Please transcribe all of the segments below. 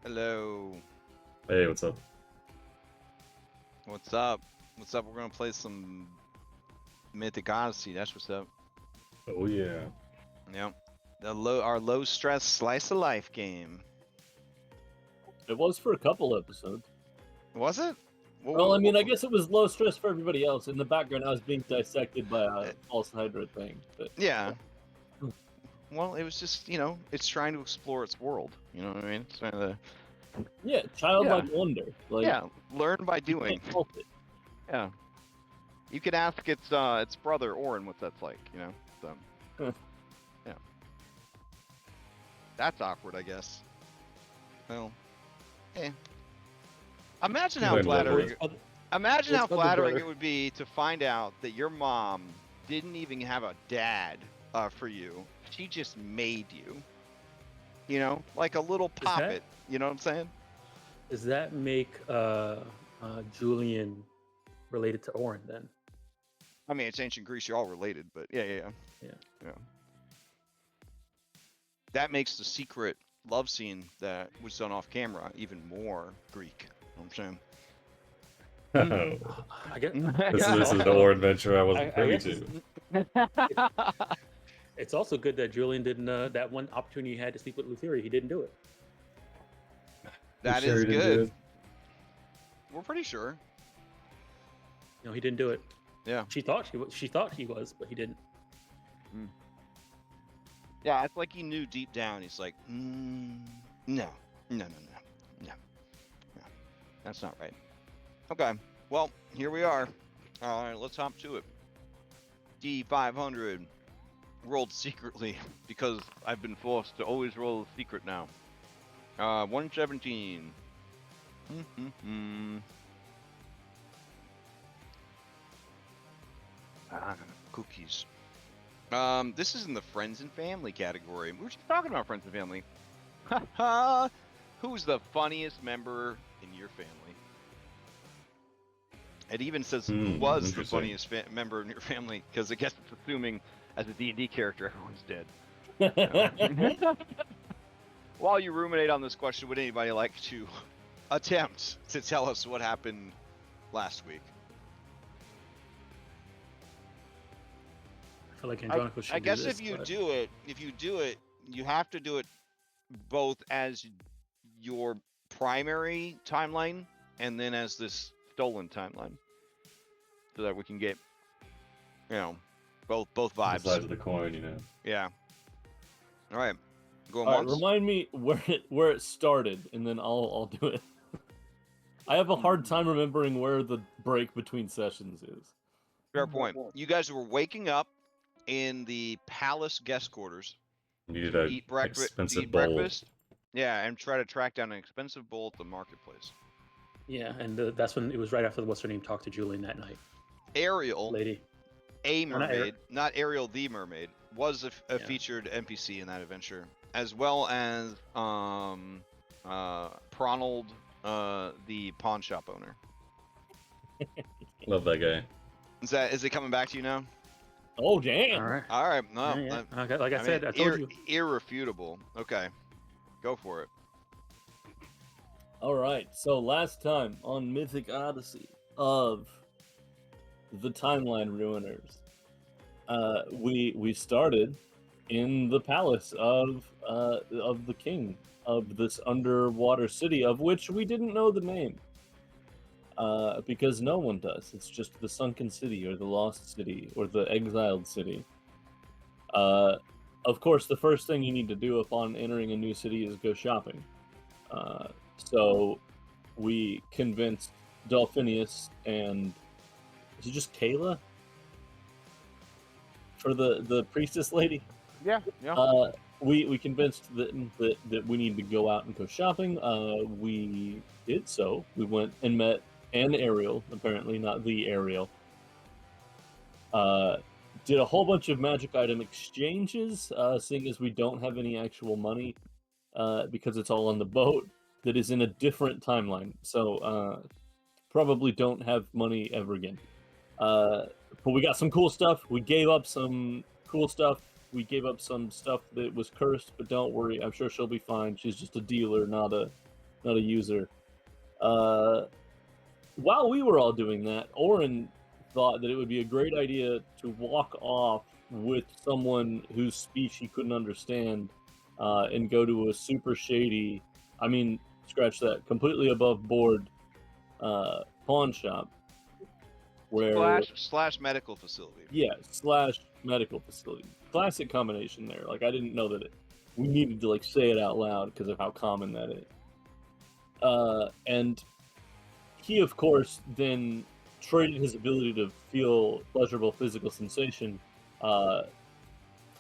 Hello. Hey, what's up? What's up? What's up? We're gonna play some Mythic Odyssey. That's what's up. Oh yeah. Yep. Our low stress slice of life game. It was for a couple episodes. Was it? Well, I mean, I guess it was low stress for everybody else. In the background, I was being dissected by a false Hydra thing. But Yeah. Well, it was just, it's trying to explore its world. You know what I mean? It's trying to, yeah, childlike wonder. Like, yeah, learn by you doing. can't help it. Yeah. You could ask its brother Oren what that's like, So, yeah. That's awkward, I guess. Well, hey. Imagine how flattering. Imagine how flattering it would be to find out that your mom didn't even have a dad for you. She just made you. Like a little poppet. You know what I'm saying? Does that make Julian related to Oren then? I mean, it's ancient Greece. You're all related, but yeah. That makes the secret love scene that was done off camera even more Greek. You know what I'm saying? I guess This is the war adventure I wasn't privy to. It's also good that Julian didn't. That one opportunity he had to sleep with Lutheria, he didn't do it. That is good. We're pretty sure. No, he didn't do it. Yeah. She thought he was, but he didn't. Yeah, it's like he knew deep down. He's like, no. That's not right. Okay, well, here we are. All right, let's hop to it. D500 rolled secretly because I've been forced to always roll a secret now. 117. Cookies. This is in the friends and family category. We were just talking about friends and family. Who's the funniest member in your family? It even says who was the funniest member in your family, because I guess it's assuming as a D&D character everyone's dead. While you ruminate on this question, would anybody like to attempt to tell us what happened last week? I feel like Andronikos should I guess do this, if you do it, you have to do it both as your primary timeline and then as this stolen timeline, so that we can get, both vibes. Sides of the coin, Yeah. All right. Going All once. right, remind me where it started, and then I'll do it. I have a hard time remembering where the break between sessions is. Fair point. You guys were waking up in the palace guest quarters. Needed to a eat breakfast. expensive bowl. Yeah, and try to track down an expensive bowl at the marketplace. Yeah, and that's when it was right after what's her name talked to Julian that night. Ariel, Lady. a mermaid, not Ariel the mermaid, was a featured NPC in that adventure, as well as Pronald, the pawn shop owner. Love that guy. Is it coming back to you now? Oh damn! All right. No, Okay, like I said, I told you. Irrefutable. Okay, go for it. All right. So last time on Mythic Odyssey of the Timeline Ruiners, we started in the palace of the king of this underwater city, of which we didn't know the name. Because no one does. It's just the sunken city, or the lost city, or the exiled city. Of course, the first thing you need to do upon entering a new city is go shopping. So we convinced Delphinius and is it just Kayla for the priestess lady? Yeah. We convinced that we need to go out and go shopping. We did so. We went and met an Ariel, apparently not the Ariel. Did a whole bunch of magic item exchanges, seeing as we don't have any actual money, because it's all on the boat that is in a different timeline. So probably don't have money ever again. But we got some cool stuff. We gave up some cool stuff. We gave up some stuff that was cursed, but don't worry, I'm sure she'll be fine. She's just a dealer, not not a user. While we were all doing that, Oren thought that it would be a great idea to walk off with someone whose speech he couldn't understand and go to a super shady, scratch that, completely above board pawn shop. Where slash medical facility. Yeah, / medical facility. Classic combination there. Like, I didn't know that we needed to, like, say it out loud because of how common that is. And he, of course, then traded his ability to feel pleasurable physical sensation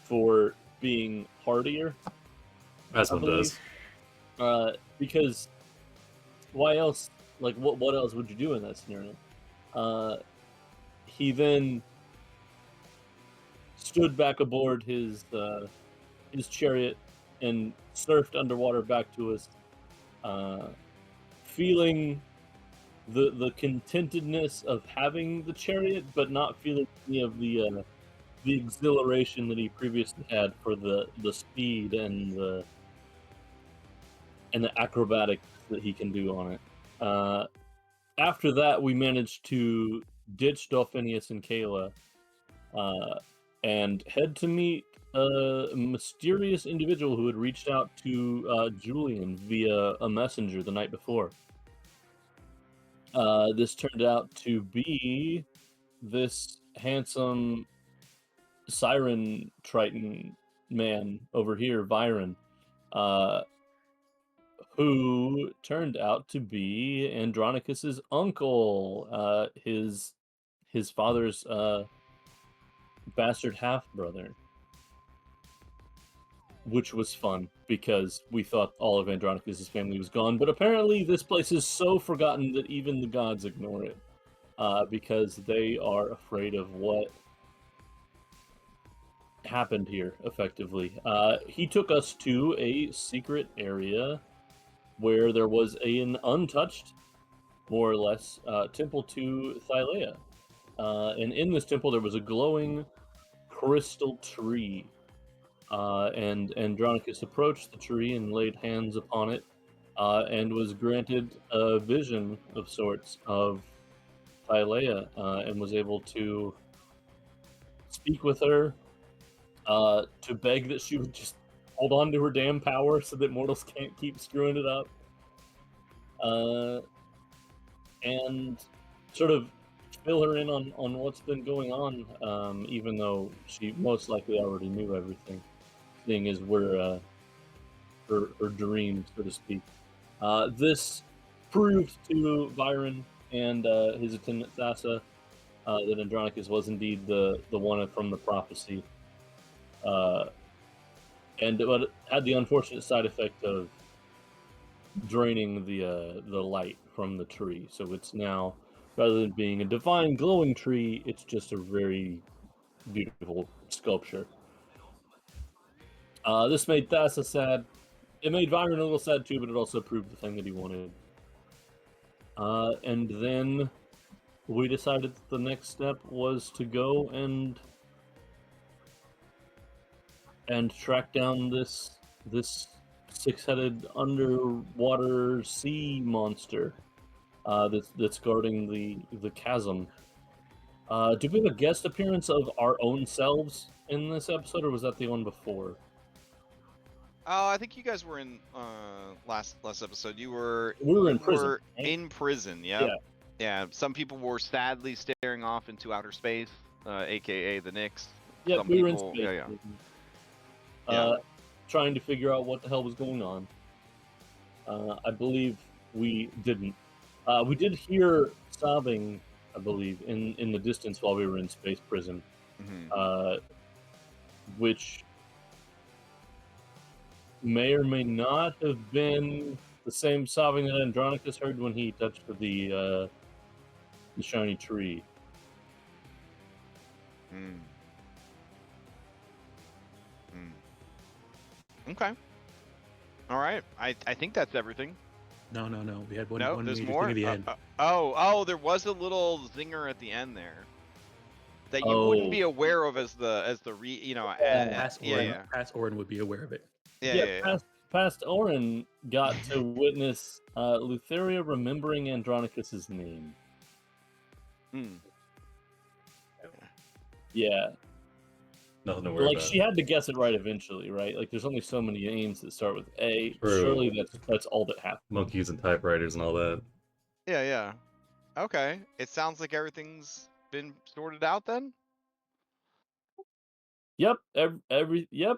for being hardier. As one does. Because why else? Like, what else would you do in that scenario? He then stood back aboard his chariot and surfed underwater back to us, feeling the contentedness of having the chariot, but not feeling any of the exhilaration that he previously had for the speed and the acrobatics that he can do on it. After that, we managed to ditch Dolphinius and Kayla and head to meet a mysterious individual who had reached out to Julian via a messenger the night before. This turned out to be this handsome siren triton man over here, Viren, who turned out to be Andronikos' uncle, his father's bastard half-brother. Which was fun, because we thought all of Andronikos' family was gone, but apparently this place is so forgotten that even the gods ignore it, because they are afraid of what happened here, effectively. He took us to a secret area where there was an untouched, more or less, temple to Thylea. And in this temple there was a glowing crystal tree. And Andronikos approached the tree and laid hands upon it, and was granted a vision of sorts of Thylea, and was able to speak with her, to beg that she would just hold on to her damn power so that mortals can't keep screwing it up, and sort of fill her in on what's been going on, even though she most likely already knew everything, seeing as we're her dream, so to speak. This proved to Viren and his attendant Thassa that Andronikos was indeed the one from the prophecy, and it had the unfortunate side effect of draining the light from the tree. So it's now, rather than being a divine glowing tree, it's just a very beautiful sculpture. This made Thassa sad. It made Viren a little sad too, but it also proved the thing that he wanted. And then we decided that the next step was to go and track down this six-headed underwater sea monster that's guarding the chasm. Did we have a guest appearance of our own selves in this episode, or was that the one before? Oh, I think you guys were in last episode. We were in prison. Right? In prison, yeah. Yeah. Some people were sadly staring off into outer space, aka the Knicks. Yeah, Some we people, were in space. Yeah. Trying to figure out what the hell was going on. I believe we didn't. We did hear sobbing, I believe, in the distance while we were in space prison, which may or may not have been the same sobbing that Andronikos heard when he touched the shiny tree. Okay. All right. I think that's everything. No. We had one. No, one there's major more. thing at the end. There was a little zinger at the end there that you wouldn't be aware of as the Past Orin would be aware of it. Yeah. past Oren got to witness Lutheria remembering Andronikos' name. Yeah. Nothing to worry about. She had to guess it right eventually, right? Like, there's only so many names that start with A. True. Surely that's all that happened. Monkeys and typewriters and all that. Yeah. Okay. It sounds like everything's been sorted out then? Yep. Yep.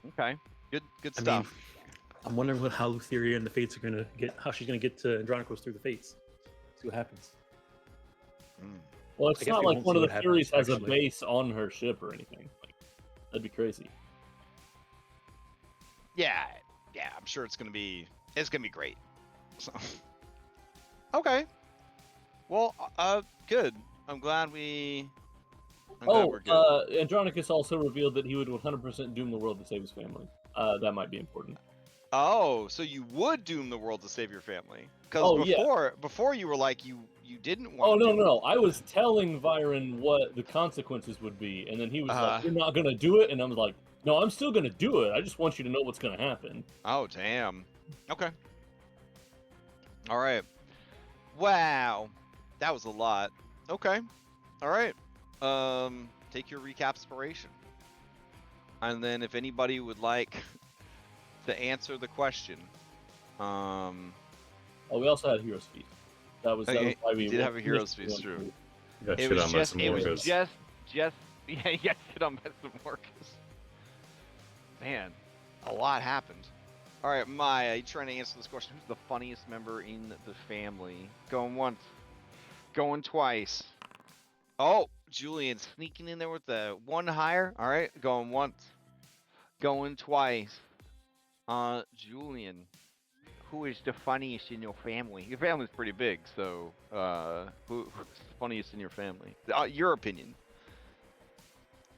Okay. Good I stuff. mean, I'm wondering how Lutheria and the Fates are gonna get. How she's gonna get to Andronikos through the Fates. See what happens. Well, it's not like one of the Furies has a actually. base on her ship or anything. Like, that'd be crazy. Yeah, I'm sure it's gonna be great. So. Okay. Well, good. I'm glad we're good. Andronikos also revealed that he would 100% doom the world to save his family. That might be important. Oh, so you would doom the world to save your family? Because before you were like you didn't want. Oh no! I was telling Viren what the consequences would be, and then he was like, "You're not gonna do it," and I was like, "No, I'm still gonna do it. I just want you to know what's gonna happen." Oh damn. Okay. All right. Wow, that was a lot. Okay. All right. Take your recapspiration, and then if anybody would like to answer the question, Oh, we also had Heroes Feast. That was why we did have a Heroes Feast, true. Got It shit was on just, by it was Samorgas. just, yeah, you got shit on by Samorgas. Man, a lot happened. All right, Maya, you trying to answer this question? Who's the funniest member in the family? Going once, going twice. Oh, Julian sneaking in there with the one higher. All right, going once, going twice. Julian, who is the funniest in your family? Your family's pretty big, so who's the funniest in your family? Your opinion.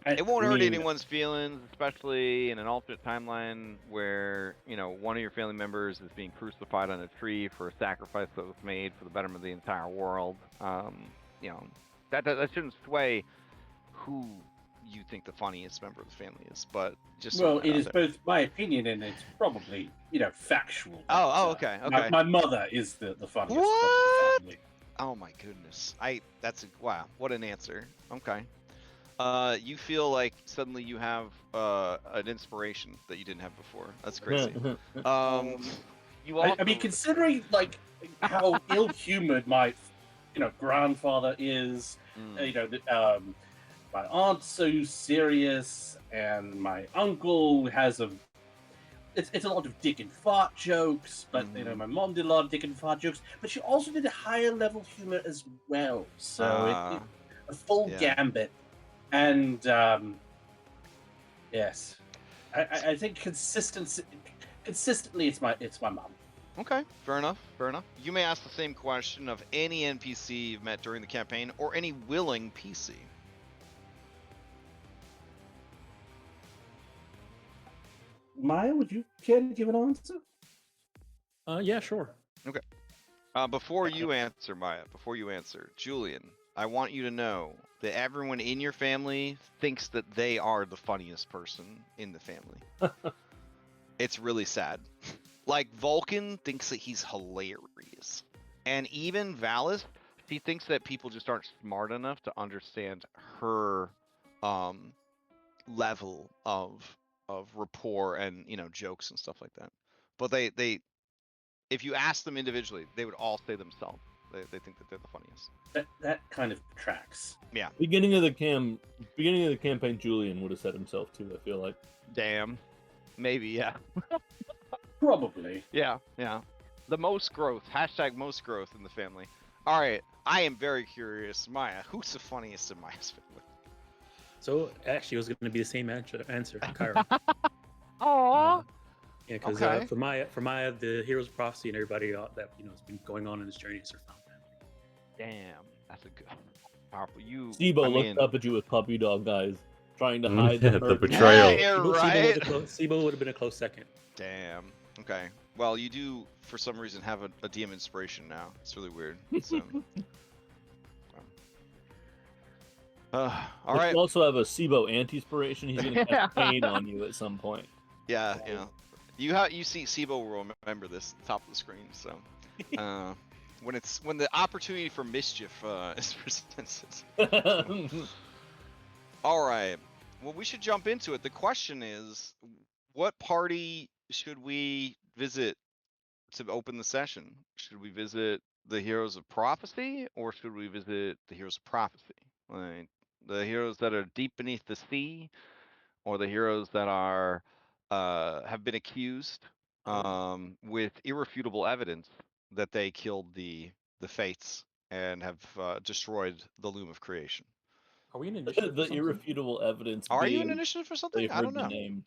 It won't hurt anyone's feelings, especially in an alternate timeline where, one of your family members is being crucified on a tree for a sacrifice that was made for the betterment of the entire world. That shouldn't sway who you think the funniest member of the family is, but just it is both my opinion and it's probably factual. Okay. My mother is the funniest What? of the family. Oh my goodness! Wow! What an answer. Okay. You feel like suddenly you have an inspiration that you didn't have before. That's crazy. You also... I mean, considering like how ill-humored my grandfather is, my aunt's so serious, and my uncle has it's a lot of dick and fart jokes, but my mom did a lot of dick and fart jokes, but she also did a higher level humor as well. So a full gambit. And yes, I think consistently it's my mom. Okay, fair enough. You may ask the same question of any NPC you've met during the campaign or any willing PC. Maya, would you care to give an answer? Yeah, sure. Okay. Before you answer, Maya, Julian, I want you to know that everyone in your family thinks that they are the funniest person in the family. It's really sad. Like, Vulcan thinks that he's hilarious. And even Valis, she thinks that people just aren't smart enough to understand her level of rapport and, jokes and stuff like that. But they if you ask them individually, they would all say themselves. They think that they're the funniest. That kind of tracks. Yeah. Beginning of the campaign, Julian would have said himself too. I feel like. Damn. Maybe, yeah. Probably. Yeah. The most growth. # most growth in the family. All right. I am very curious, Maya. Who's the funniest in Maya's family? So actually, it was going to be the same answer, Kyra. Aww. Yeah, because for Maya, the hero's prophecy and everybody that has been going on in this journey is her found family. Damn, that's a good, powerful. Sibo looked up at you with puppy dog eyes, trying to hide the betrayal. Yeah, right. Sibo would have been a close second. Damn. Okay. Well, you do for some reason have a DM inspiration now. It's really weird. So, all right. You also have a Sibo anti-inspiration. He's going to cascade on you at some point. Yeah, yeah. You see Sibo will remember this top of the screen. So, when the opportunity for mischief is presented. All right. Well, we should jump into it. The question is, what party should we visit to open the session? Should we visit the Heroes of Prophecy, or should we visit the Heroes of Prophecy? Like the heroes that are deep beneath the sea, or the heroes that are have been accused with irrefutable evidence that they killed the Fates and have destroyed the loom of creation. Are we in initiative? The irrefutable evidence. Are you being in initiative for something? They I don't heard the know. name.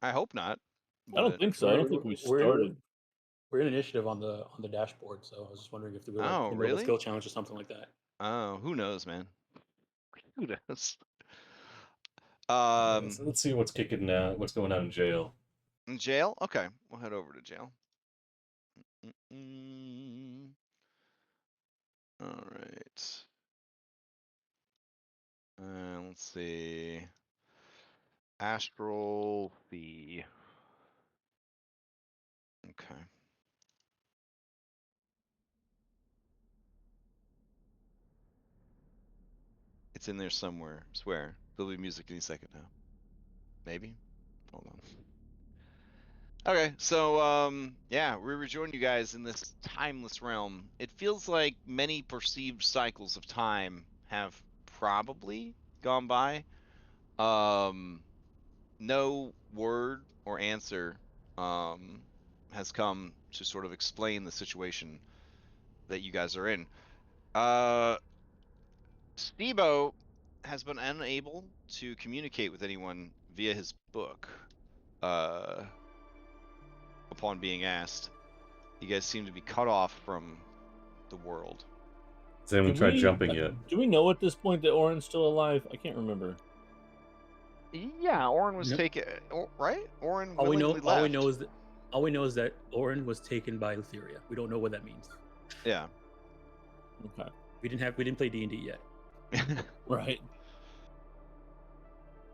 I hope not. I don't think so. I don't think we started. We're in initiative on the dashboard, so I was just wondering if we were like in the middle of a skill challenge or something like that. Oh, who knows, man? Who knows? So let's see what's what's going on in jail. In jail? Okay, we'll head over to jail. All right. Let's see. Astral Sea. Okay. It's in there somewhere. I swear. There'll be music any second now. Maybe? Hold on. Okay, so yeah, we rejoin you guys in this timeless realm. It feels like many perceived cycles of time have probably gone by. No word or answer has come to sort of explain the situation that you guys are in. Stebo has been unable to communicate with anyone via his book. Upon being asked, you guys seem to be cut off from the world. Has anyone tried jumping yet? Do we know at this point that Oren's still alive? I can't remember. Yeah, Oren was taken, right? Oren all we know left. All we know is that Oren was taken by Thylea. We don't know what that means. Yeah. Okay. We didn't play D&D yet. Right.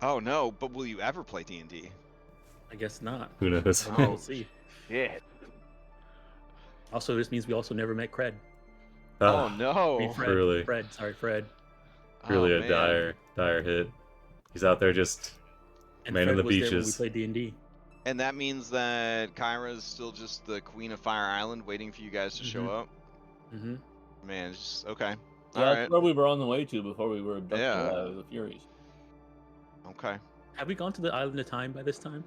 Oh no, but will you ever play D&D? I guess not. Who knows? We'll see. Yeah. Also, this means we also never met Cred. Oh no. Fred. Really? Fred. Really a dire hit. He's out there just manning the beaches. There when we played D&D. And that means that Kyra's still just the queen of Fire Island, waiting for you guys to show up. Mm-hmm. Man, it's just okay. Yeah, all that's right. where we were on the way to before we were abducted by the Furies. Okay. Have we gone to the Island of Time by this time?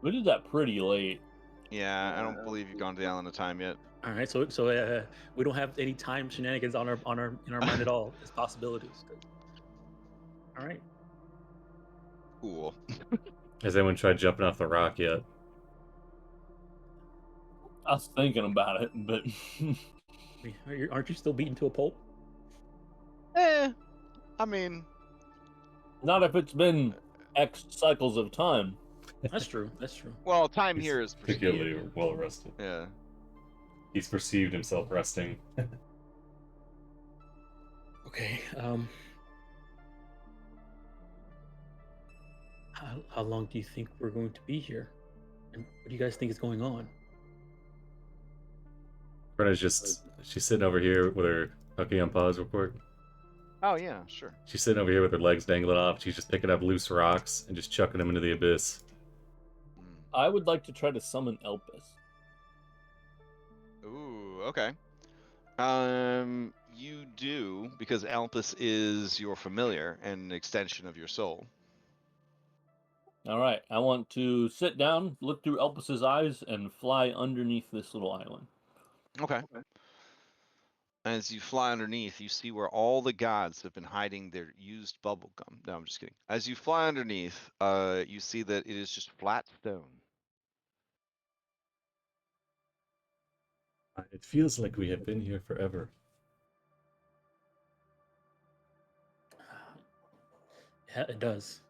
We did that pretty late. Yeah, I don't believe you've gone to the Island of Time yet. All right, so we don't have any time shenanigans in our mind at all as possibilities. All right. Cool. Has anyone tried jumping off the rock yet? I was thinking about it, but aren't you still beaten to a pulp? I mean, not if it's been X cycles of time. That's true. That's true. Well, time here is particularly well rested. Yeah. He's perceived himself resting. Okay. How long do you think we're going to be here? And what do you guys think is going on? Brenna's she's sitting over here with her hooking on pause report. Oh yeah, sure. She's sitting over here with her legs dangling off. She's just picking up loose rocks and just chucking them into the abyss. I would like to try to summon Elpis. Ooh, okay. You do, because Elpis is your familiar and an extension of your soul. All right, I want to sit down, look through Elpis's eyes, and fly underneath this little island. Okay. As you fly underneath, you see where all the gods have been hiding their used bubble gum. No, I'm just kidding. As you fly underneath, you see that it is just flat stone. It feels like we have been here forever. Yeah, it does.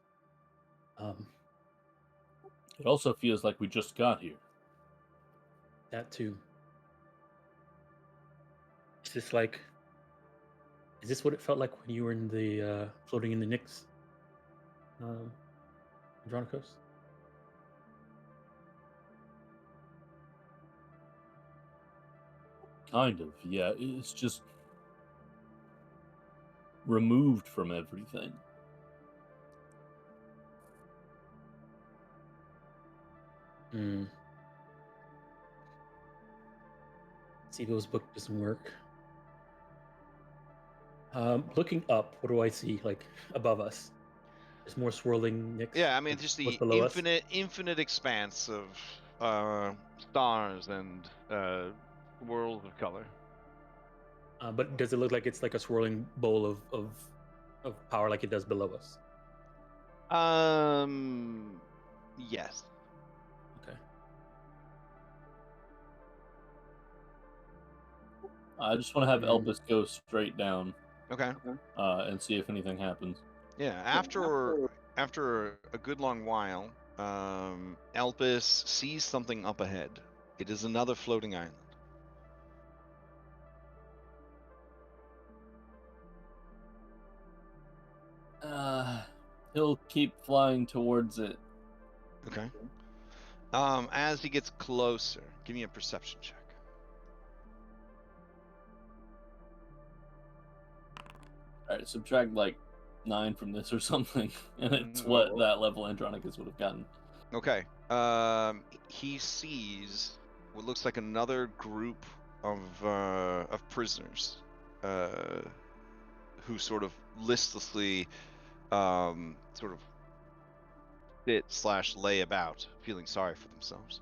It also feels like we just got here. That too. Is this what it felt like when you were in the floating in the Nyx Andronikos? Kind of, yeah. It's just removed from everything. Seagull's book doesn't work. Looking up, what do I see, like, above us? There's more swirling nicks. Yeah, I mean, just the infinite expanse of stars and worlds of color. But does it look like it's like a swirling bowl of power like it does below us? Yes. Okay. I just want to have Elpis go straight down. Okay. And see if anything happens. Yeah, after a good long while, Elpis sees something up ahead. It is another floating island. He'll keep flying towards it. Okay. As he gets closer, give me a perception check. Alright, subtract like 9 from this or something, and it's what that level Andronikos would have gotten. Okay. He sees what looks like another group of prisoners, who sort of listlessly, sort of sit/lay about, feeling sorry for themselves.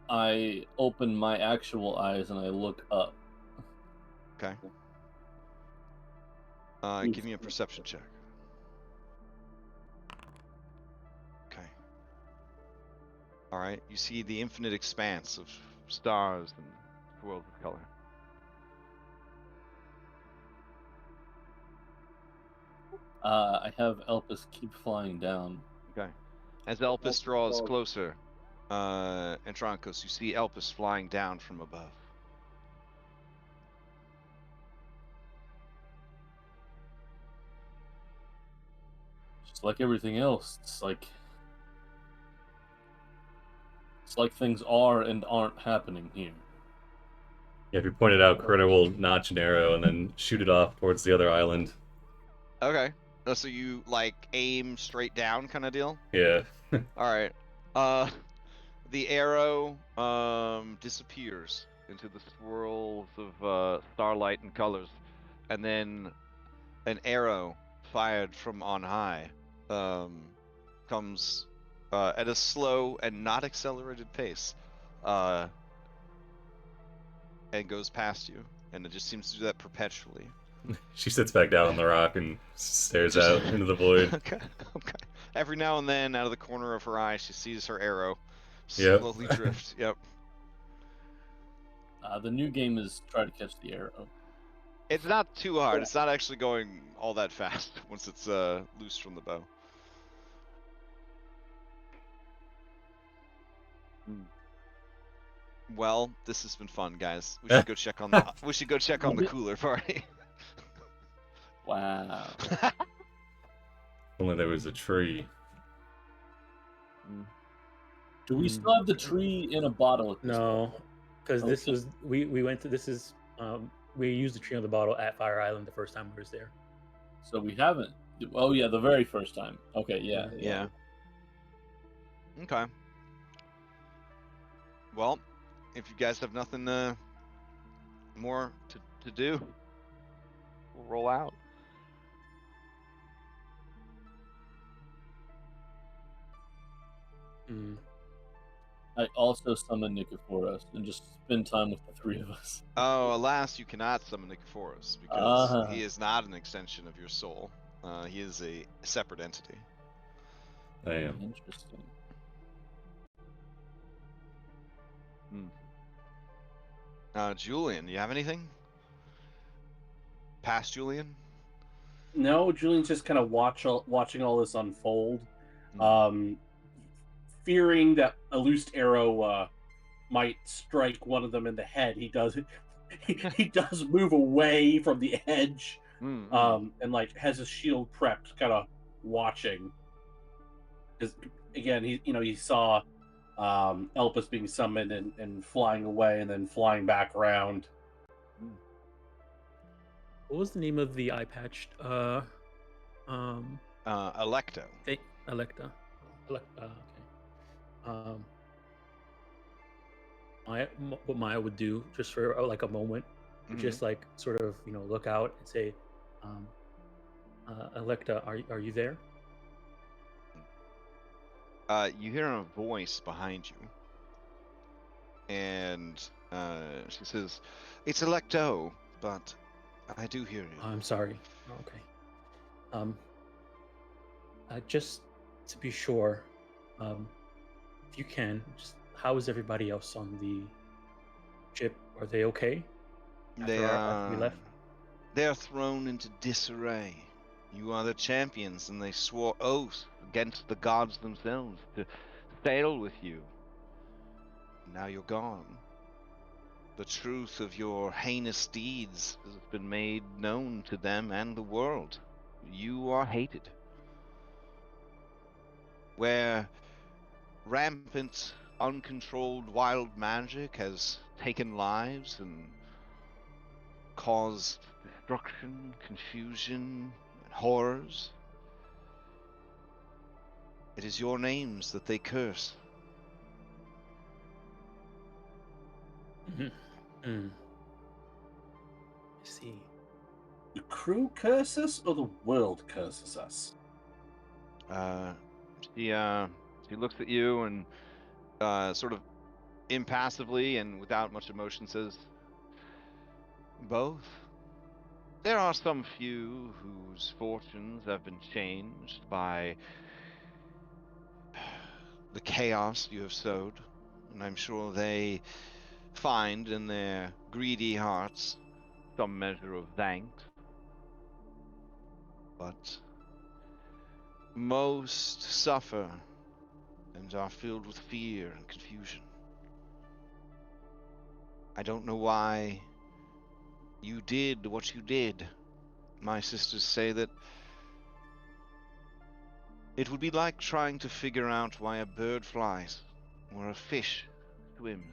I open my actual eyes and I look up. Okay. Give me a perception check. Okay. All right. You see the infinite expanse of stars and worlds of color. I have Elpis keep flying down. Okay. As Elpis draws closer, Andronikos, you see Elpis flying down from above. Just like everything else, it's like things are and aren't happening here. Yeah, if you pointed out, Corona will notch an arrow and then shoot it off towards the other island. Okay. So you like aim straight down kind of deal? Yeah. All right. The arrow disappears into the swirls of starlight and colors, and then an arrow fired from on high comes at a slow and not accelerated pace, and goes past you, and it just seems to do that perpetually. She sits back down on the rock and stares out into the void. Okay. Every now and then, out of the corner of her eye, she sees her arrow slowly drift. Yep. The new game is try to catch the arrow. It's not too hard. It's not actually going all that fast once it's loose from the bow. Well, this has been fun, guys. We should go check on the cooler party. Wow. Only there was a tree. Do we still have the tree in a bottle at this No, because this was we went to we used the tree on the bottle at Fire Island the first time we was there. So we haven't. Oh yeah, the very first time. Okay, yeah. Yeah. Okay. Well, if you guys have nothing more to do, we'll roll out. I also summon Nikiforos and just spend time with the three of us. Oh, alas, you cannot summon Nikiforos because he is not an extension of your soul. He is a separate entity. I am. Interesting. Julian, do you have anything? Past Julian? No, Julian's just kind of watching all this unfold. Fearing that a loosed arrow might strike one of them in the head, he does move away from the edge, and like has his shield prepped, kind of watching. Because again, he saw Elpis being summoned and flying away, and then flying back around. What was the name of the eye patched? Electo. Electa. Okay. What Maya would do just for like a moment, would just like sort of look out and say, Electa, are you there? You hear a voice behind you, and she says, "It's Electo, but I do hear you." I'm sorry. Okay. Just to be sure, if you can, just how is everybody else on the ship? Are they okay? After we left? They are thrown into disarray. You are the champions, and they swore oath against the gods themselves to sail with you. Now you're gone. The truth of your heinous deeds has been made known to them and the world. You are hated. Where rampant, uncontrolled wild magic has taken lives and caused destruction, confusion, and horrors, it is your names that they curse. I see. The crew curse us, or the world curses us? She looks at you and sort of impassively and without much emotion says, both. There are some few whose fortunes have been changed by the chaos you have sowed, and I'm sure they find in their greedy hearts some measure of thanks. But most suffer and are filled with fear and confusion. I don't know why you did what you did. My sisters say that it would be like trying to figure out why a bird flies or a fish swims.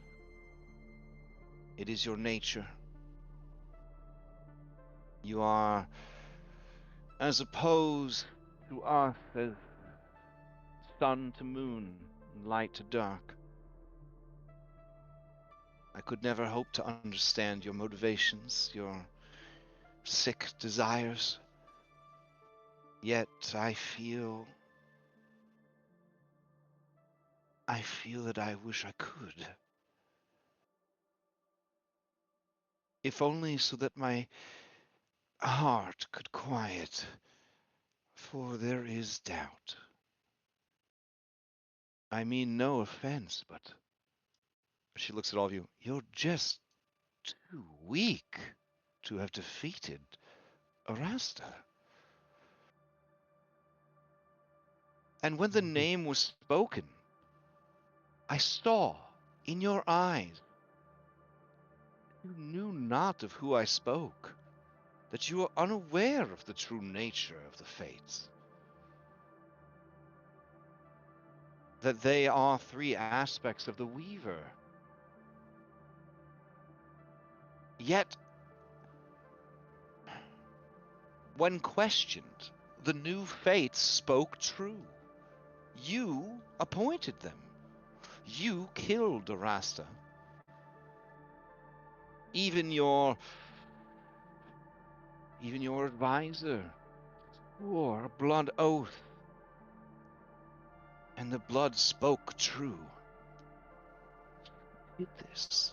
It is your nature. You are as opposed to us as sun to moon and light to dark. I could never hope to understand your motivations, your sick desires. Yet I feel that I wish I could. If only so that my heart could quiet, for there is doubt. I mean no offense, but she looks at all of you. You're just too weak to have defeated Arasta. And when the name was spoken, I saw in your eyes you knew not of who I spoke, that you are unaware of the true nature of the fates. That they are three aspects of the Weaver. Yet, when questioned, the new fates spoke true. You appointed them. You killed Arasta. Even your advisor swore a blood oath, and the blood spoke true. Did this?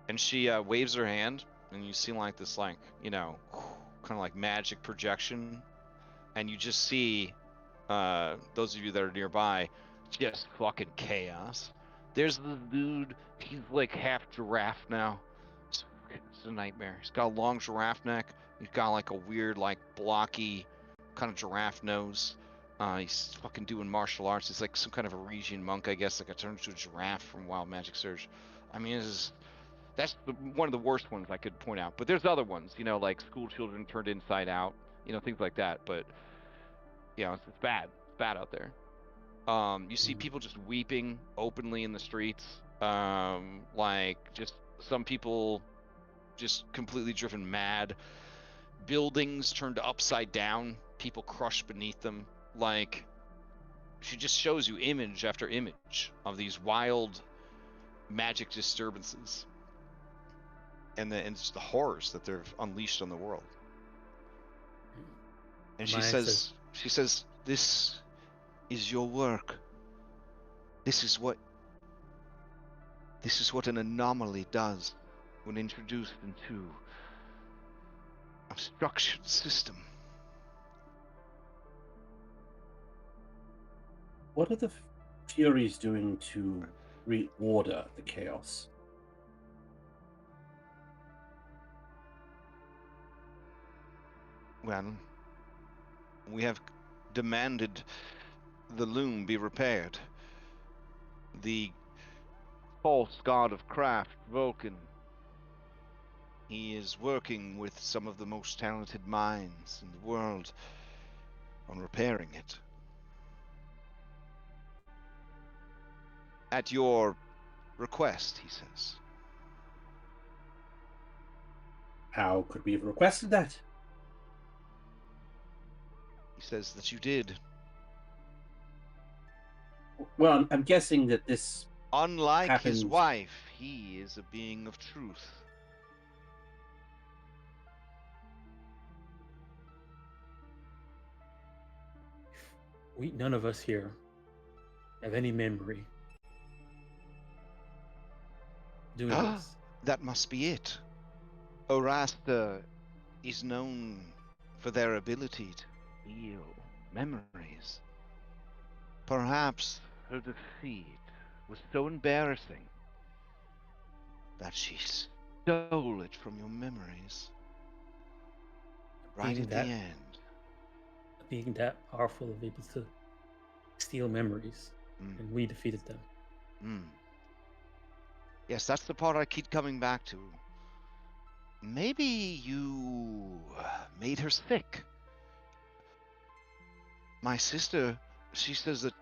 And she waves her hand, and you see like this, like kind of like magic projection, and you just see those of you that are nearby, just fucking chaos. There's the dude. He's like half giraffe now. It's a nightmare. He's got a long giraffe neck. He's got like a weird, like blocky, kind of giraffe nose. He's fucking doing martial arts. He's like some kind of a Parisian monk, I guess. Like I turned into a giraffe from Wild Magic Surge. I mean, that's one of the worst ones I could point out. But there's other ones, like school children turned inside out. things like that. But it's bad. It's bad out there. You see people just weeping openly in the streets. Like just some people just completely driven mad. Buildings turned upside down. People crushed beneath them. Like, she just shows you image after image of these wild magic disturbances. And just the horrors that they've unleashed on the world. And she says, this is your work. This is what an anomaly does when introduced into a structured system. What are the Furies doing to reorder the chaos? Well, we have demanded the loom be repaired. The false god of craft, Vulcan, he is working with some of the most talented minds in the world on repairing it. At your request, he says. How could we have requested that? He says that you did. Well, I'm guessing that this Unlike happens... his wife, he is a being of truth. None of us here have any memory doing this. That must be it. Orasta is known for their ability to heal memories. Perhaps her defeat was so embarrassing that she stole it from your memories. Right at the end. Being that powerful of able to steal memories, and we defeated them. Yes, that's the part I keep coming back to. Maybe you made her sick. My sister, she says that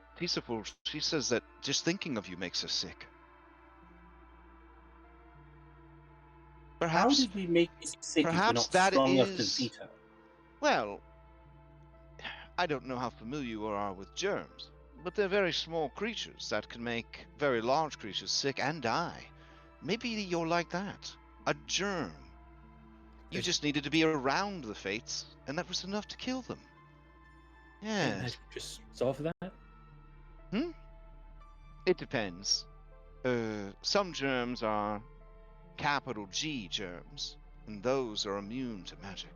she says that just thinking of you makes her sick. Perhaps, how did we make you sick if we're perhaps not that strong enough to is- beat her? Well, I don't know how familiar you are with germs, but they're very small creatures that can make very large creatures sick and die. Maybe you're like that. A germ. You just needed to be around the fates, and that was enough to kill them. Can't Yes. magic just solve that? It depends. Some germs are capital G germs, and those are immune to magic.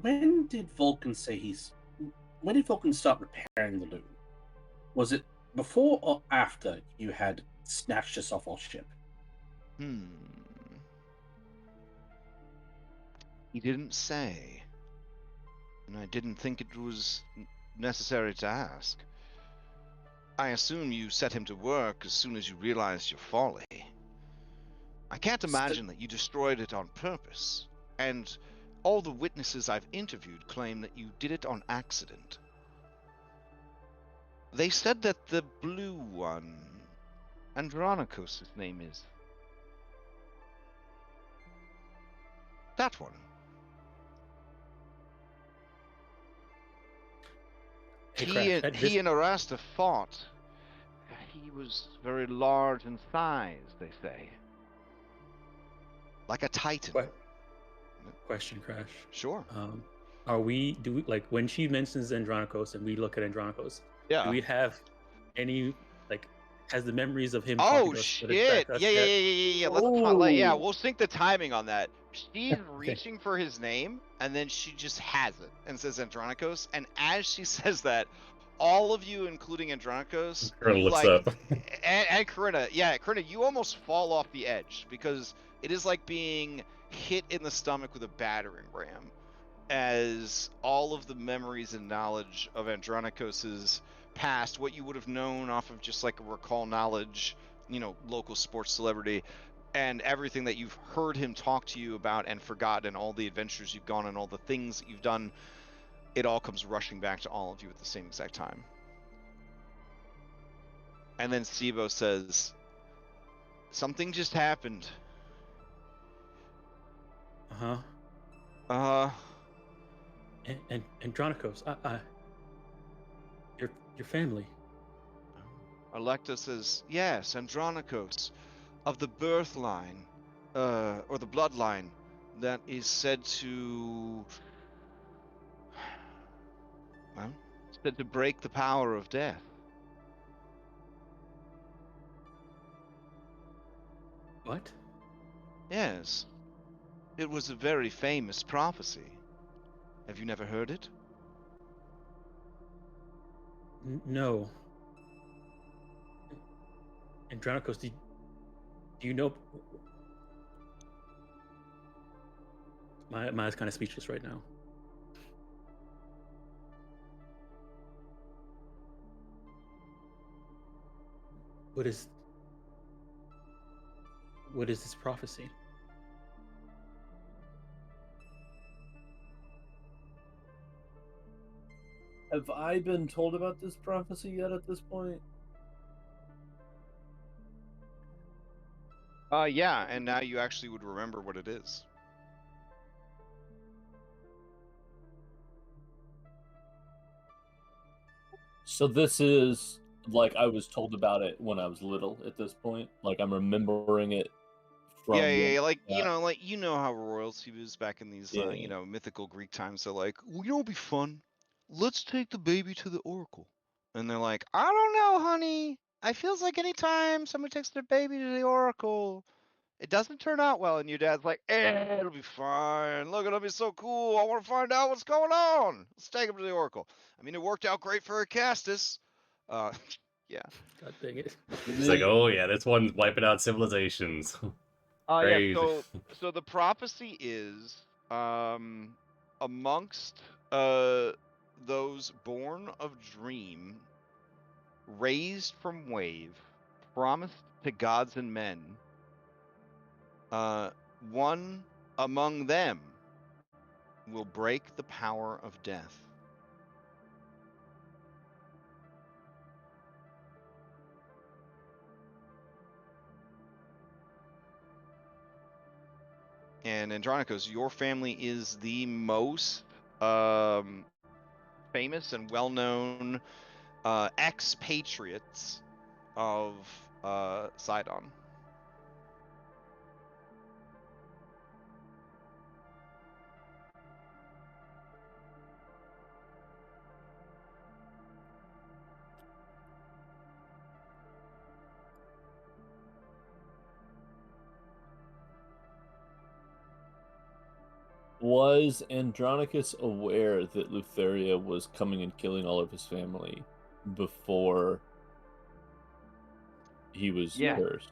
When did Vulcan start repairing the loom? Was it before or after you had snatched us off our ship? He didn't say. And I didn't think it was necessary to ask. I assume you set him to work as soon as you realized your folly. I can't imagine that you destroyed it on purpose, and all the witnesses I've interviewed claim that you did it on accident. They said that the blue one, Andronikos, his name is. That one. Hey, He and Orasta fought. He was very large in size, they say. Like a titan. Question, Crash. Sure. Do we like when she mentions Andronikos and we look at Andronikos? Yeah. Do we have any has the memories of him? Oh shit! Yeah. We'll sync the timing on that. She's reaching for his name, and then she just has it and says Andronikos. And as she says that, all of you, including Andronikos, Corinna looks up. and Corinna, Corinna, you almost fall off the edge because it is like being hit in the stomach with a battering ram, as all of the memories and knowledge of Andronikos's past, what you would have known off of just like a recall knowledge local sports celebrity, and everything that you've heard him talk to you about and forgotten, and all the adventures you've gone on, all the things that you've done, it all comes rushing back to all of you at the same exact time. And then Sibo says, something just happened. And Andronikos, your family. Electa says, yes, Andronikos, of the birth line, or the bloodline, that is said to, said to break the power of death. What? Yes. It was a very famous prophecy. Have you never heard it? No. Andronikos, do you know? Maya's kind of speechless right now. What is this prophecy? Have I been told about this prophecy yet at this point? Yeah, and now you actually would remember what it is. So this is like I was told about it when I was little at this point. Like I'm remembering it from Yeah, like you know how royalty was back in these mythical Greek times. So like, well, it'd be fun. Let's take the baby to the oracle. And they're like, I don't know, honey. I feels like anytime someone takes their baby to the oracle, it doesn't turn out well. And your dad's like, it'll be fine. Look, it'll be so cool. I want to find out what's going on. Let's take him to the oracle. I mean, it worked out great for Acastus. Yeah. God dang it. It's like, oh yeah, this one's wiping out civilizations. Crazy. Yeah, so the prophecy is amongst those born of dream, raised from wave, promised to gods and men, one among them will break the power of death. And Andronikos, your family is the most famous and well-known expatriates of Sidon. Was Andronikos aware that Lutheria was coming and killing all of his family before he was cursed?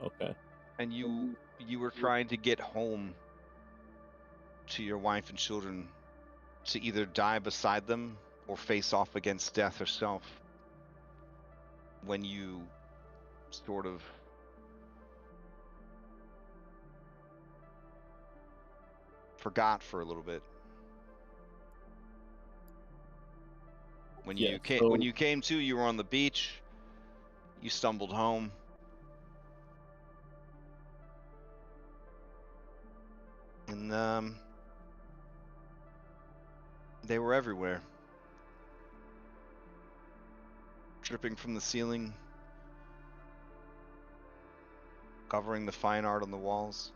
Okay. And you were trying to get home to your wife and children to either die beside them or face off against death herself when you sort of forgot for a little bit. When you came to, you were on the beach. You stumbled home. And they were everywhere. Dripping from the ceiling, covering the fine art on the walls.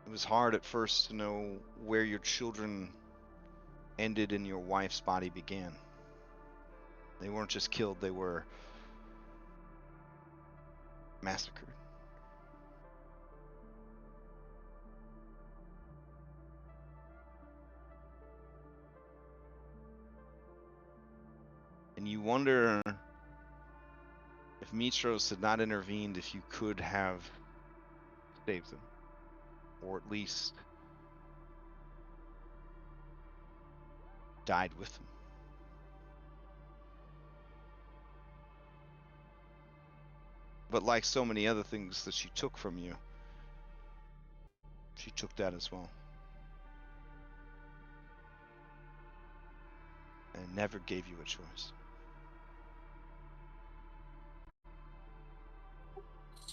It was hard at first to know where your children ended and your wife's body began. They weren't just killed, they were massacred. And you wonder if Mitros had not intervened, if you could have saved them. Or at least died with them. But like so many other things that she took from you, she took that as well. And never gave you a choice.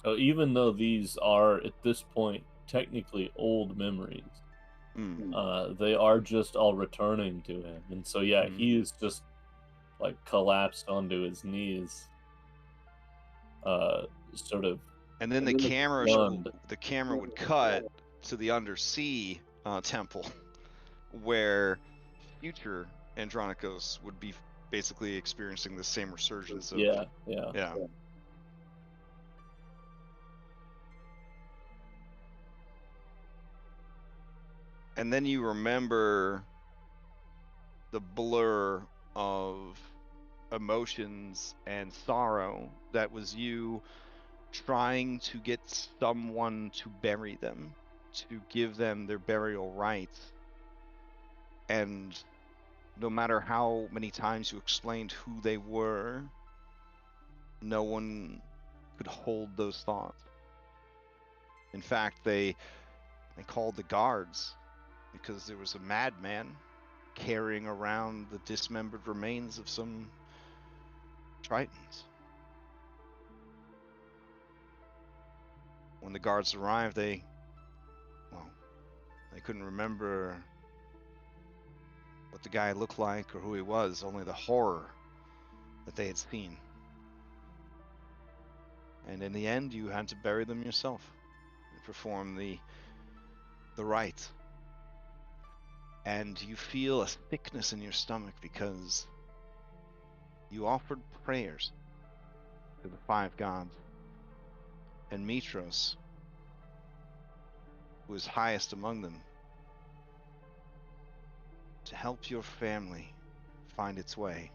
So even though these are, at this point, technically old memories, they are just all returning to him. And so, yeah, he is just, like, collapsed onto his knees, sort of. And then the camera would cut to the undersea temple, where future Andronikos would be basically experiencing the same resurgence of... Yeah. And then you remember the blur of emotions and sorrow that was you trying to get someone to bury them, to give them their burial rites. And no matter how many times you explained who they were, no one could hold those thoughts. In fact, they called the guards because there was a madman carrying around the dismembered remains of some Tritons. When the guards arrived, they couldn't remember what the guy looked like or who he was, only the horror that they had seen. And in the end, you had to bury them yourself and perform the rite. And you feel a thickness in your stomach because you offered prayers to the 5 gods. And Mitros, who is highest among them, to help your family find its way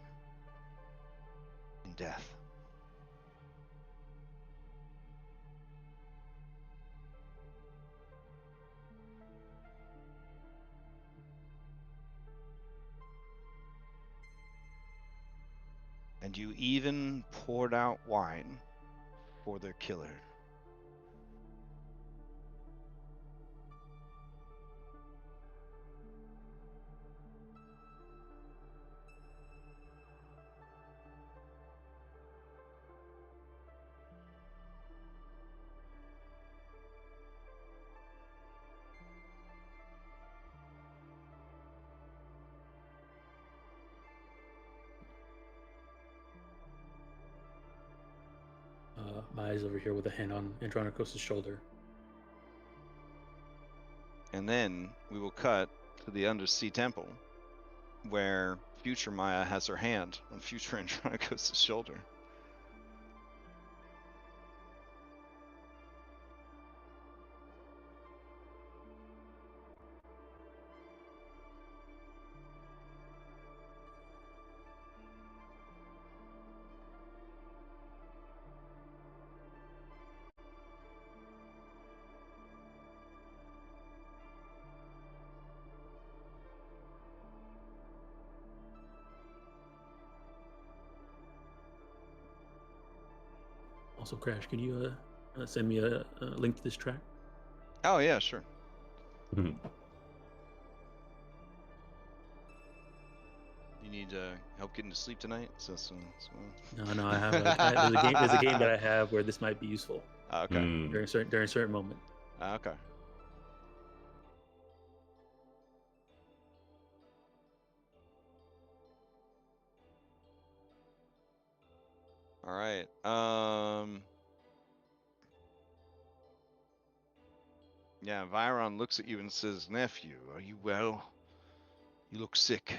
in death. And you even poured out wine for their killer. My eyes over here with a hand on Andronikos' shoulder. And then we will cut to the undersea temple, where future Maya has her hand on future Andronikos' shoulder. Also, Crash, can you send me a link to this track? Oh yeah, sure. You need help getting to sleep tonight? No, I have. There's a game that I have where this might be useful. Okay. During a certain moment. Okay. All right. Yeah, Viron looks at you and says, "Nephew, are you well? You look sick."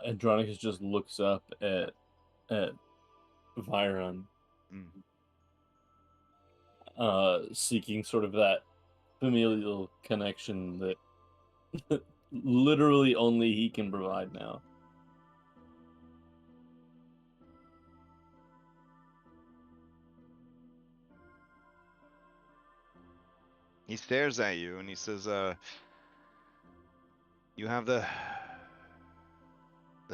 Andronikos just looks up at Viron, seeking sort of that familial connection that literally only he can provide now. He stares at you and he says, you have the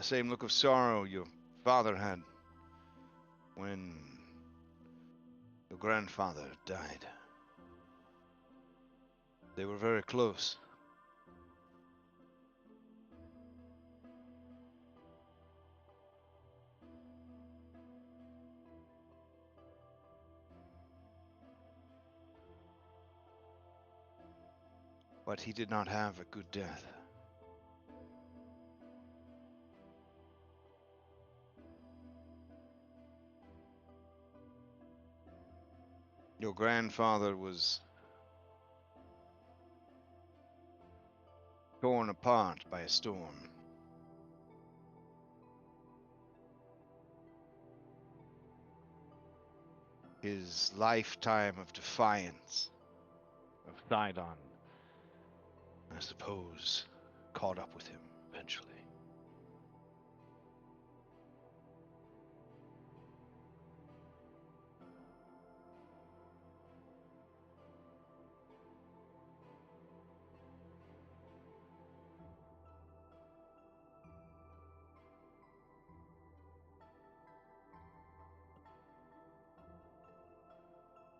same look of sorrow your father had when your grandfather died. They were very close. But he did not have a good death. Your grandfather was torn apart by a storm. His lifetime of defiance of Sidon, I suppose, caught up with him eventually.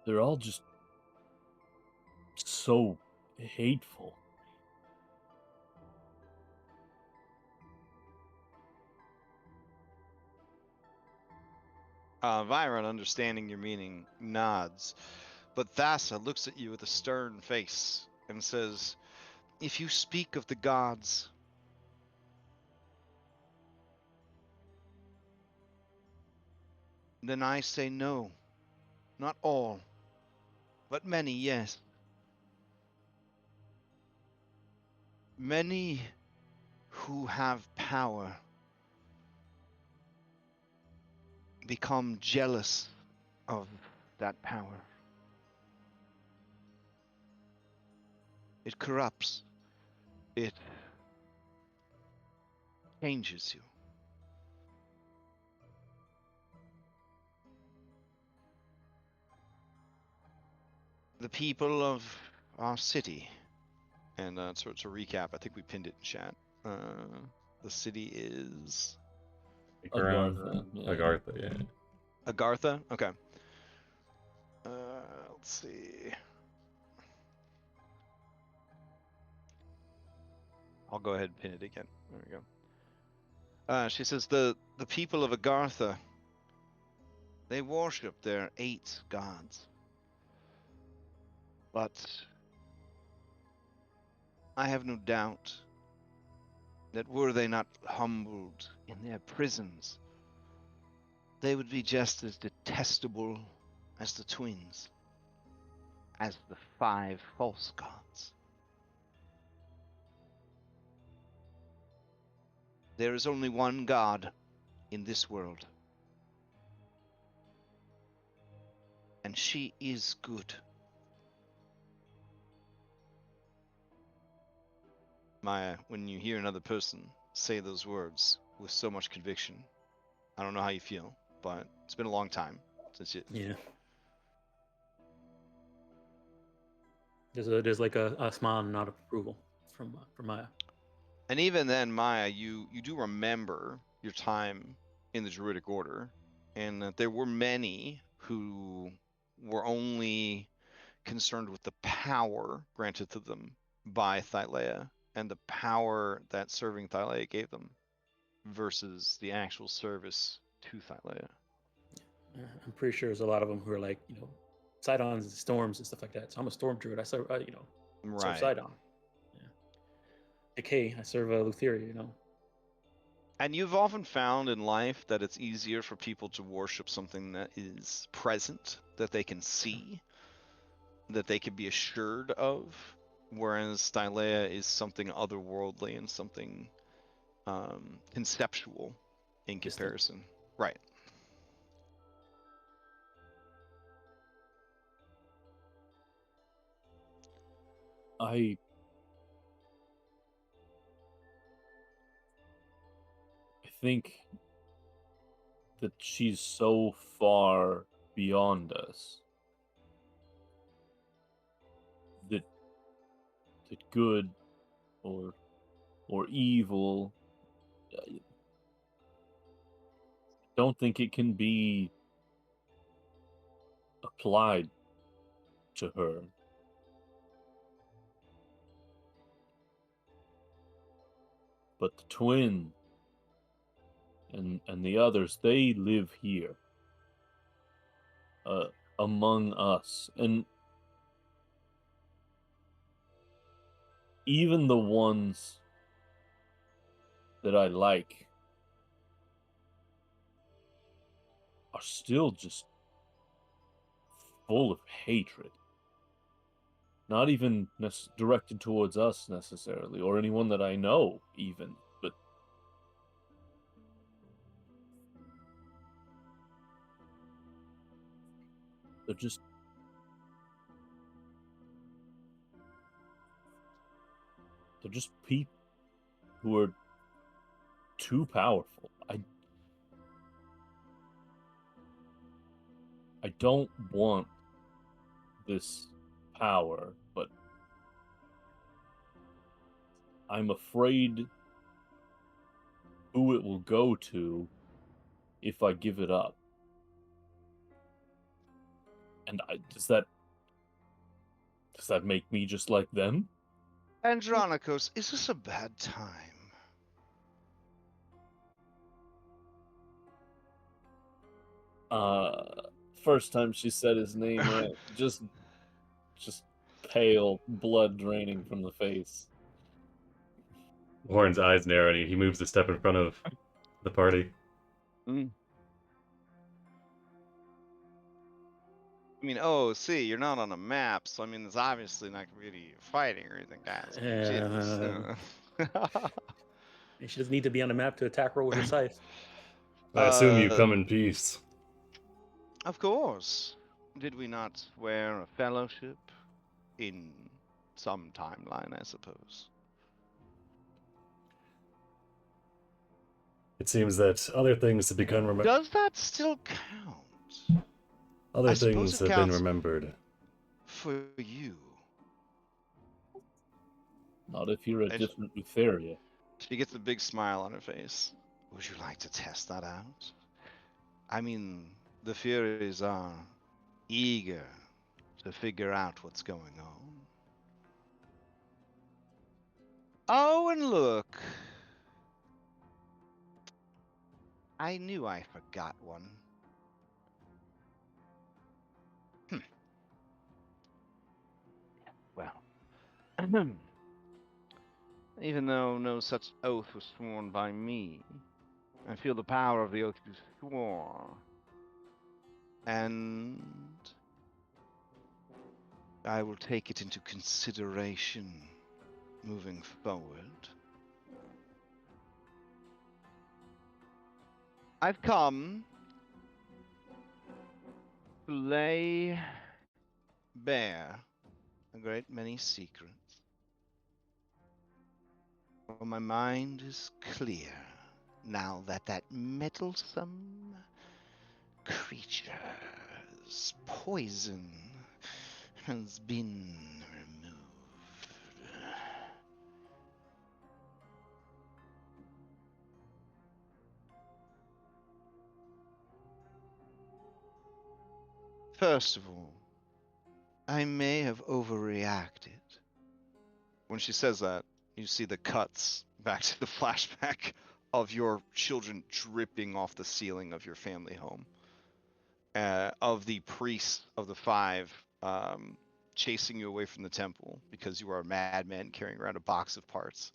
They're all just so hateful. Viron, understanding your meaning, nods, but Thassa looks at you with a stern face and says, if you speak of the gods, then I say no. Not all, but many, yes. Many who have power become jealous of that power. It corrupts. It changes you. The people of our city, and to recap, I think we pinned it in chat. The city is Agartha, yeah. Agartha, yeah. Agartha? Okay. Let's see. I'll go ahead and pin it again. There we go. She says the people of Agartha, they worship their 8 gods. But I have no doubt that were they not humbled in their prisons, they would be just as detestable as the twins, as the 5 false gods. There is only one God in this world, and she is good. Maya, when you hear another person say those words with so much conviction, I don't know how you feel, but it's been a long time since you... Yeah. There's like a smile and nod of approval from Maya. And even then, Maya, you do remember your time in the Druidic Order, and that there were many who were only concerned with the power granted to them by Thylea, and the power that serving Thylea gave them, versus the actual service to Thylea. I'm pretty sure there's a lot of them who are like, Sidons and storms and stuff like that. So I'm a storm druid. I serve, serve Sidon. Yeah. Decay. I serve Lutheria. And you've often found in life that it's easier for people to worship something that is present, that they can see, that they can be assured of, whereas Thylea is something otherworldly and something conceptual in comparison. Distant. Right. I think that she's so far beyond us that good or evil, I don't think it can be applied to her. But the twin and the others, they live here, among us, and even the ones that I like are still just full of hatred. Not even directed towards us necessarily, or anyone that I know, even, but they're just people who are too powerful. I don't want this power, but I'm afraid who it will go to if I give it up. And does that make me just like them? Andronikos, is this a bad time? First time she said his name right, just pale, blood draining from the face. Warren's eyes narrow and he moves a step in front of the party. I mean, see, you're not on a map, so I mean, it's obviously not really fighting or anything, guys. She doesn't need to be on the map to attack her with her scythe. I assume you come in peace. Of course. Did we not swear a fellowship in some timeline, I suppose? It seems that other things have become remembered. Does that still count? Other things have been remembered. For you. Not if you're a different Lutheria. She gets a big smile on her face. Would you like to test that out? I mean, the Furies are eager to figure out what's going on. Oh, and look. I knew I forgot one. Well, even though no such oath was sworn by me, I feel the power of the oath you swore. And I will take it into consideration moving forward. I've come to lay bare a great many secrets. For my mind is clear now that meddlesome creature's poison has been removed. First of all, I may have overreacted. When she says that, you see the cuts back to the flashback of your children dripping off the ceiling of your family home. Of the priests of the five chasing you away from the temple because you are a madman carrying around a box of parts.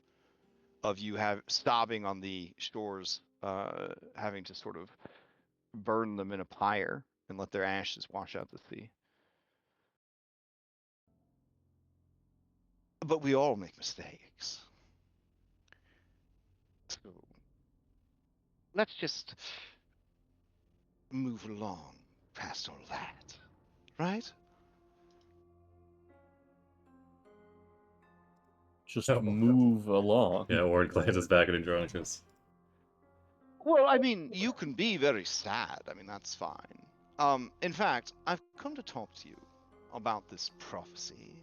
Of you sobbing on the shores, having to sort of burn them in a pyre and let their ashes wash out the sea. But we all make mistakes. So let's just move along past all that, right? Just move along. Yeah, Warren glances back at Andronikos. Well, I mean, you can be very sad. I mean, that's fine. In fact, I've come to talk to you about this prophecy.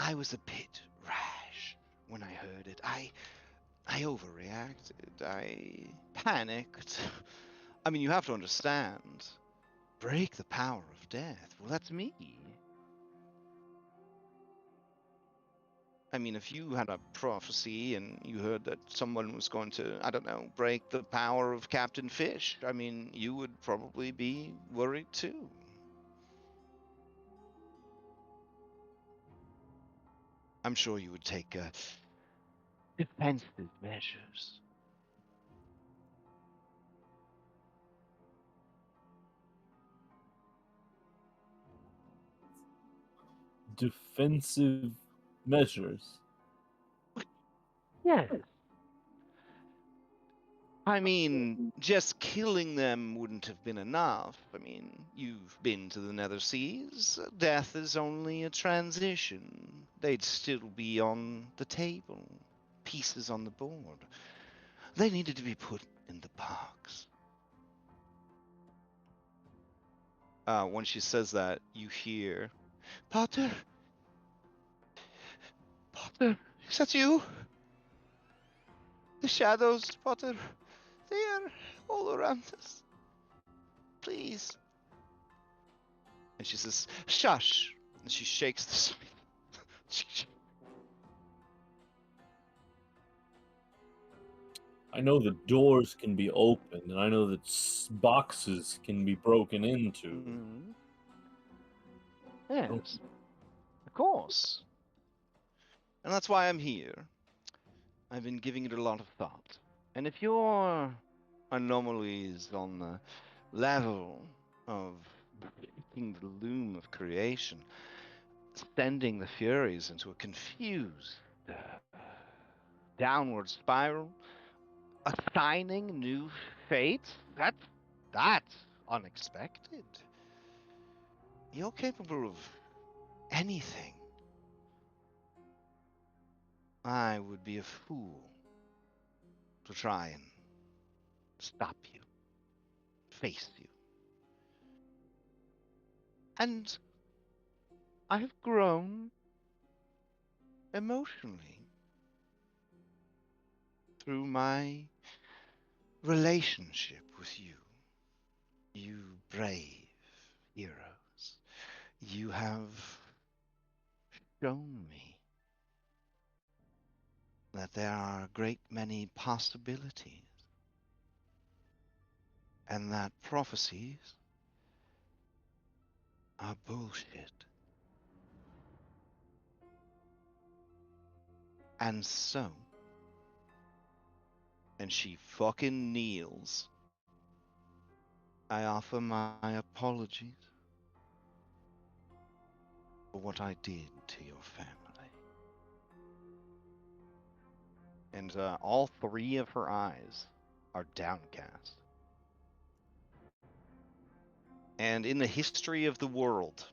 I was a bit rash when I heard it. I overreacted. I panicked. I mean, you have to understand. Break the power of death. Well, that's me. I mean, if you had a prophecy and you heard that someone was going to, I don't know, break the power of Captain Fish, I mean, you would probably be worried too. I'm sure you would take defensive measures. Defensive measures? Yes. I mean, just killing them wouldn't have been enough. I mean, you've been to the Nether Seas. Death is only a transition. They'd still be on the table, pieces on the board. They needed to be put in the box. When she says that, you hear, Potter? Potter, is that you? The shadows, Potter. They are all around us. Please. And she says, shush. And she shakes the sign. I know the doors can be opened, and I know that boxes can be broken into. Mm-hmm. Yes. Of course. And that's why I'm here. I've been giving it a lot of thought. And if your anomalies on the level of breaking the loom of creation, sending the Furies into a confused downward spiral, assigning new fates, that's unexpected. You're capable of anything. I would be a fool to try and stop you, face you. And I have grown emotionally through my relationship with you. You brave heroes. You have shown me that there are a great many possibilities, and that prophecies are bullshit. And so, and she fucking kneels, I offer my apologies for what I did to your family. And all three of her eyes are downcast. And in the history of the world,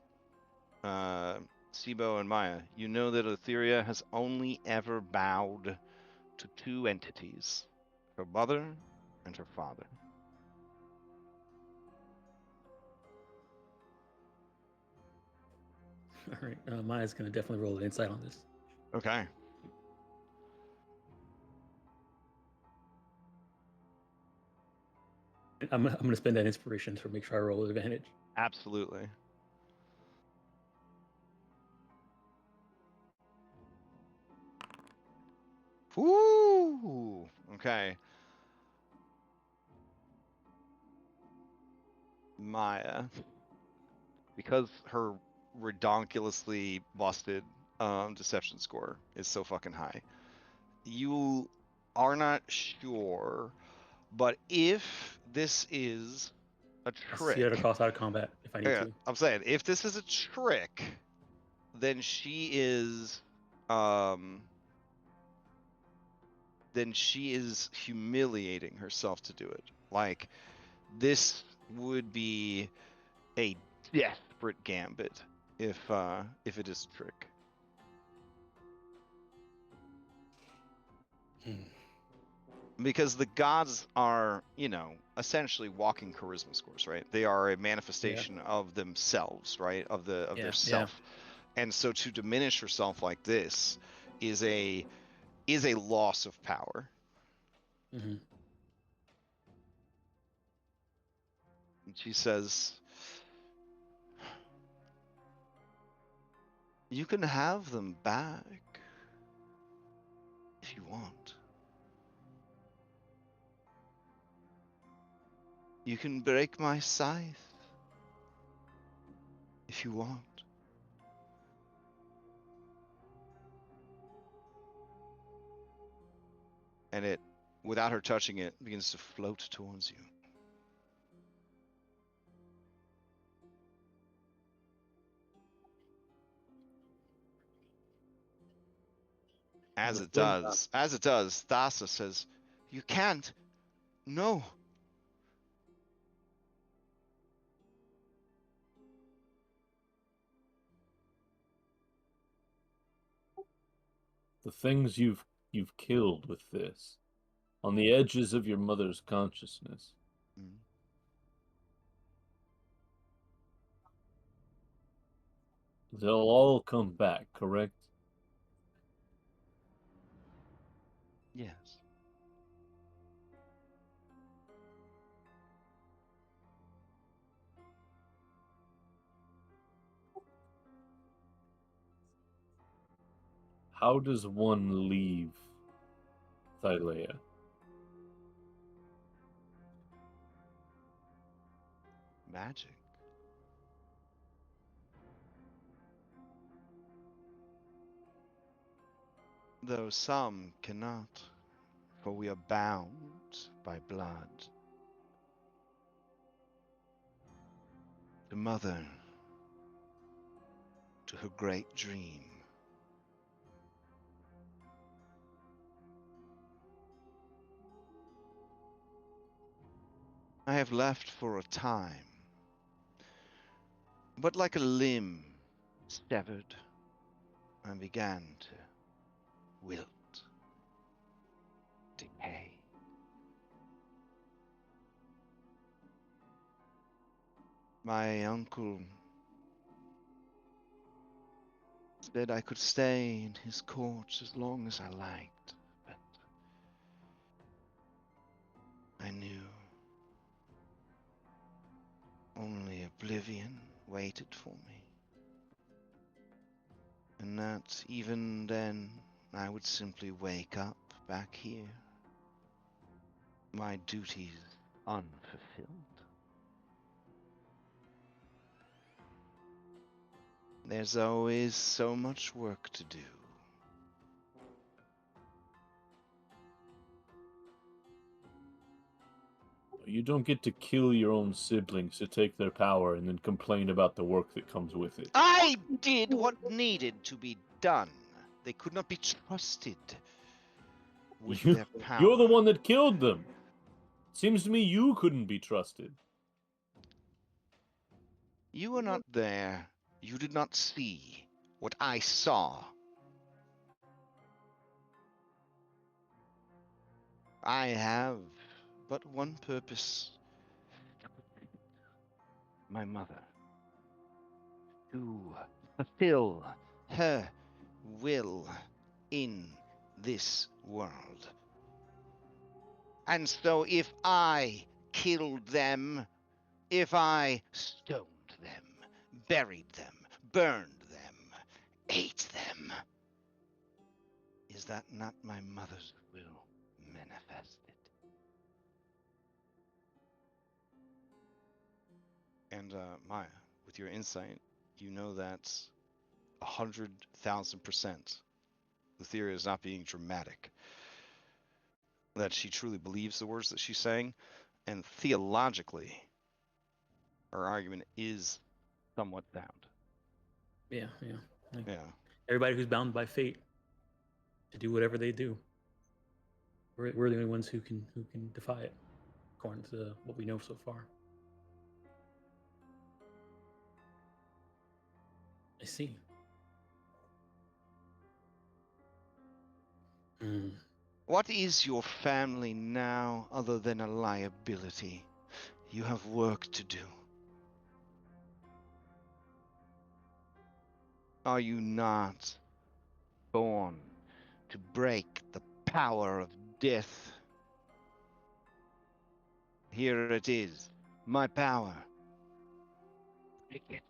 Sibo and Maya, you know that Thylea has only ever bowed to two entities, her mother and her father. All right, Maya's gonna definitely roll an insight on this. Okay. I'm gonna spend that inspiration to make sure I roll advantage. Absolutely. Woo! Okay. Maya, because her redonkulously busted deception score is so fucking high, you are not sure, but if this is a See her trick, toss out of combat if I need to. I'm saying if this is a trick, then she is humiliating herself to do it. Like, this would be a desperate gambit if it is a trick. Because the gods are, essentially walking charisma scores, right? They are a manifestation of themselves, right? Of their self. And so to diminish herself like this is a loss of power. Mm-hmm. And she says, "You can have them back if you want. You can break my scythe if you want." And it, without her touching it, begins to float towards you. As it does, Thassa says, "You can't. No." The things you've killed with this, on the edges of your mother's consciousness. Mm. They'll all come back, correct? Yes. How does one leave Thylea? Magic. Though some cannot, for we are bound by blood. The mother, to her great dream. I have left for a time, but like a limb severed, I began to wilt, decay. My uncle said I could stay in his court as long as I liked, but I knew only oblivion waited for me. And that even then I would simply wake up back here, my duties unfulfilled. There's always so much work to do. You don't get to kill your own siblings to take their power and then complain about the work that comes with it. I did what needed to be done. They could not be trusted with their power. You're the one that killed them. Seems to me you couldn't be trusted. You were not there. You did not see what I saw. I have but one purpose. My mother. To fulfill her will in this world. And so if I killed them, if I stoned them, buried them, burned them, ate them, is that not my mother's will manifested? And Maya, with your insight, you know that 100,000% Lutheria is not being dramatic. That she truly believes the words that she's saying, and theologically, her argument is somewhat sound. Yeah. Yeah. Everybody who's bound by fate to do whatever they do, we're the only ones who can defy it, according to what we know so far. I see. What is your family now other than a liability? You have work to do. Are you not born to break the power of death? Here it is, my power. Take it.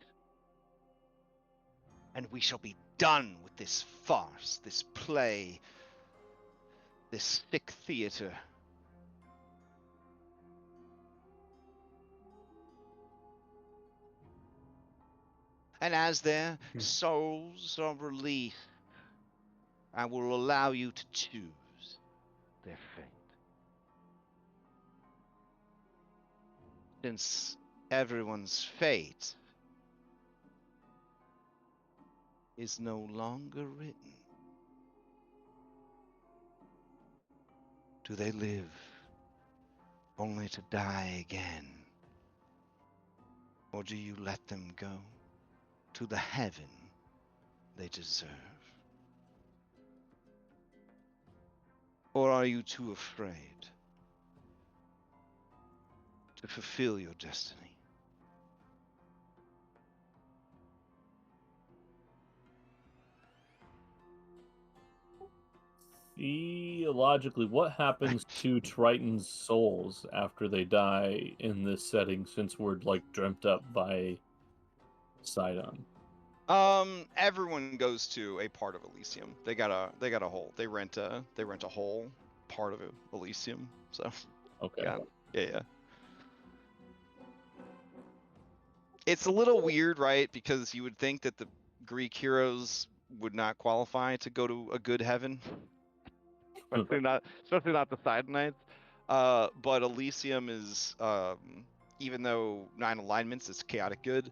And we shall be done with this farce, this play, this sick theater. And as their souls are released, I will allow you to choose their fate. Since everyone's fate is no longer written, do they live only to die again? Or do you let them go to the heaven they deserve? Or are you too afraid to fulfill your destiny? Theologically, what happens to Triton's souls after they die in this setting, since we're like dreamt up by Sidon? Everyone goes to a part of Elysium. They got a hole. They rent a whole part of Elysium. So Okay. yeah. It's a little weird, right? Because you would think that the Greek heroes would not qualify to go to a good heaven. especially not the Sidonites. But Elysium is even though 9 alignments is chaotic good,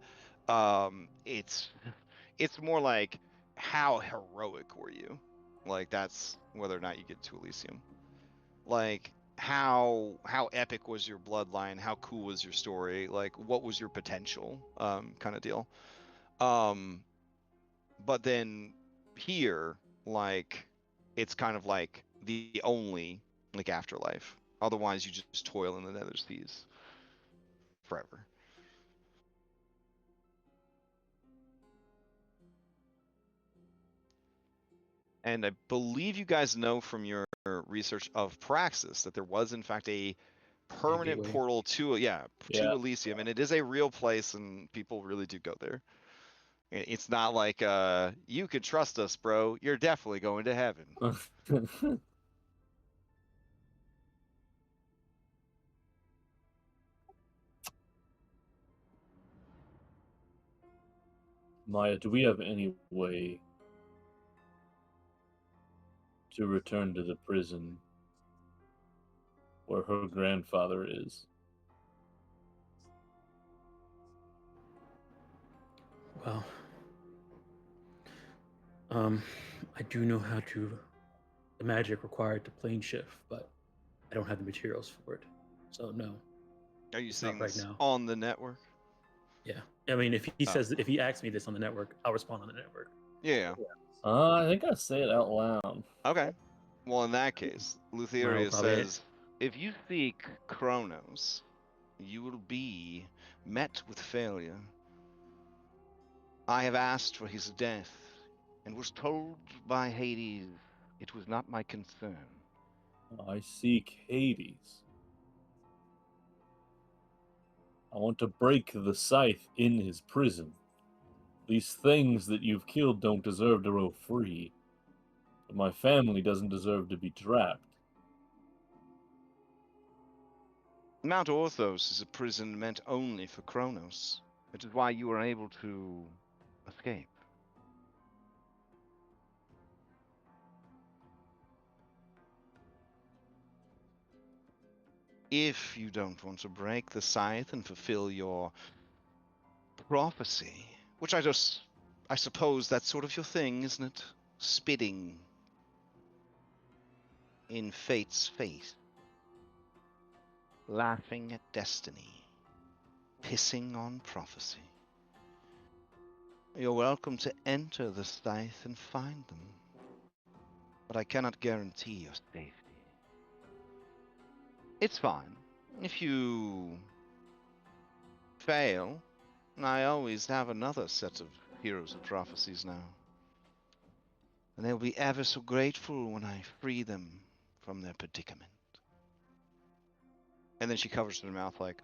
it's more like how heroic were you? Like that's whether or not you get to Elysium. Like how epic was your bloodline? How cool was your story? Like what was your potential? Kind of deal. But then here, like it's kind of like the only like afterlife. Otherwise, you just toil in the nether seas forever. And I believe you guys know from your research of Praxis that there was in fact a permanent gateway. portal to to Elysium, and it is a real place, and people really do go there. It's not like you could trust us, bro. You're definitely going to heaven. Maya, do we have any way to return to the prison where her grandfather is? Well, I do know how to the magic required to plane shift, but I don't have the materials for it. So no. Are you It's seeing not right this now. on the network? Yeah. I mean, if he asks me this on the network, I'll respond on the network. Yeah. I think I say it out loud. Okay. Well, in that case, Lutheria says, if you seek Kronos, you will be met with failure. I have asked for his death, and was told by Hades it was not my concern. I seek Hades. I want to break the scythe in his prison. These things that you've killed don't deserve to go free. But my family doesn't deserve to be trapped. Mount Orthos is a prison meant only for Kronos, which is why you were able to escape. If you don't want to break the scythe and fulfill your prophecy, which I suppose that's sort of your thing, isn't it? Spitting in fate's face, laughing at destiny, pissing on prophecy. You're welcome to enter the scythe and find them, but I cannot guarantee your safety. It's fine. If you fail, I always have another set of heroes of prophecies now. And they'll be ever so grateful when I free them from their predicament. And then she covers her mouth like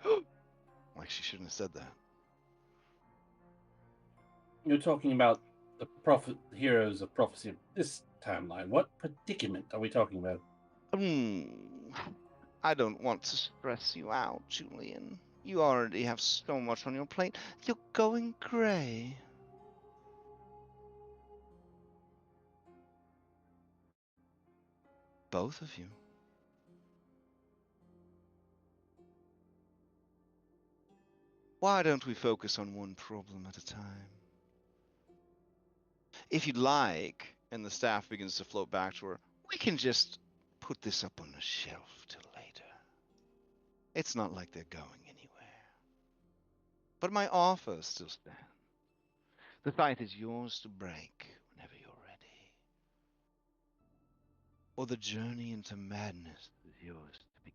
she shouldn't have said that. You're talking about the heroes of prophecy of this timeline. What predicament are we talking about? I don't want to stress you out, Julian. You already have so much on your plate. You're going grey. Both of you. Why don't we focus on one problem at a time? If you'd like, and the staff begins to float back to her, we can just put this up on a shelf till later. It's not like they're going anywhere. But my offer still stands. The fight is yours to break whenever you're ready. Or the journey into madness is yours to begin.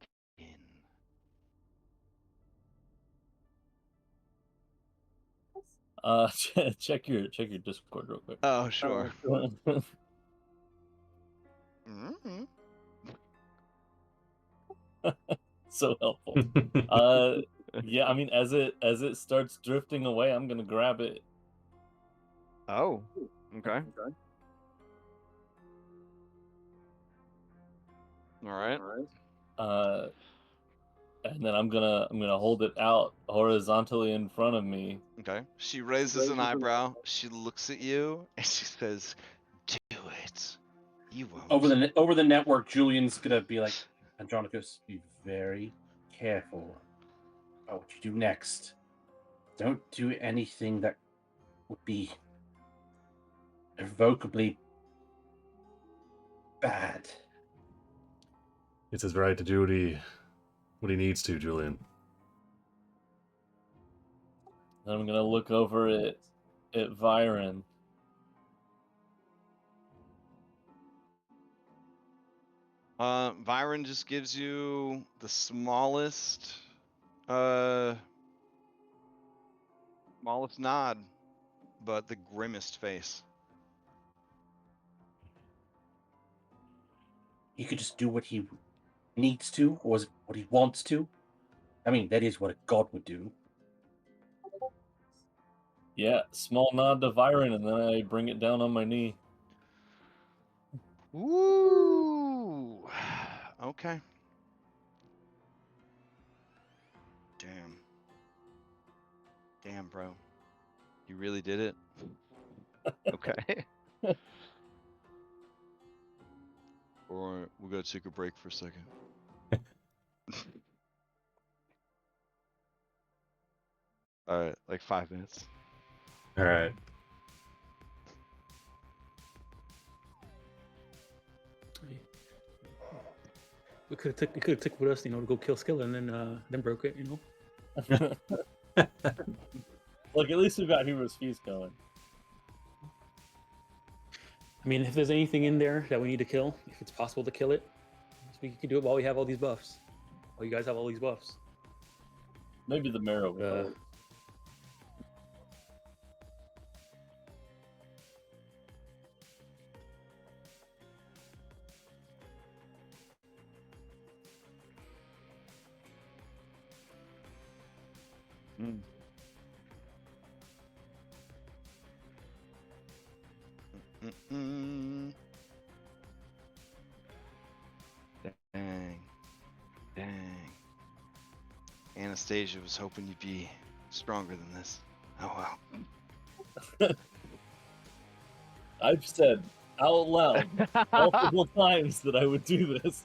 Check your Discord real quick. Oh, sure. Mm-hmm. So helpful. Yeah, I mean, as it starts drifting away, I'm gonna grab it. Oh, okay. All right. And then I'm gonna hold it out horizontally in front of me. Okay. She raises an eyebrow. She looks at you and she says, "Do it. You won't." Over the network, Julian's gonna be like, Andronikos, be very careful about what you do next. Don't do anything that would be irrevocably bad. It's his right to do what he needs to, Julian. And I'm gonna look over at Viren. Viren just gives you the smallest nod, but the grimmest face. He could just do what he needs to, or what he wants to. I mean, that is what a god would do. Yeah, small nod to Viren, and then I bring it down on my knee. Ooh. Okay. Damn, bro. You really did it? Okay. Alright, we gotta take a break for a second. Alright, like 5 minutes. Alright. We could have took with us, to go kill Skilla and then broke it, Look, at least we got Heroes Feast going. I mean, if there's anything in there that we need to kill, if it's possible to kill it, we can do it while we have all these buffs. While you guys have all these buffs. Maybe the marrow. Dang. Anastasia was hoping you'd be stronger than this. Oh well. I've said out loud multiple times that I would do this.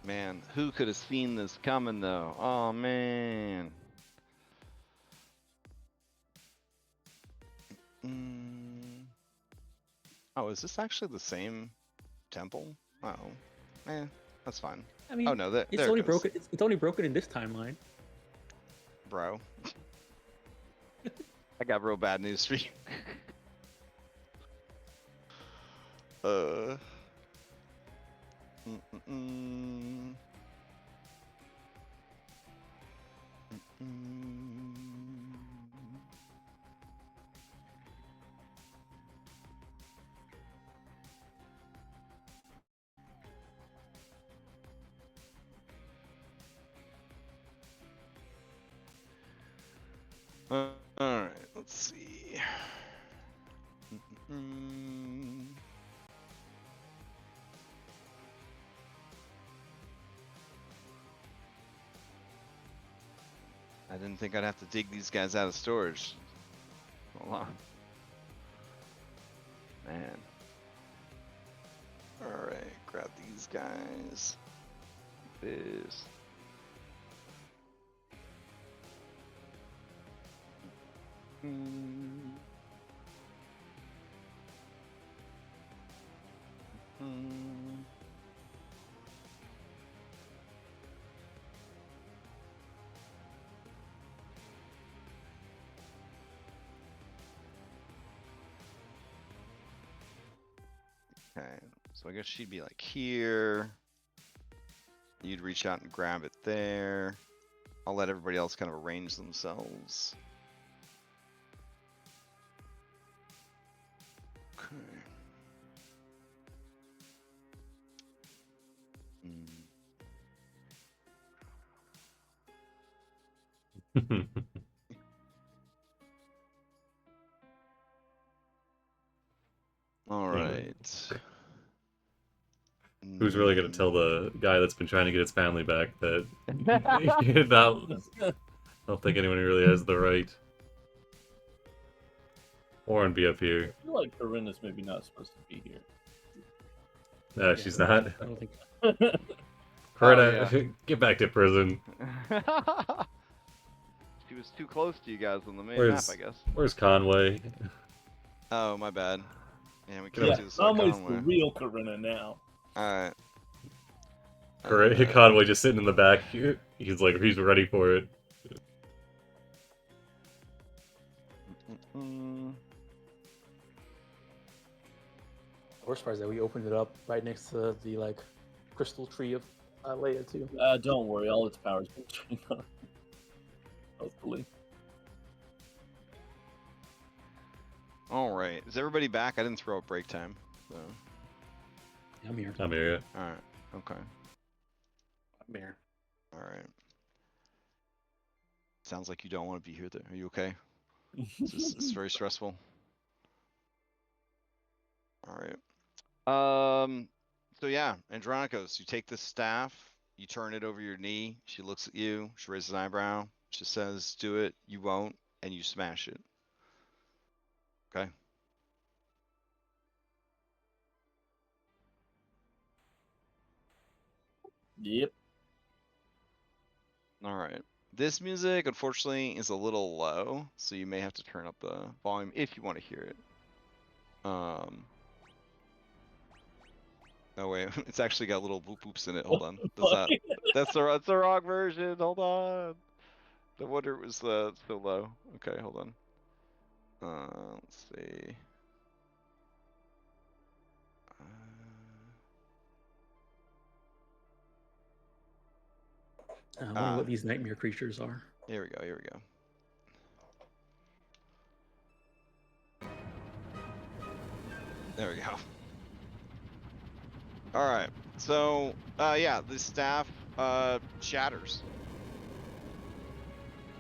Man, who could have seen this coming though? Oh man. Oh, is this actually the same temple? Oh, that's fine. I mean, oh no, there it's only broken. It's only broken in this timeline, bro. I got real bad news for you. Mm -mm -mm. Alright, let's see. I didn't think I'd have to dig these guys out of storage. Hold on. Man. Alright, grab these guys. This. Okay, so I guess she'd be like here. You'd reach out and grab it there. I'll let everybody else kind of arrange themselves. Okay. All right. Who's really gonna tell the guy that's been trying to get his family back that I don't think anyone really has the right. Warren be up here. I feel like Corinna's maybe not supposed to be here. No, she's not. I don't think. Corinna, Oh, yeah. get back to prison. She was too close to you guys on the main Where's- map, I guess. Where's Conway? Oh, my bad. Yeah, we can't Yeah, do this. Conway's the real Corinna now. Alright. Conway just sitting in the back. He's like, he's ready for it. The worst part is that we opened it up right next to the like crystal tree of Thylea too. Don't worry, all its power's been turned on. Hopefully. Alright. Is everybody back? I didn't throw up break time. So. I'm here. I'm here. Alright. Okay. I'm here. Alright. Sounds like you don't want to be here. Are you okay? It's very stressful. Alright. So yeah, Andronikos, you take this staff, you turn it over your knee, she looks at you, she raises an eyebrow, she says, do it, you won't, and you smash it. Okay? Yep. Alright. This music, unfortunately, is a little low, so you may have to turn up the volume if you want to hear it. Oh wait, it's actually got little boop boops in it. Hold on. That's the wrong version. Hold on. No wonder it was so low. Okay, hold on. Let's see. I wonder what these nightmare creatures are. Here we go. Here we go. There we go. All right. So, yeah, the staff shatters,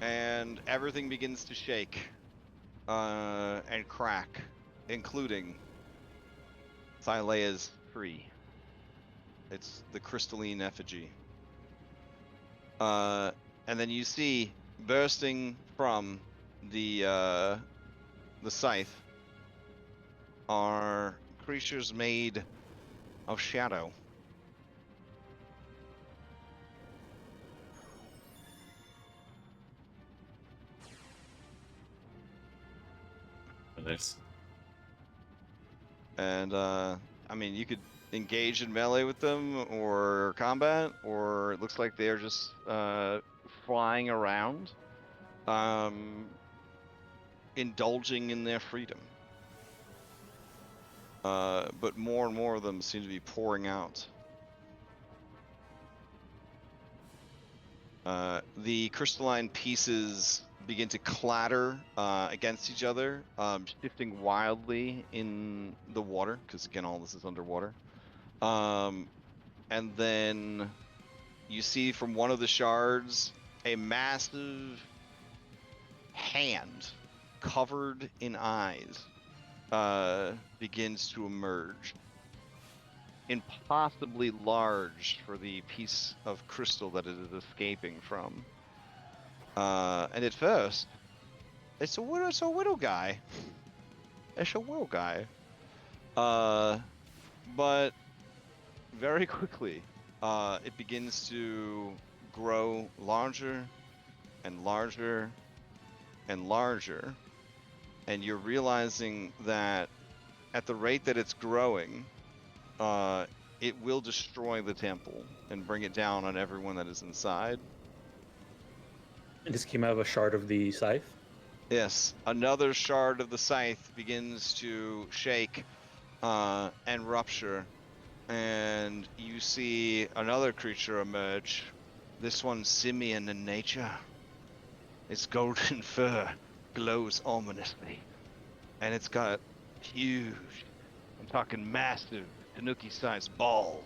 and everything begins to shake and crack, including Thylea's tree. It's the crystalline effigy. And then you see bursting from the scythe are creatures made of shadow. Nice. And I mean, you could engage in melee with them or combat, or it looks like they're just flying around, indulging in their freedom. but more and more of them seem to be pouring out. The crystalline pieces begin to clatter against each other, shifting wildly in the water, because again, all this is underwater. And then you see from one of the shards a massive hand covered in eyes begins to emerge. Impossibly large for the piece of crystal that it is escaping from. And at first, it's a widow guy. It's a widow guy. But very quickly, it begins to grow larger and larger and larger. And you're realizing that at the rate that it's growing, it will destroy the temple and bring it down on everyone that is inside. And this came out of a shard of the scythe? Yes, another shard of the scythe begins to shake and rupture, and you see another creature emerge. This one simian in nature. Its golden fur glows ominously, and it's got huge, I'm talking massive, tanuki-sized ball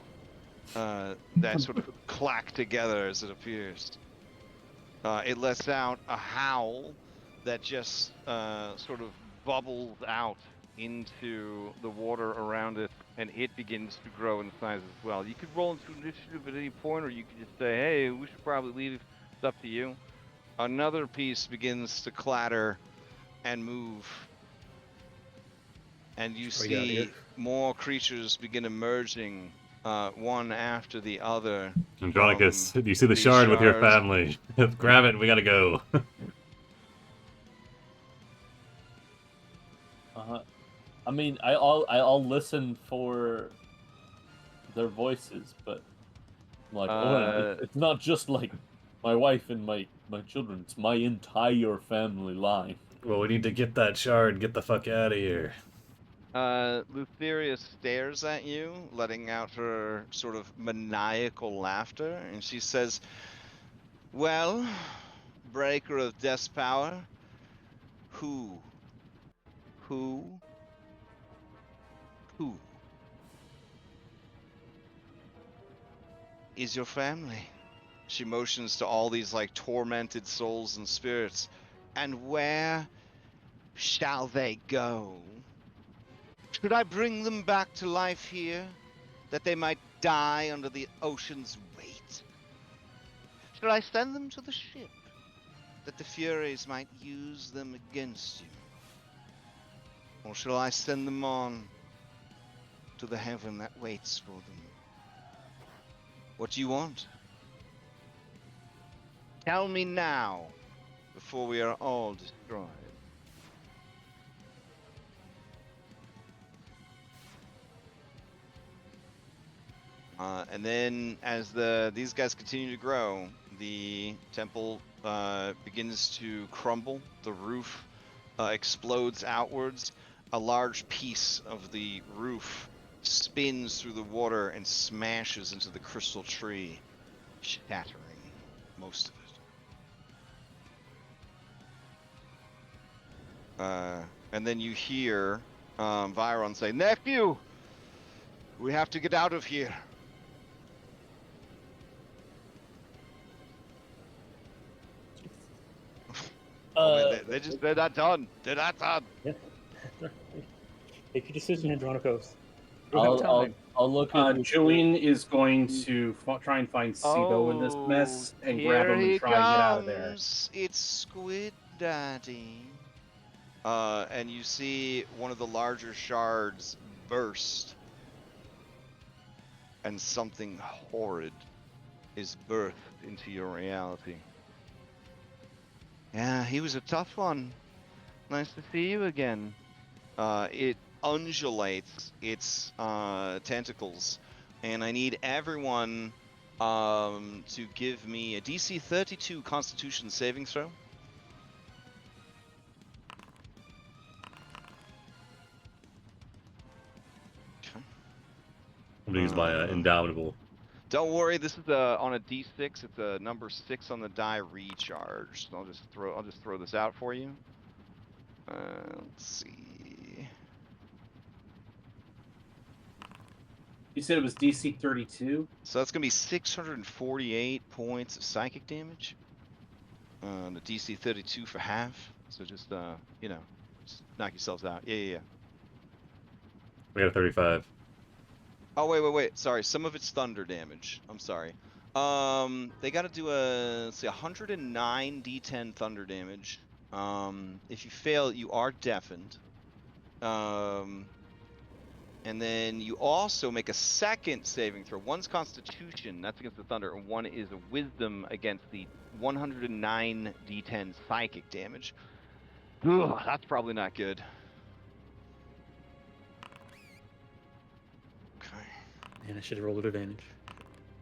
that sort of clack together as it appears. It lets out a howl that just sort of bubbles out into the water around it, and it begins to grow in size as well. You could roll into initiative at any point, or you could just say, hey, we should probably leave. It's up to you. Another piece begins to clatter and move. And you see more creatures begin emerging, one after the other. Andronikos, you see the shard with your family. Grab it, we gotta go. I mean, I'll listen for their voices, but like, it's not just like my wife and my children. It's my entire family line. Well, we need to get that shard. Get the fuck out of here. Lutheria stares at you, letting out her sort of maniacal laughter, and she says, well, breaker of death's power, who is your family? She motions to all these like tormented souls and spirits. And where shall they go? Should I bring them back to life here, that they might die under the ocean's weight? Should I send them to the ship, that the Furies might use them against you? Or shall I send them on to the heaven that waits for them? What do you want? Tell me now, before we are all destroyed. And then, as these guys continue to grow, the temple begins to crumble. The roof explodes outwards. A large piece of the roof spins through the water and smashes into the crystal tree, shattering most of it. And then you hear Viron say, "Nephew, we have to get out of here." They're not done. They're not done. Yeah. Take your decision, Andronikos. I'll look at Julian is going to try and find Sibo in this mess and grab him and try and get out of there. It's Squid Daddy. And you see one of the larger shards burst, and something horrid is birthed into your reality. Yeah, he was a tough one. Nice to see you again. It undulates its tentacles, and I need everyone to give me a DC 32 Constitution saving throw. I'm gonna use my Indomitable. Don't worry, this is on a D6. It's a number 6 on the die recharge. So I'll just throw this out for you. Let's see. You said it was DC 32? So that's gonna be 648 points of psychic damage. The DC 32 for half. So just you know, just knock yourselves out. Yeah. We got a 35. Oh wait. Sorry, some of it's thunder damage. I'm sorry. They got to do let's see, 109 D10 thunder damage. If you fail, you are deafened. And then you also make a second saving throw. One's Constitution, that's against the thunder, and one is a Wisdom against the 109 D10 psychic damage. Ugh, that's probably not good. Okay. Man, I should have rolled with advantage.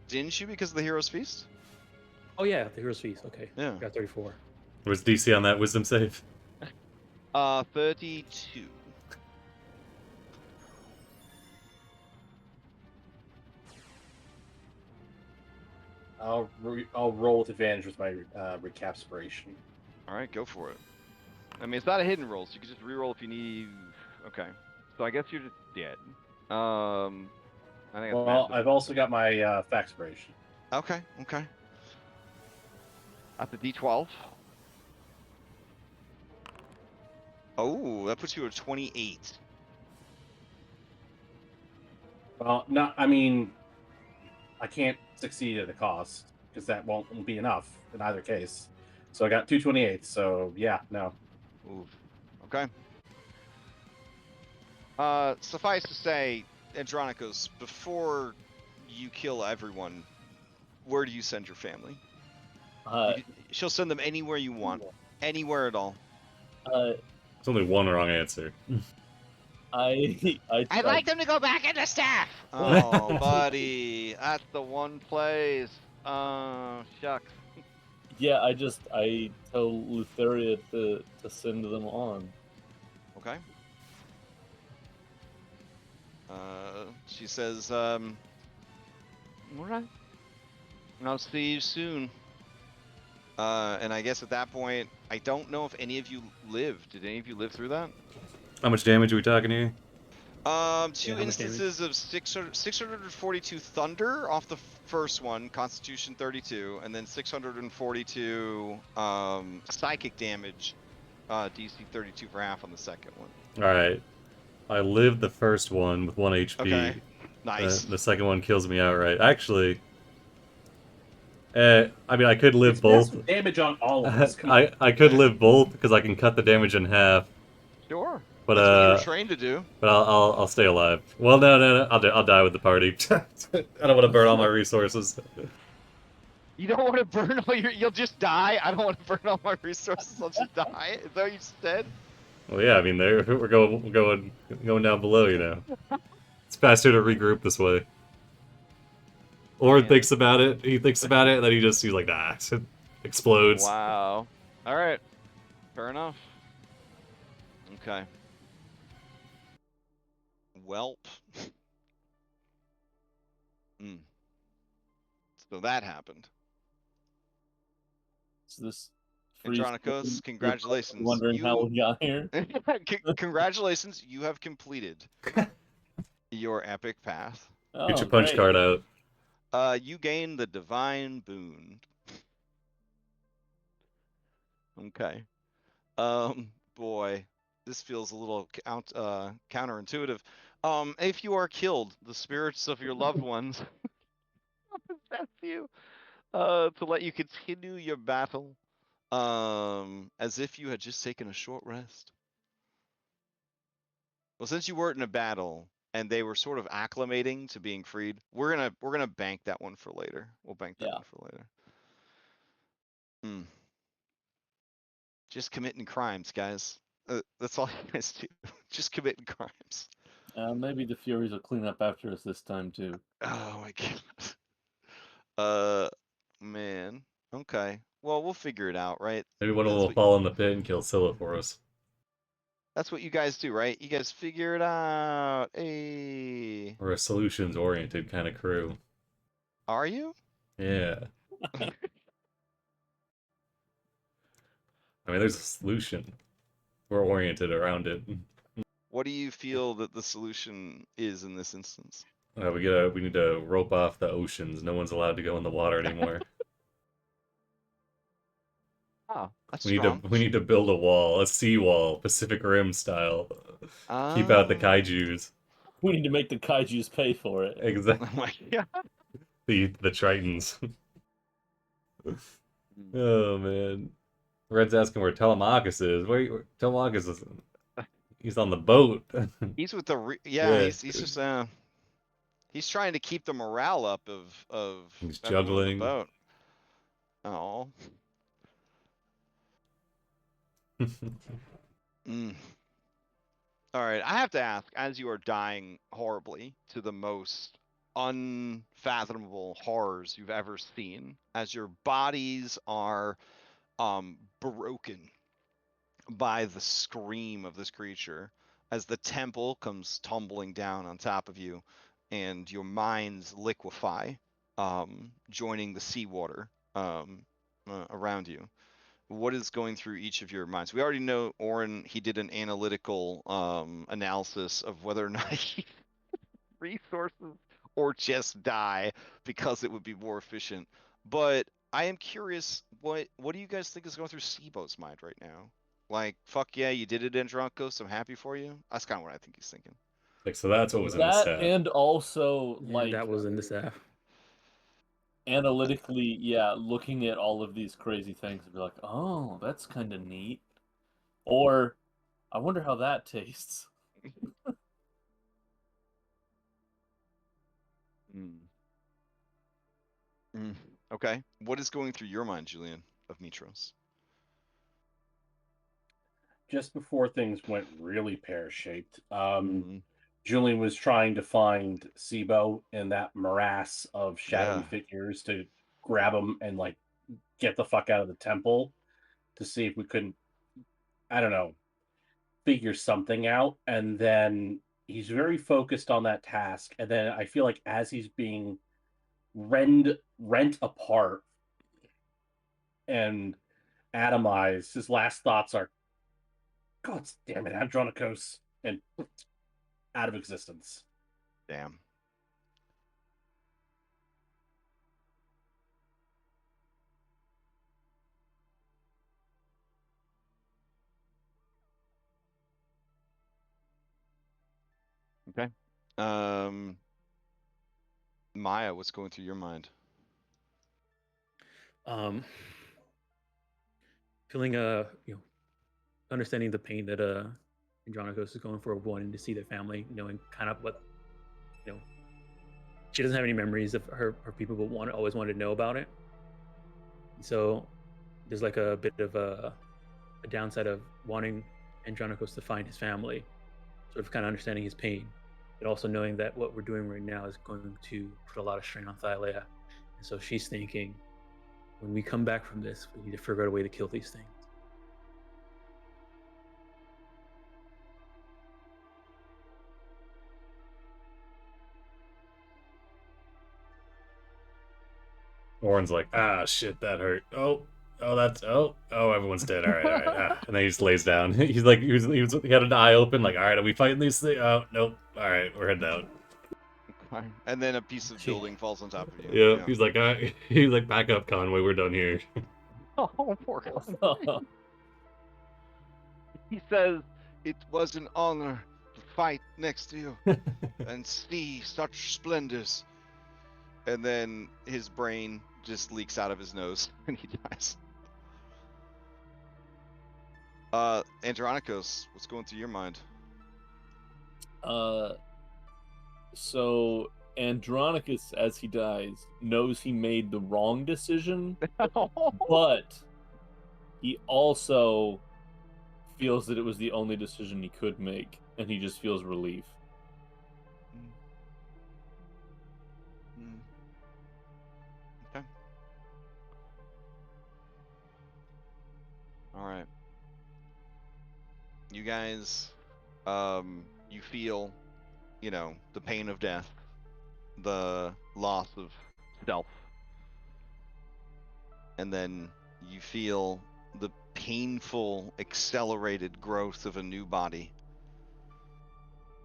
Didn't you because of the Hero's Feast? Oh yeah, the Hero's Feast. Okay. Yeah. Got 34. What's DC on that Wisdom save? 32. I'll roll with advantage with my recapspiration. All right, go for it. I mean, it's not a hidden roll, so you can just reroll if you need. Okay. So I guess you're just dead. I think. Well, I've also got my facspiration. Okay. That's a D12. Oh, that puts you at 28. Well, not. I mean, I can't succeed at a cost because that won't be enough in either case. So I got 228. So yeah, no. Oof. Okay. Suffice to say, Andronikos, before you kill everyone, where do you send your family? She'll send them anywhere you want. Anywhere at all. There's only one wrong answer. I'd like them to go back into staff! Oh, buddy. That's the one place. Shucks. Yeah, I tell Lutheria to send them on. Okay. She says, all right. I'll see you soon. And I guess at that point, I don't know if any of you lived. Did any of you live through that? How much damage are we talking here? Two instances of 642 thunder off the first one, Constitution 32, and then 642 psychic damage, DC 32 for half on the second one. Alright. I lived the first one with 1 HP. Okay. Nice. The second one kills me outright. Actually, I mean, I could live both. Damage on all of us. I could live both because I can cut the damage in half. Sure. But that's what you were trained to do. But I'll stay alive. Well, no. I'll die with the party. I don't want to burn all my resources. You don't want to burn all your. You'll just die. I don't want to burn all my resources. I'll just die. Is that what you said? Well, yeah. I mean, we're going down below. You know, it's faster to regroup this way. Or thinks about it. He thinks about it, and then he's like, nah, it explodes. Wow. All right. Fair enough. Okay. Welp. So that happened. So this. Andronikos, congratulations. Wondering how we got here. Congratulations, you have completed your epic path. Oh, Get your punch card out. You gain the divine boon. Okay. Boy, this feels a little counterintuitive. If you are killed, the spirits of your loved ones possess you to let you continue your battle as if you had just taken a short rest. Well, since you weren't in a battle and they were sort of acclimating to being freed, we're gonna bank that one for later. We'll bank that one for later. Just committing crimes, guys. That's all you guys do. Just committing crimes. Maybe the Furies will clean up after us this time too. Oh my god. Man. Okay. Well, we'll figure it out, right? Maybe one of them will fall in the pit and kill Scylla for us. That's what you guys do, right? You guys figure it out. Hey. We're a solutions-oriented kind of crew. Are you? Yeah. I mean, there's a solution. We're oriented around it. What do you feel that the solution is in this instance? We need to rope off the oceans. No one's allowed to go in the water anymore. Oh, that's We strong. need to build a wall, a seawall, Pacific Rim style. Keep out the kaijus. We need to make the kaijus pay for it. Exactly. Oh my god. The Tritons. Oh man. Red's asking where Telemachus is. Telemachus is? He's on the boat. He's with the Yeah. he's just he's trying to keep the morale up of He's everyone on the juggling. boat. Oh. All right, I have to ask, as you are dying horribly to the most unfathomable horrors you've ever seen, as your bodies are broken by the scream of this creature, as the temple comes tumbling down on top of you, and your minds liquefy, joining the seawater around you. What is going through each of your minds? We already know Oren, he did an analytical analysis of whether or not he resources or just die because it would be more efficient. But I am curious, what do you guys think is going through Sibo's mind right now? Like, fuck yeah, you did it, Andronikos. I'm happy for you. That's kind of what I think he's thinking. Like, so that's what was in the That, staff. and also, Yeah, like, that was in the staff. analytically, yeah, looking at all of these crazy things and be like, oh, that's kind of neat. Or, I wonder how that tastes. Okay. What is going through your mind, Julian, of Mitros? Just before things went really pear-shaped, Julian was trying to find Sibo in that morass of shadowy figures to grab him and like get the fuck out of the temple to see if we couldn't, I don't know, figure something out. And then he's very focused on that task. And then I feel like as he's being rent apart and atomized, his last thoughts are, God damn it, Andronikos, and out of existence. Damn. Okay. Maya, what's going through your mind? Feeling understanding the pain that Andronikos is going for, wanting to see their family, knowing kind of what, she doesn't have any memories of her people, but always wanted to know about it. So there's like a bit of a downside of wanting Andronikos to find his family, sort of kind of understanding his pain, but also knowing that what we're doing right now is going to put a lot of strain on Thylea. And so she's thinking, when we come back from this, we need to figure out a way to kill these things. Oren's like, ah, shit, that hurt. Oh, everyone's dead. All right. And then he just lays down. He's like, he had an eye open, like, all right, are we fighting these things? Oh, nope. All right, we're heading out. And then a piece of building falls on top of you. Yeah. He's like, all right. He's like, back up, Conway. We're done here. Oh, poor Conway. He says, it was an honor to fight next to you and see such splendors. And then his brain just leaks out of his nose and he dies. Andronikos, what's going through your mind? So Andronikos, as he dies, knows he made the wrong decision, but he also feels that it was the only decision he could make, and he just feels relief. Okay. All right. You guys, you feel, the pain of death, the loss of self, and then you feel the painful, accelerated growth of a new body.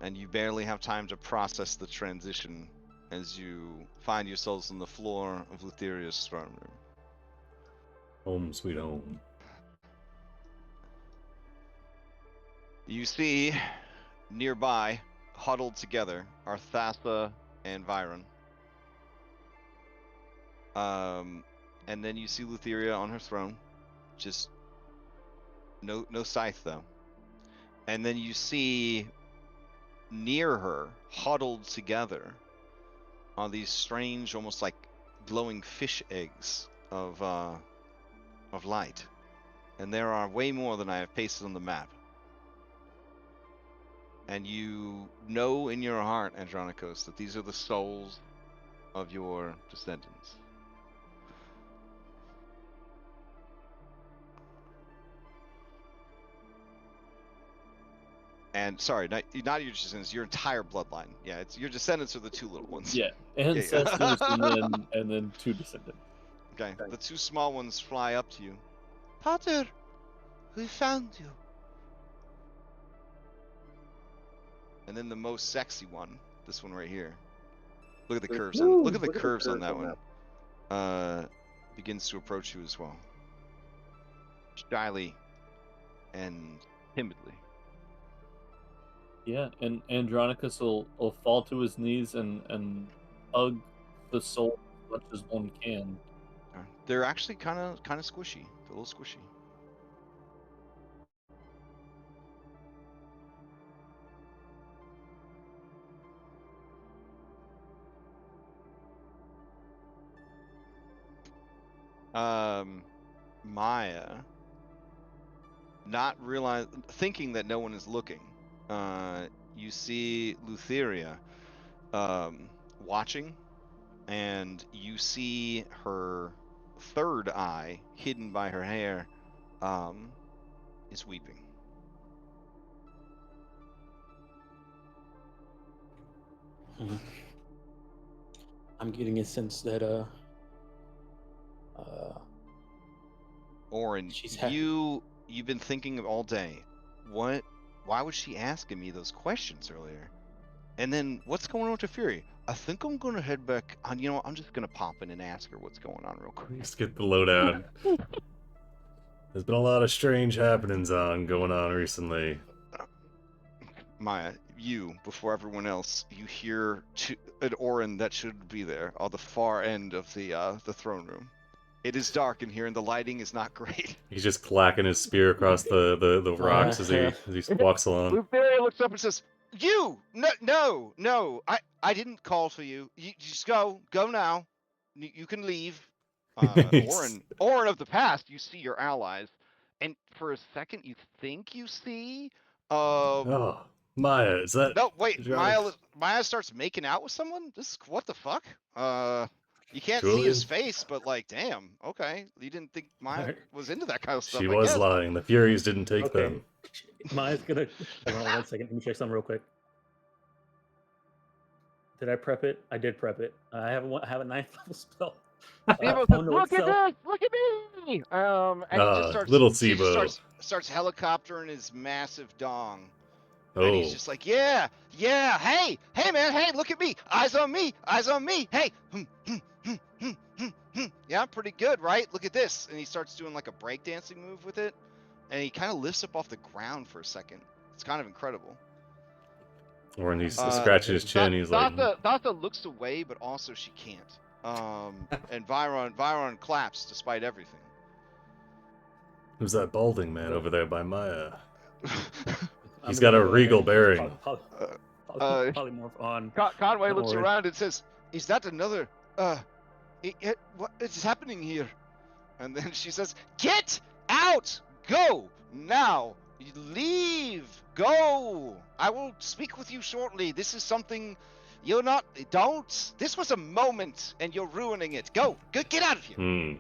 And you barely have time to process the transition as you find yourselves on the floor of Lutheria's throne room. Home sweet home. You see, nearby, huddled together, are Thassa and Viron. And then you see Lutheria on her throne, just no scythe though. And then you see near her, huddled together, are these strange, almost like glowing fish eggs of light. And there are way more than I have pasted on the map. And you know in your heart, Andronikos, that these are the souls of your descendants. And sorry, not your descendants, your entire bloodline. Yeah, it's your descendants are the two little ones. Yeah, ancestors and then two descendants. Okay, the two small ones fly up to you. Pater, we found you. And then the most sexy one, this one right here. Look at the curves on. Look at the curves on that one. Begins to approach you as well, shyly and timidly. Yeah, and Andronikos will fall to his knees and hug the soul as much as one can. They're actually kind of squishy. They're a little squishy. Maya, thinking that no one is looking, you see Lutheria watching, and you see her third eye, hidden by her hair, is weeping. I'm getting a sense that Oren, you've been thinking all day, why was she asking me those questions earlier? And then what's going on with the Fury? I think I'm gonna head back on. I'm just gonna pop in and ask her what's going on real quick. Just get the lowdown. There's been a lot of strange happenings going on recently. Maya, before everyone else, you hear an Oren that should be there on the far end of the throne room. It is dark in here, and the lighting is not great. He's just clacking his spear across the rocks as he walks along. Lutheria looks up and says, "You! No! I didn't call for you. You just go now. You can leave." Oren of the past, you see your allies, and for a second you think you see. Oh, Maya, is that? No, wait. Maya starts making out with someone. What the fuck? You can't see his face, but like, damn. Okay, you didn't think Maya was into that kind of stuff. She was lying. The Furies didn't take them. Maya's gonna. Hold on 1 second. Let me check something real quick. Did I prep it? I did prep it. I have a 9th level spell. Look at this! Look at me! And he just starts, little Sibo starts helicoptering his massive dong. Oh. And he's just like, yeah, hey man, hey, look at me, eyes on me, hey, yeah, I'm pretty good, right? Look at this. And he starts doing like a breakdancing move with it, and he kind of lifts up off the ground for a second. It's kind of incredible. Or when he's scratching his chin, he's like... Thassa looks away, but also she can't. And Viron claps despite everything. Who's that balding man over there by Maya? He's got a regal bearing. Polymorph on. Conway looks around and says, "Is that another? What is happening here?" And then she says, "Get out! Go now! Leave! Go! I will speak with you shortly. This is something you're not. Don't. This was a moment, and you're ruining it. Go! Get out of here!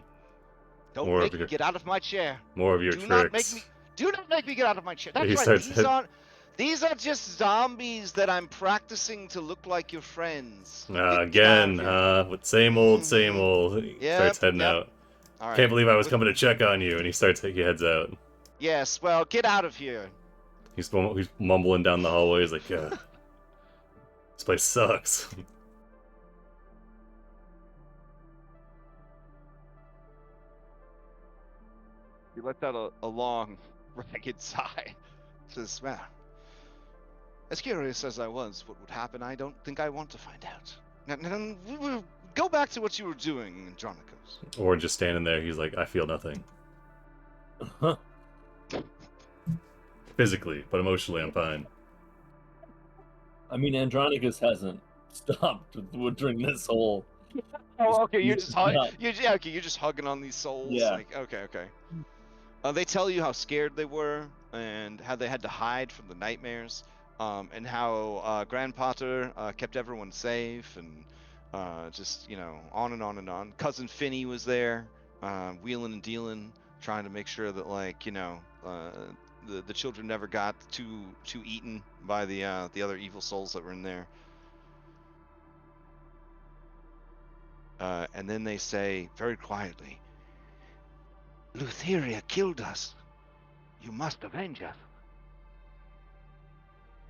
Don't make me get out of my chair. More of your tricks. Do not make me get out of my chair. That's He right. starts These are just zombies that I'm practicing to look like your friends. Get out of again, here. with same old. He starts heading out. All right. Can't believe I was coming to check on you, and he heads out. Yes, well, get out of here. He's mumbling down the hallway. He's like, this place sucks. He lets out a long, ragged sigh. Says, well, as curious as I was what would happen, I don't think I want to find out. Now, we'll go back to what you were doing, Andronikos. Or just standing there, he's like, I feel nothing. Physically, but emotionally, I'm fine. I mean, Andronikos hasn't stopped during this whole. Oh, okay. You're just hugging on these souls. Yeah. Like, okay. They tell you how scared they were and how they had to hide from the nightmares, and how Grandpater kept everyone safe, and just on and on and on. Cousin Finney was there, wheeling and dealing, trying to make sure that the children never got too eaten by the other evil souls that were in there. And then they say very quietly, Lutheria killed us. You must avenge us.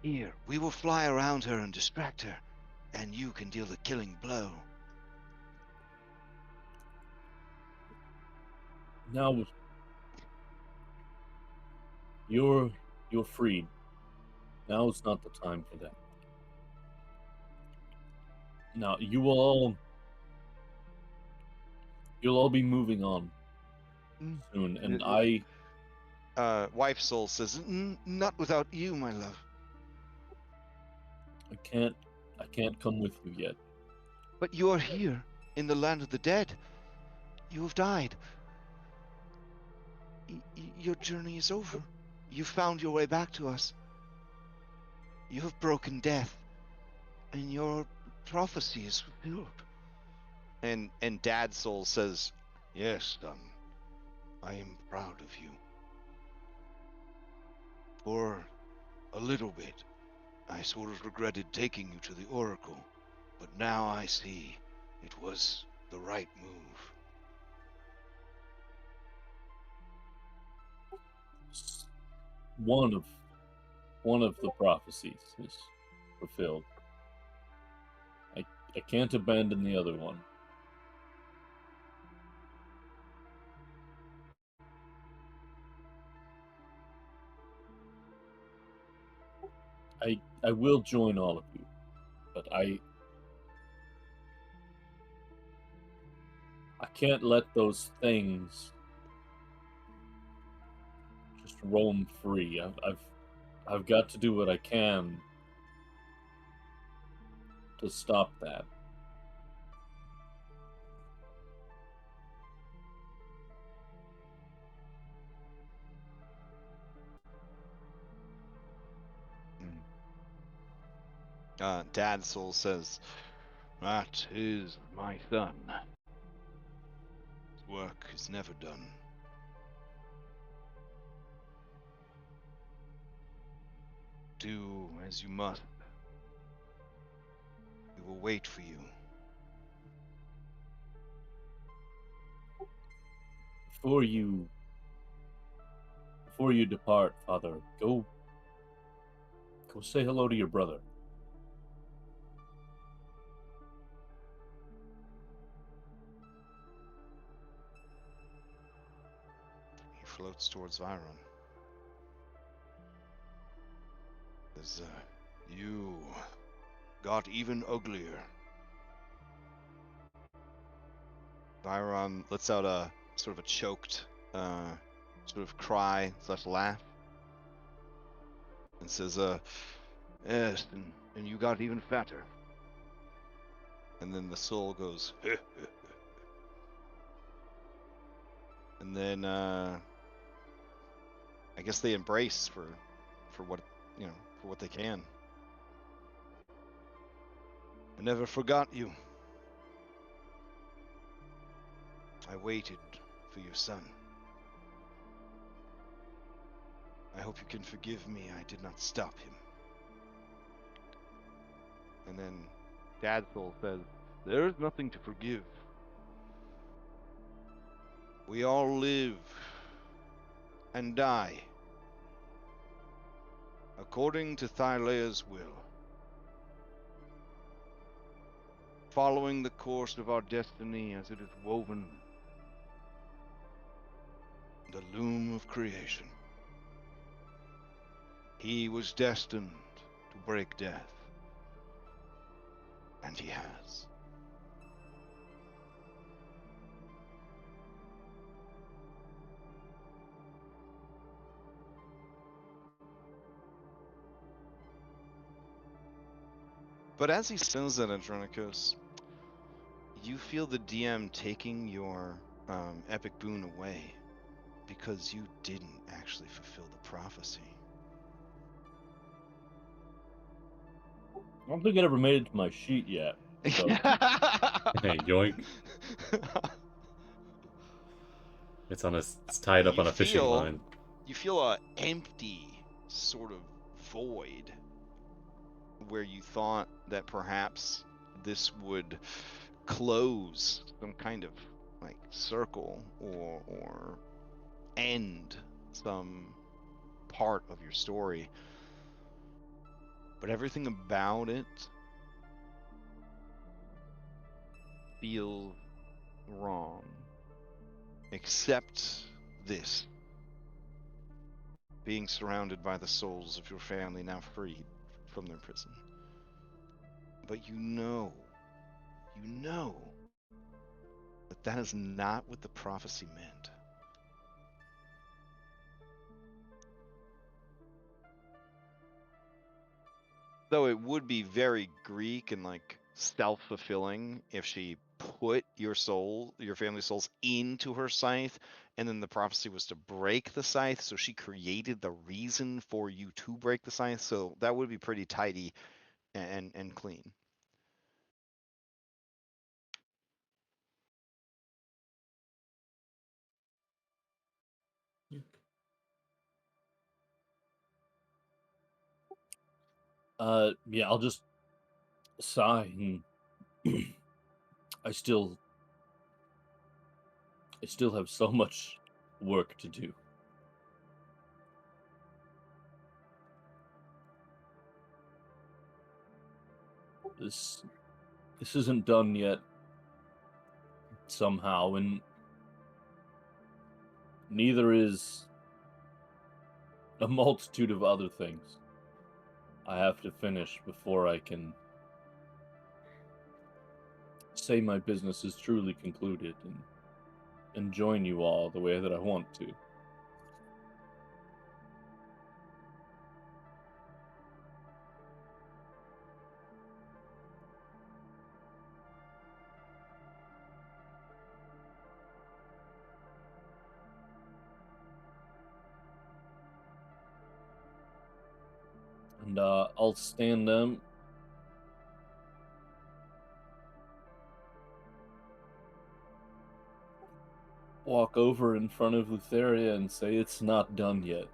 Here, we will fly around her and distract her, and you can deal the killing blow. Now, you're freed. Now is not the time for that. Now, you'll all be moving on soon, and Wife Soul says, not without you, my love. I can't come with you yet. But you are here, in the land of the dead. You have died. Your journey is over. You found your way back to us. You have broken death, and your prophecy is fulfilled. And Dad Soul says, yes, son, I am proud of you. For a little bit, I sort of regretted taking you to the Oracle, but now I see it was the right move. One of the prophecies is fulfilled. I can't abandon the other one. I will join all of you, but I can't let those things just roam free. I've got to do what I can to stop that. Dad Soul says, that is my son. His work is never done. Do as you must. We will wait for you. Before you depart, Father, go say hello to your brother. He floats towards Viron. Says, you got even uglier. Viron lets out a sort of a choked sort of cry / laugh, and says, yes, and you got even fatter. And then the soul goes, and then I guess they embrace for what for what they can. I never forgot you. I waited for your son. I hope you can forgive me. I did not stop him. And then Dad's soul says, there is nothing to forgive. We all live and die according to Thylea's will, following the course of our destiny as it is woven in the loom of creation. He was destined to break death, and he has. But as he says that, Andronikos, you feel the DM taking your epic boon away because you didn't actually fulfill the prophecy. I don't think it ever made it to my sheet yet. So. Hey, yoink. It's tied up on a fishing line. You feel a empty sort of void where you thought that perhaps this would close some kind of like circle or end some part of your story. But everything about it feels wrong, except this. Being surrounded by the souls of your family now freed from their prison. But you know that that is not what the prophecy meant. Though it would be very Greek and like self-fulfilling if she put your soul, your family souls, into her scythe, and then the prophecy was to break the scythe, so she created the reason for you to break the scythe, so that would be pretty tidy and clean. Yeah, I'll just sigh and I still have so much work to do. This isn't done yet somehow, and neither is a multitude of other things I have to finish before I can say my business is truly concluded and join you all the way that I want to. And I'll stand them. Walk over in front of Thylea and say it's not done yet.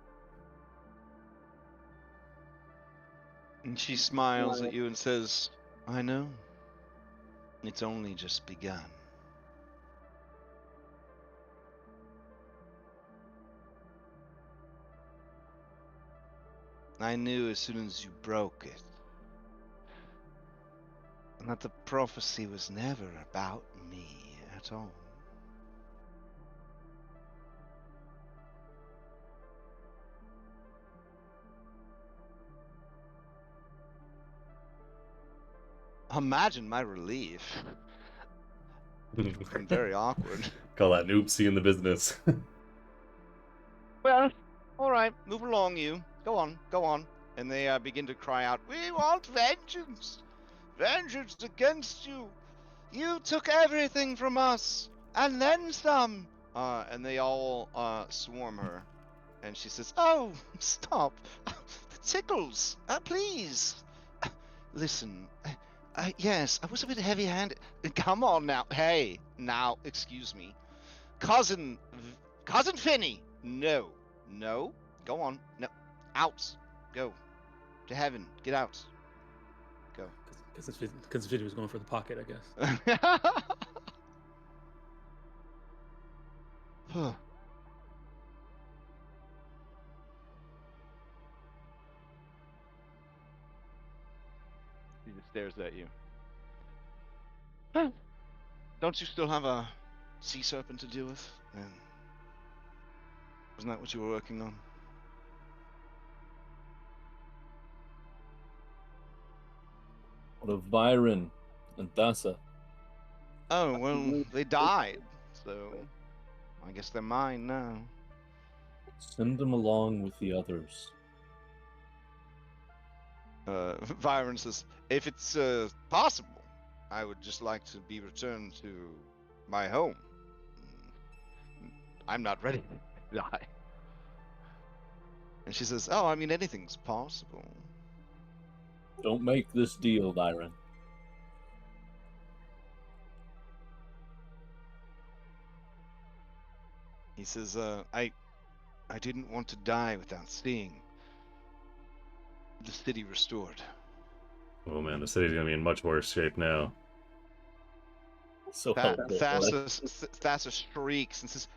And she smiles at you and says, I know. It's only just begun. I knew as soon as you broke it that the prophecy was never about me at all. Imagine my relief. I'm very awkward. Call that an oopsie in the business. Well, alright, move along you. Go on. And they begin to cry out, we want vengeance! Vengeance against you! You took everything from us! And then some! And they all swarm her. And she says, oh, stop! The tickles! Please! Listen, yes, I was a bit heavy-handed. Come on now. Hey, now, excuse me. Cousin Finny! No. Go on. No. Out. Go. To heaven. Get out. Go. Because this video was going for the pocket, I guess. Huh. He just stares at you. Huh. Don't you still have a sea serpent to deal with? And wasn't that what you were working on? What of Byron and Thassa? Oh, well, they died, so I guess they're mine now. Send them along with the others. Byron says, if it's possible, I would just like to be returned to my home. I'm not ready to die. And she says, oh, I mean, anything's possible. Don't make this deal, Byron. He says, I didn't want to die without seeing the city restored. Oh man, the city's gonna be in much worse shape now. So Thassa shrieks and says,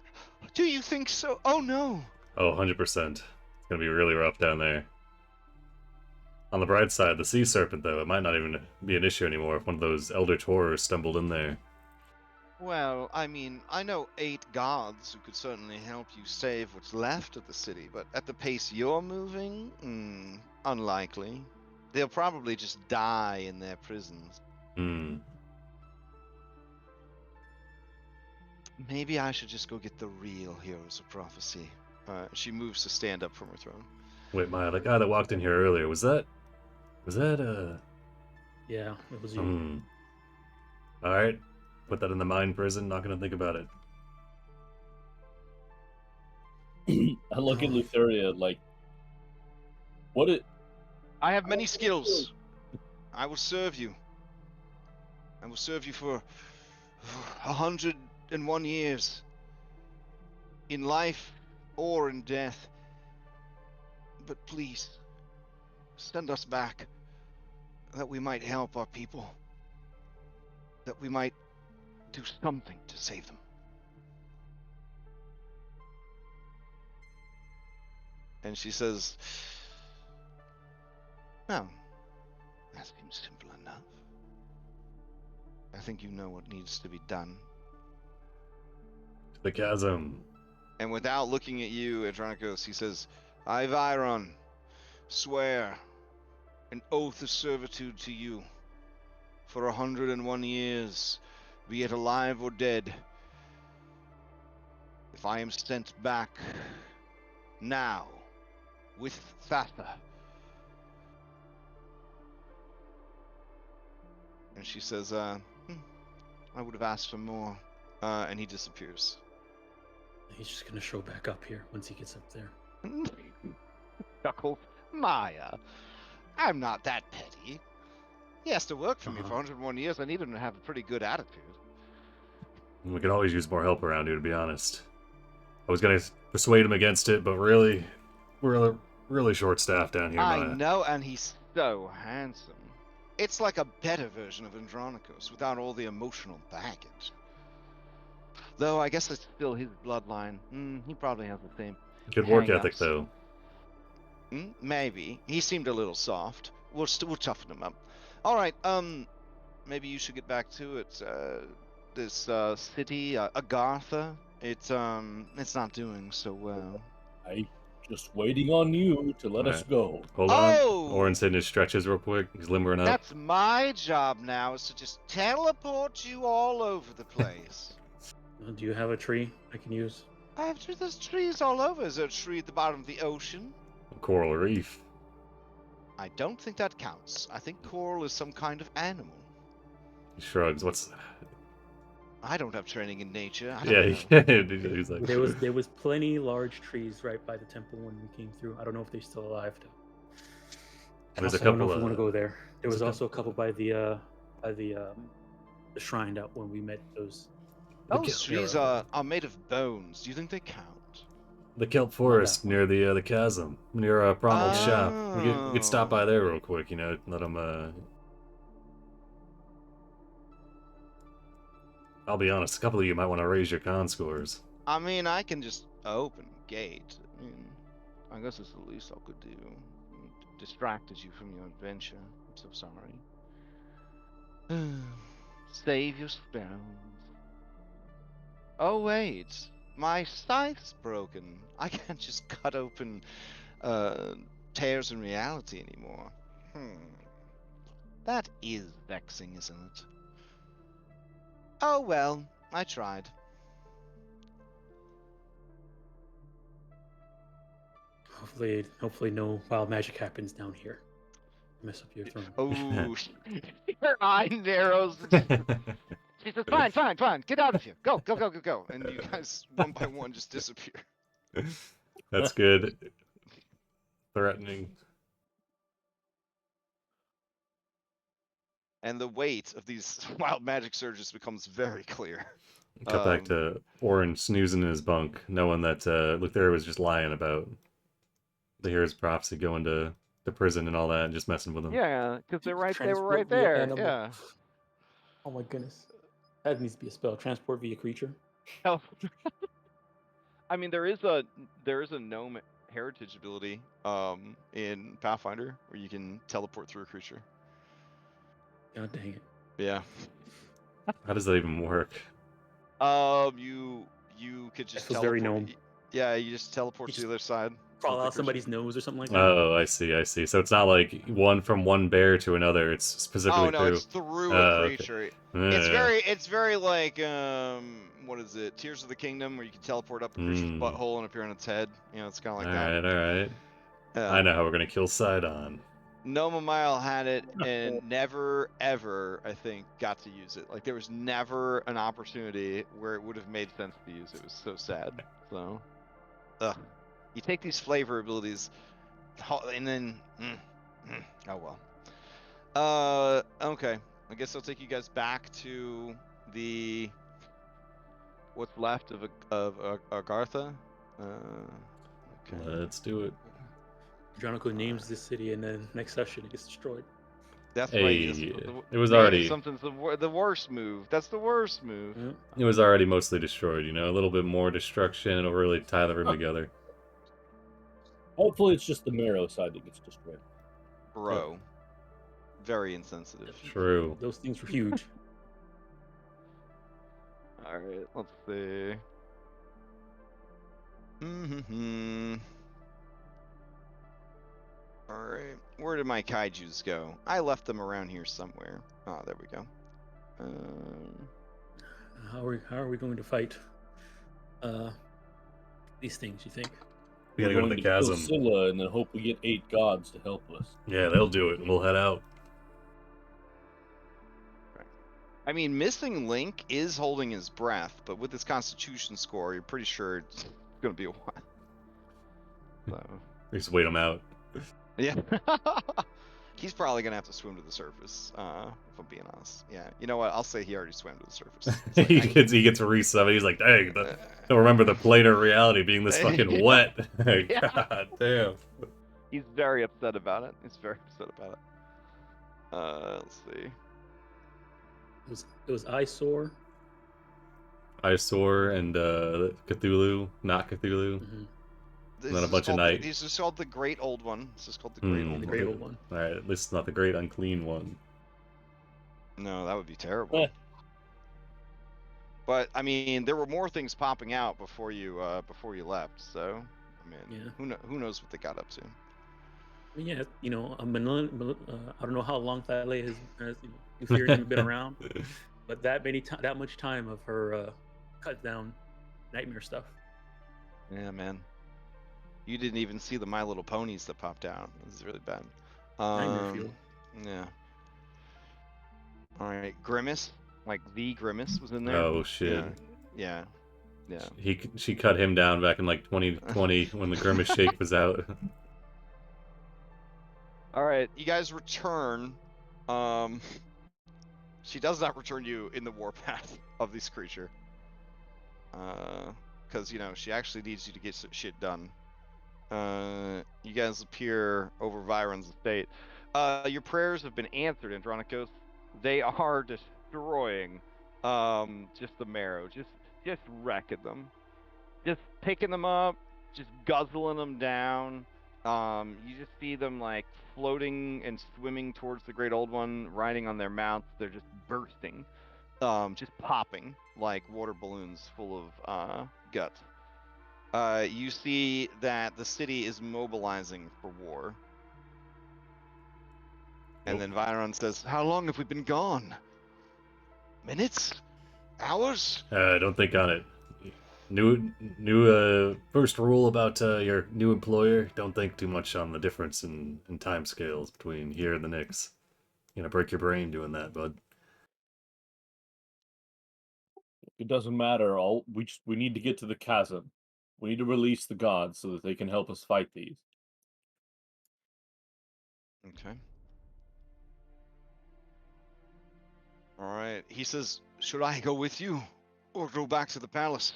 do you think so? Oh no! Oh, 100%. It's gonna be really rough down there. On the bright side, the sea serpent, though, it might not even be an issue anymore if one of those Elder Horrors stumbled in there. Well, I mean, I know 8 gods who could certainly help you save what's left of the city, but at the pace you're moving, unlikely. They'll probably just die in their prisons. Hmm. Maybe I should just go get the real heroes of prophecy. She moves to stand up from her throne. Wait, Maya, the guy that walked in here earlier, was that, Yeah, it was you. Alright. Put that in the mind prison, not gonna think about it. I look at Lutheria like, what it... I have many skills. I will serve you. I will serve you for 101 years. In life or in death. But please, send us back. That we might help our people. That we might do something to save them. And she says, well, that seems simple enough. I think you know what needs to be done. The chasm. And without looking at you, Andronikos, he says, I, Viron, swear an oath of servitude to you for 101 years, be it alive or dead. If I am sent back now with Thassa. And she says, I would have asked for more. And he disappears. He's just gonna show back up here once he gets up there. Chuckles. Maya, I'm not that petty. He has to work for me for 101 years. I need him to have a pretty good attitude. We could always use more help around here, to be honest. I was gonna persuade him against it, but really, we're really short-staffed down here, Maya. I know, and he's so handsome. It's like a better version of Andronikos, without all the emotional baggage. Though I guess it's still his bloodline. He probably has the same. Good work ethic, though. Maybe. He seemed a little soft. We'll toughen him up. All right. Maybe you should get back to it. This city, Agartha. It's not doing so well. I just waiting on you to let us go. Hold on. Orin's hitting his stretches real quick. He's limbering up. That's my job now, is to just teleport you all over the place. Do you have a tree I can use? There's trees all over. Is there a tree at the bottom of the ocean? A coral reef. I don't think that counts. I think coral is some kind of animal. He shrugs. What's... I don't have training in nature. He's like... There was plenty large trees right by the temple when we came through. I don't know if they're still alive though. There's a I don't couple know if of... we want to go there. There was also a couple by the shrine out when we met those. Those trees are made of bones. Do you think they count? The kelp forest near the chasm, near Promel's shop. We could stop by there real quick, you know, let him. I'll be honest, a couple of you might want to raise your con scores. I mean, I can just open gate. I mean, I guess it's the least I could do. Distracted you from your adventure. I'm so sorry. Save your spells. Oh wait, my scythe's broken. I can't just cut open tears in reality anymore. That is vexing, isn't it? Oh well, I tried. Hopefully no wild magic happens down here. Mess up your throne. Oh, your eye narrows. She says, fine, get out of here. Go. And you guys, one by one, just disappear. That's good. Threatening. And the weight of these wild magic surges becomes very clear. Cut back to Orin snoozing in his bunk, knowing that Luthera was just lying about the hero's prophecy going to prison and all that, and just messing with him. Yeah, because they were right there. Yeah. Oh my goodness. That needs to be a spell. Transport via creature. Oh. I mean, there is a gnome heritage ability in Pathfinder where you can teleport through a creature. God dang it. Yeah. How does that even work? You could just teleport. Very gnome. Yeah, you just teleport to the other side. Crawl out somebody's nose or something like that. Oh, I see. So it's not like one from one bear to another. It's specifically through. It's through a creature. Okay. It's very like what is it? Tears of the Kingdom, where you can teleport up a creature's butthole and appear on its head. You know, it's kind of like that. All right. I know how we're gonna kill Sidon. Noma Mile had it and never ever, I think, got to use it. Like there was never an opportunity where it would have made sense to use it. It was so sad. So, you take these flavor abilities, and then, oh well. Okay. I guess I'll take you guys back to the what's left of Agartha. Okay. Let's do it. Andronikos names this city, and then next session it gets destroyed. That's right. It was already something's the worst move. That's the worst move. Yeah. It was already mostly destroyed. You know, a little bit more destruction. It'll really tie the room together. Hopefully, it's just the marrow side that gets destroyed. Bro, very insensitive. True. Those things were huge. All right, let's see. Alright, where did my kaijus go? I left them around here somewhere. Oh, there we go. How are we going to fight these things, you think? We gotta go to the chasm. Scylla and then hope we get 8 gods to help us. Yeah, they'll do it, and we'll head out. I mean, Missing Link is holding his breath, but with his Constitution score, you're pretty sure it's gonna be a while. So. We just wait him out. Yeah. He's probably gonna have to swim to the surface, if I'm being honest. Yeah. You know what? I'll say he already swam to the surface. Like, he gets reset. He's like, dang, don't remember the planar reality being this fucking wet. God damn. He's very upset about it. Let's see. It was Eyesore. Eyesore and Cthulhu, not Cthulhu. Mm-hmm. And then a bunch of night. This is called the Great Old One. This is called the Great Old One. Alright, at least it's not the Great Unclean One. No, that would be terrible. But I mean, there were more things popping out before you left. So I mean, who knows what they got up to? I mean, yeah, you know, I don't know how long Thylea has Ethereum been around, but that much time of her cut down nightmare stuff. Yeah, man. You didn't even see the My Little Ponies that popped out. This is really bad. Nightmare Fuel. Yeah. All right, Grimace, like the Grimace was in there. Oh shit. Yeah. She cut him down back in like 2020 when the Grimace Shake was out. All right, you guys return. She does not return you in the warpath of this creature. because she actually needs you to get some shit done. You guys appear over Viron's estate. Your prayers have been answered, Andronikos. They are destroying just the marrow, just wrecking them, just picking them up, just guzzling them down. You just see them like floating and swimming towards the Great Old One, riding on their mounts. They're just bursting, just popping like water balloons full of guts. You see that the city is mobilizing for war. And then Viron says, "How long have we been gone? Minutes? Hours?" I don't think on it. New first rule about your new employer: don't think too much on the difference in time scales between here and the Knicks. You're gonna break your brain doing that, bud. It doesn't matter. We need to get to the chasm. We need to release the gods so that they can help us fight these. Okay. All right. He says, "Should I go with you, or go back to the palace?"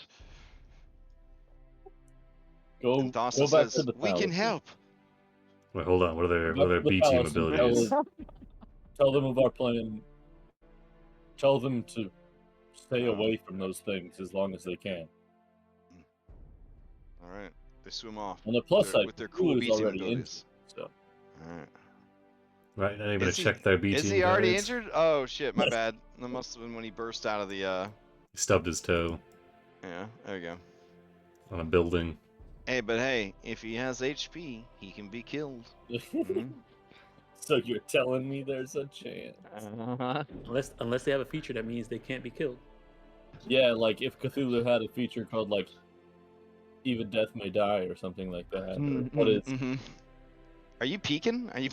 Go And back says, to the "We palace. can help." Wait, hold on. What are Go back their to the B team palace and abilities? Tell them of our plan. Tell them to stay away from those things as long as they can. All right. They swim off. On the plus side, with their cool Drew B is team already abilities. So. All right. Right, not even to Is he- check their B team. Is he already guides? injured? Oh shit, my bad. That must have been when he burst out of the He stubbed his toe Yeah, there you go. on a building. Hey, but hey, if he has HP, he can be killed. Mhm. So you're telling me there's a chance? Unless they have a feature that means they can't be killed. Yeah, like if Cthulhu had a feature called like "Even Death May Die" or something like that. What is? Mm-hmm. Are you peeking? Are you?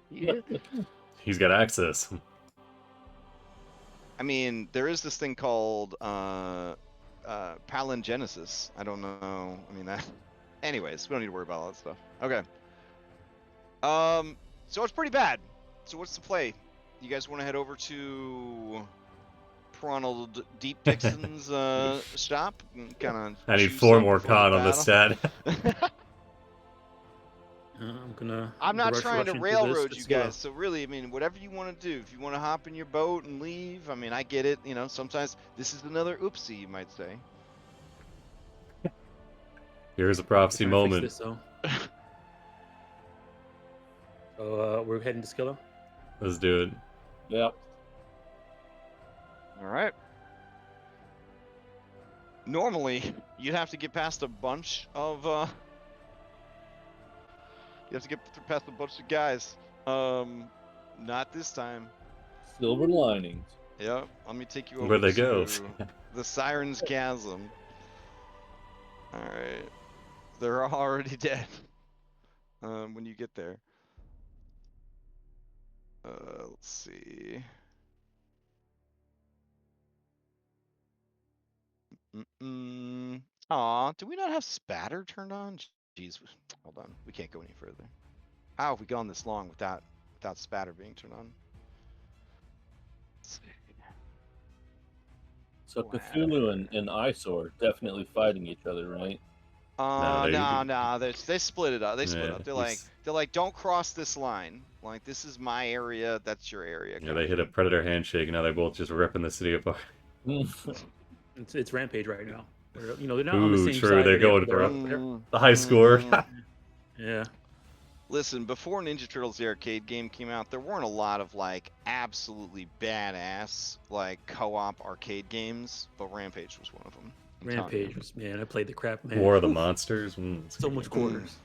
Yeah. He's got access. I mean, there is this thing called palingenesis. I don't know. I mean that. Anyways, we don't need to worry about all that stuff. Okay. So it's pretty bad. So what's the play? You guys want to head over to Ronald Deep Dixon's shop? Kind of. I need 4 more con on this stat. I'm not trying to railroad you guys, well. so really, I mean, whatever you want to do. If you want to hop in your boat and leave, I mean, I get it. Sometimes this is another oopsie, you might say. Here's a prophecy moment. This, so we're heading to Skillo. Let's do it. Yep. All right. Normally, you'd have to get past a bunch of you have to get past a bunch of guys. Not this time. Silver linings. Yep. Let me take you over Where'd they to go? the Siren's Chasm. All right. They're already dead. When you get there. Let's see. Aw, do we not have spatter turned on? Jeez, hold on. We can't go any further. How have we gone this long without spatter being turned on? Let's see. So Cthulhu and Eyesore definitely fighting each other, right? No, they split it up. They split up. They're he's- like, don't cross this line. Like, this is my area, that's your area. Yeah, they hit a predator handshake, and now they're both just ripping the city apart. It's Rampage right now. They're not on the Ooh, same true. side. They're going for the high score. Yeah. Listen, before Ninja Turtles the arcade game came out, there weren't a lot of like absolutely badass like co-op arcade games, but Rampage was one of them. Rampage was, man, I played the crap, man. War of the Monsters. So much quarters.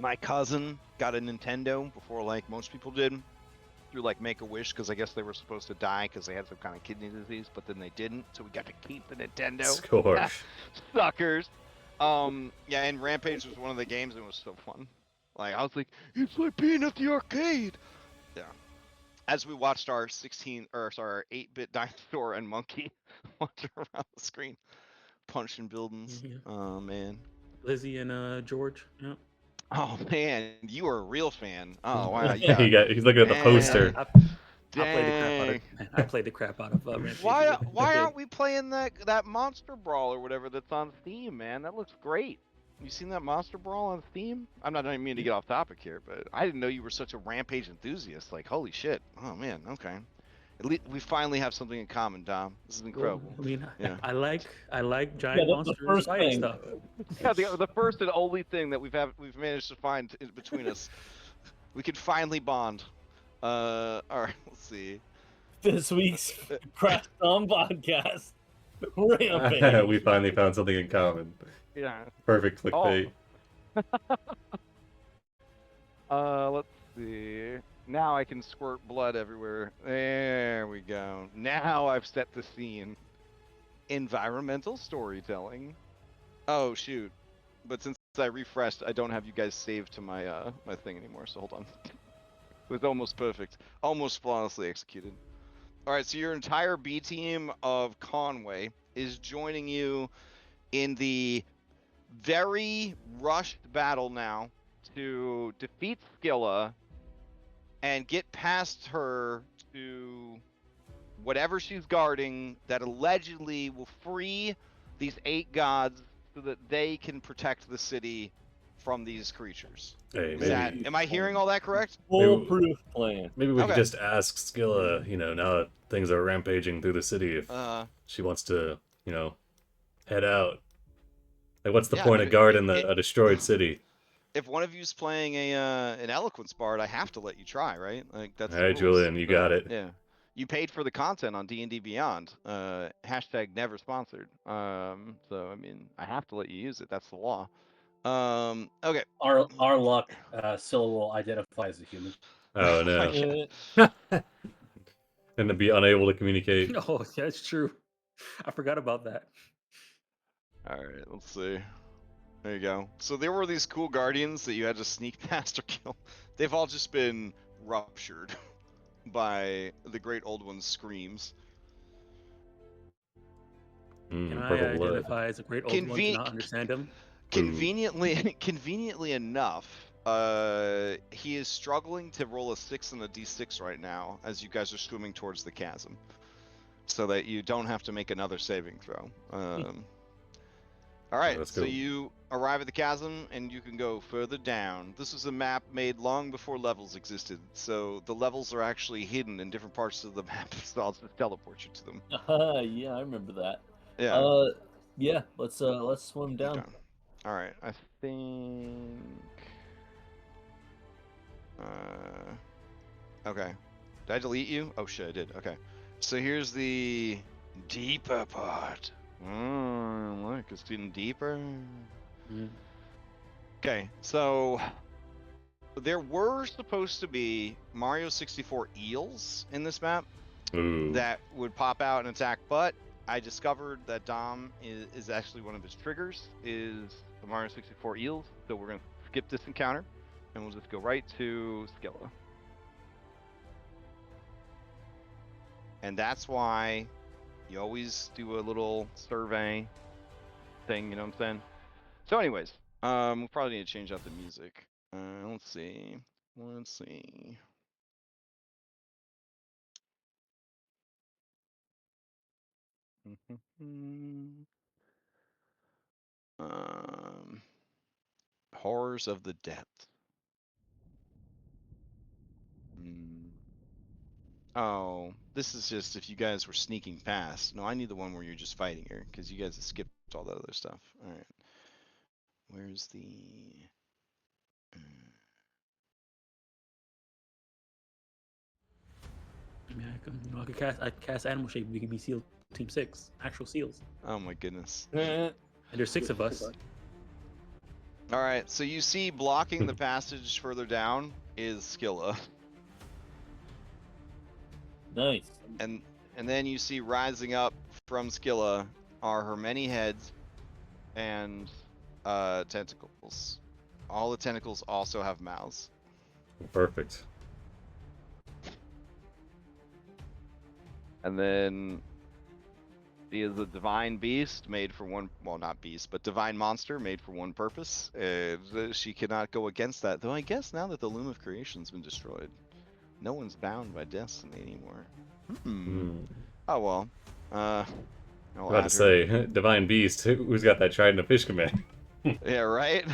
My cousin got a Nintendo before like most people did, through like Make-A-Wish, because I guess they were supposed to die because they had some kind of kidney disease, but then they didn't, so we got to keep the Nintendo. Score. Suckers. Yeah, and Rampage was one of the games and it was so fun. Like, I was like, it's like being at the arcade. Yeah. As we watched our 8-bit dinosaur and monkey wander around the screen, punching buildings. Yeah. Oh, man. Lizzie and George. Yeah. Oh, man, you are a real fan. Oh, wow. He's looking at the poster. Dang. I played the crap out of Rampage. Why I did. aren't we playing that Monster Brawl or whatever that's on Steam, man? That looks great. You seen that Monster Brawl on Steam? I don't mean to get off topic here, but I didn't know you were such a Rampage enthusiast. Like, holy shit. Oh man, okay. At least we finally have something in common, Dom. This is incredible. I mean, Yeah. I like giant Yeah, the monsters first fighting thing. stuff. Yeah, the first and only thing that we've managed to find in between us. We could finally bond. All right, let's see. This week's CrashGem podcast. Rampage. We finally found something in common. Yeah. Perfect clickbait. Let's see. Now I can squirt blood everywhere. There we go. Now I've set the scene. Environmental storytelling. Oh shoot. But since I refreshed, I don't have you guys saved to my my thing anymore, so hold on. It was almost perfect. Almost flawlessly executed. Alright, so your entire B team of Conway is joining you in the very rushed battle now to defeat Scylla and get past her to whatever she's guarding that allegedly will free these 8 gods so that they can protect the city from these creatures. Hey, Is that, am I hearing all that correct? Foolproof plan. Maybe we Okay. could just ask Scylla, now that things are rampaging through the city, if she wants to, head out. Like, what's the Yeah, point I of mean, guarding a destroyed city? If one of you's playing an eloquence bard, I have to let you try, right? Like that's All the right, rules. Julian, you got it. Yeah, you paid for the content on D&D Beyond. Hashtag never sponsored. So I mean, I have to let you use it. That's the law. Okay. Our luck, Scylla will identify as a human. Oh, no. And to be unable to communicate. Oh, that's true. I forgot about that. All right, let's see. There you go. So there were these cool guardians that you had to sneak past or kill. They've all just been ruptured by the great old one's screams. Can I Purple blood. identify as a great old one to not understand him? Conveniently enough, he is struggling to roll a 6 on the D6 right now as you guys are swimming towards the chasm, so that you don't have to make another saving throw. All right, so you arrive at the chasm and you can go further down. This is a map made long before levels existed, so the levels are actually hidden in different parts of the map, so I'll just teleport you to them. Yeah, I remember that. Yeah. Yeah. Let's swim down. All right, I think. Okay. Did I delete you? Oh shit, I did. Okay. So here's the deeper part. Look, it's getting deeper. Okay, so there were supposed to be Mario 64 eels in this map that would pop out and attack, but I discovered that Dom is actually one of his triggers is the Mario 64 eels, so we're gonna skip this encounter and we'll just go right to Scylla. And that's why you always do a little survey thing, you know what I'm saying? So anyways, we'll probably need to change out the music. Let's see. Horrors of the Depth. Oh, this is just if you guys were sneaking past. No, I need the one where you're just fighting her, because you guys have skipped all that other stuff. All right. Where's the... I mean, I could cast Animal Shape. We could be SEAL Team 6, actual SEALs. Oh my goodness. And there's 6 of us. All right, so you see blocking the passage further down is Scylla. Nice. And then you see rising up from Scylla are her many heads and tentacles. All the tentacles also have mouths. Perfect. And then she is a divine beast made for one, well, not beast, but divine monster made for one purpose. And she cannot go against that, though I guess now that the Loom of Creation's been destroyed, No one's bound by destiny anymore. Oh well. I'll I'm about to add say, Divine Beast, who's got that trident of fish command? Yeah, right?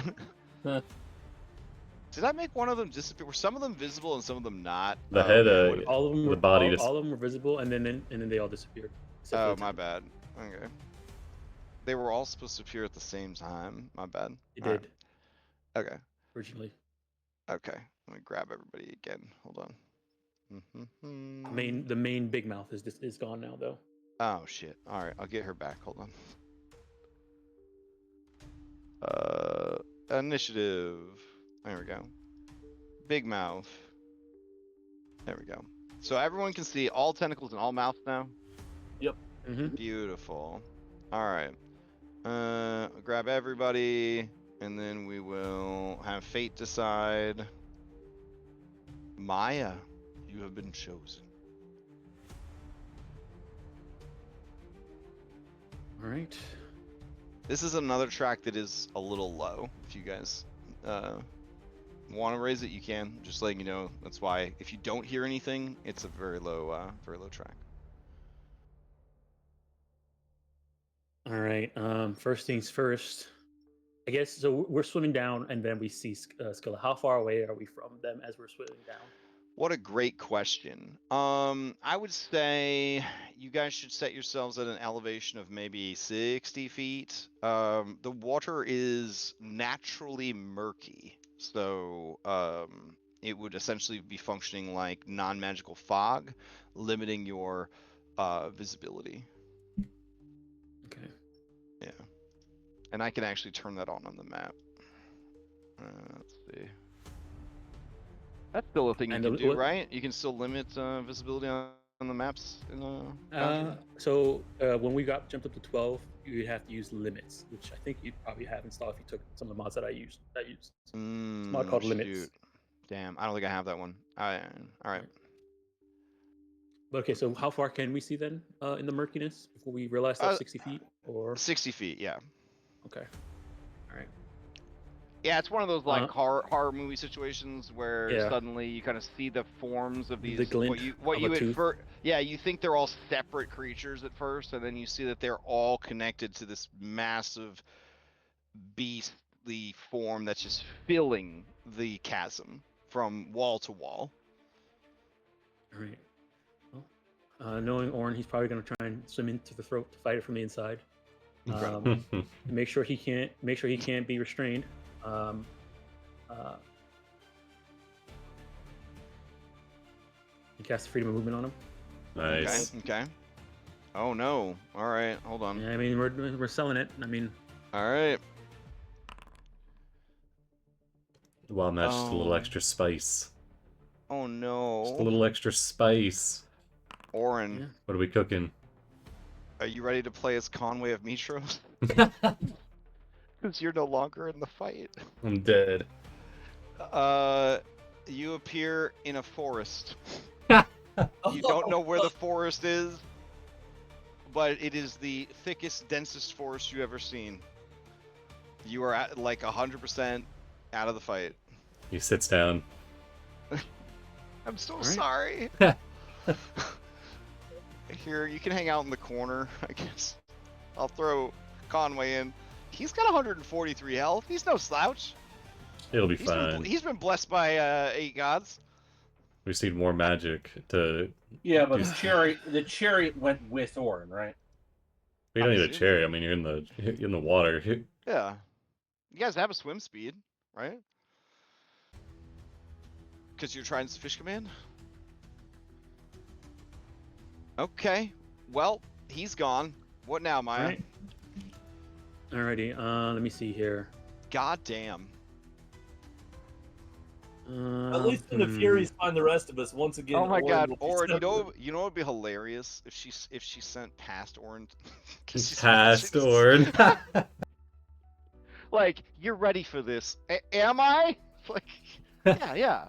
Huh. Did I make one of them disappear? Were some of them visible and some of them not? The Oh, head, man, what- All of them the were body just... all of them were visible, and then they all disappeared. except for Oh, the my temple. bad. Okay. They were all supposed to appear at the same time. My bad. It Alright. did Okay. originally. Okay. Let me grab everybody again. Hold on. The main big mouth is gone now though. Oh shit. Alright, I'll get her back. Hold on. Initiative. There we go. Big mouth. There we go. So everyone can see all tentacles and all mouths now? Mm-hmm. Beautiful. Alright. Grab everybody, and then we will have fate decide. Maya, you have been chosen. All right. This is another track that is a little low. If you guys want to raise it, you can. Just letting you know. That's why if you don't hear anything, it's a very low track. All right. First things first. I guess so. We're swimming down, and then we see Skilla. How far away are we from them as we're swimming down? What a great question. I would say you guys should set yourselves at an elevation of maybe 60 feet. The water is naturally murky, so it would essentially be functioning like non-magical fog, limiting your visibility. Okay. Yeah. And I can actually turn that on the map. Let's see. That's still a thing you can do, right? You can still limit visibility on the maps in Boundary? So when we jumped up to 12, you have to use limits, which I think you'd probably have installed if you took some of the mods that I used. It's a mod called limits. Shoot. Damn, I don't think I have that one. All right. But okay, so how far can we see then in the murkiness before we realize that's 60 feet? Or 60 feet, yeah. okay, all right. Yeah, it's one of those like horror movie situations where Yeah. suddenly you kind of see the forms of these. The glint what of you a at tooth. first, yeah, you think they're all separate creatures at first, and then you see that they're all connected to this massive beastly form that's just filling the chasm from wall to wall. All right. Well, knowing Orin, he's probably going to try and swim into the throat to fight it from the inside. Make sure he can't be restrained. You cast freedom of movement on him. Nice. Okay. Oh no. All right. Hold on. Yeah, I mean we're selling it. I mean. All right. Wild match, just a little extra spice. Oh no. Just a little extra spice. Orin, Yeah. What are we cooking? are you ready to play as Conway of Mitros? Because you're no longer in the fight. I'm dead. You appear in a forest. You don't know where the forest is, but it is the thickest, densest forest you've ever seen. You are at like 100% out of the fight. He sits down. I'm so right. sorry. Here, you can hang out in the corner, I guess. I'll throw Conway in. He's got 143 health. He's no slouch. It'll be fine. He's been blessed by 8 gods. We just need more magic to... Yeah, but the chariot went with Orin, right? We don't need a chariot. I mean, you're in the water. Yeah. You guys have a swim speed, right? Because you're trying to fish command? Okay. Well, he's gone. What now, Maya? Right. Alrighty. Let me see here. God damn. At least when the Furies find the rest of us, once again. Oh my God, Orin, Orin! You know what would be hilarious if she sent past Orin. Past Orin. Like, you're ready for this? Am I? Like, yeah.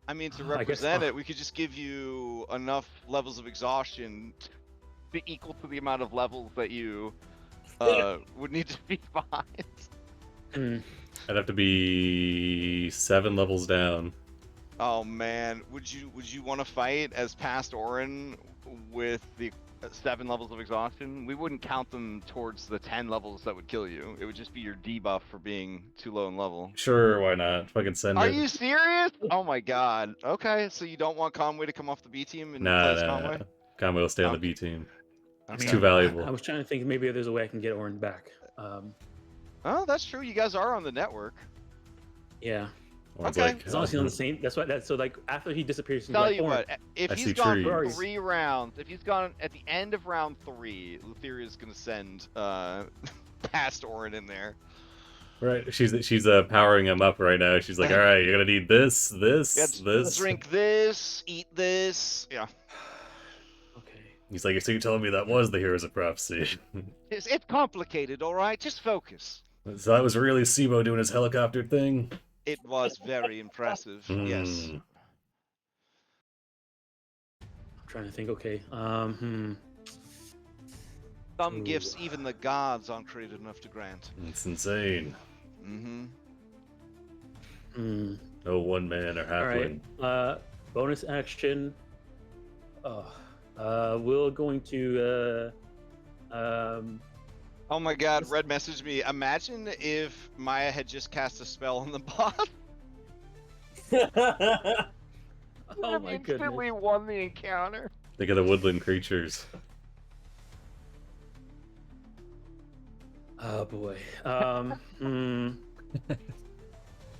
I mean, to represent it, we could just give you enough levels of exhaustion to be equal to the amount of levels that you would need to be fine. I'd have to be 7 levels down. Oh man, would you want to fight as past Orin with the 7 levels of exhaustion? We wouldn't count them towards the 10 levels that would kill you. It would just be your debuff for being too low in level. Sure, why not? Fucking send Are it. you serious? Oh my god. Okay, so you don't want Conway to come off the B team and play as Conway? Conway will stay on the Okay. B team. It's Okay. too valuable. I was trying to think maybe there's a way I can get Orin back. Oh, that's true. You guys are on the network. Yeah. Orin's Okay. like, As long as he's on the same. That's why. So like after he disappears, he's Tell like, you Orin, what, if I he's see gone trees. 3 rounds, if he's gone at the end of round 3, Lutheria's gonna send past Orin in there. Right, she's powering him up right now. She's like, all right, you're gonna need this, this. Drink this, eat this. Yeah. Okay. He's like, so you're telling me that was the Heroes of Prophecy? It's complicated, all right. Just focus. So that was really Sibo doing his helicopter thing? It was very impressive. Yes. Mm. I'm trying to think. Okay. Some Ooh. gifts even the gods aren't created enough to grant. It's insane. Mm-hmm. No one man or All right. halfling. Bonus action. We're going to. Oh my god, Red messaged me. Imagine if Maya had just cast a spell on the boss. Oh my goodness. Instantly won the encounter. Think of the woodland creatures. Oh boy.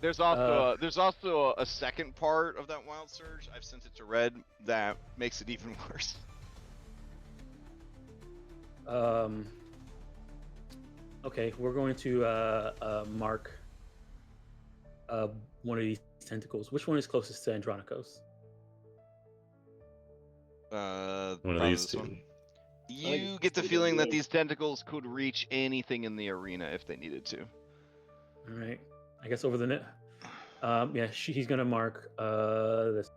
There's also a second part of that wild surge. I've sent it to Red that makes it even worse. Okay, we're going to mark one of these tentacles. Which one is closest to Andronikos? One of these two. One. You get the feeling that these tentacles could reach anything in the arena if they needed to. All right. I guess over the net. Yeah, he's gonna mark this.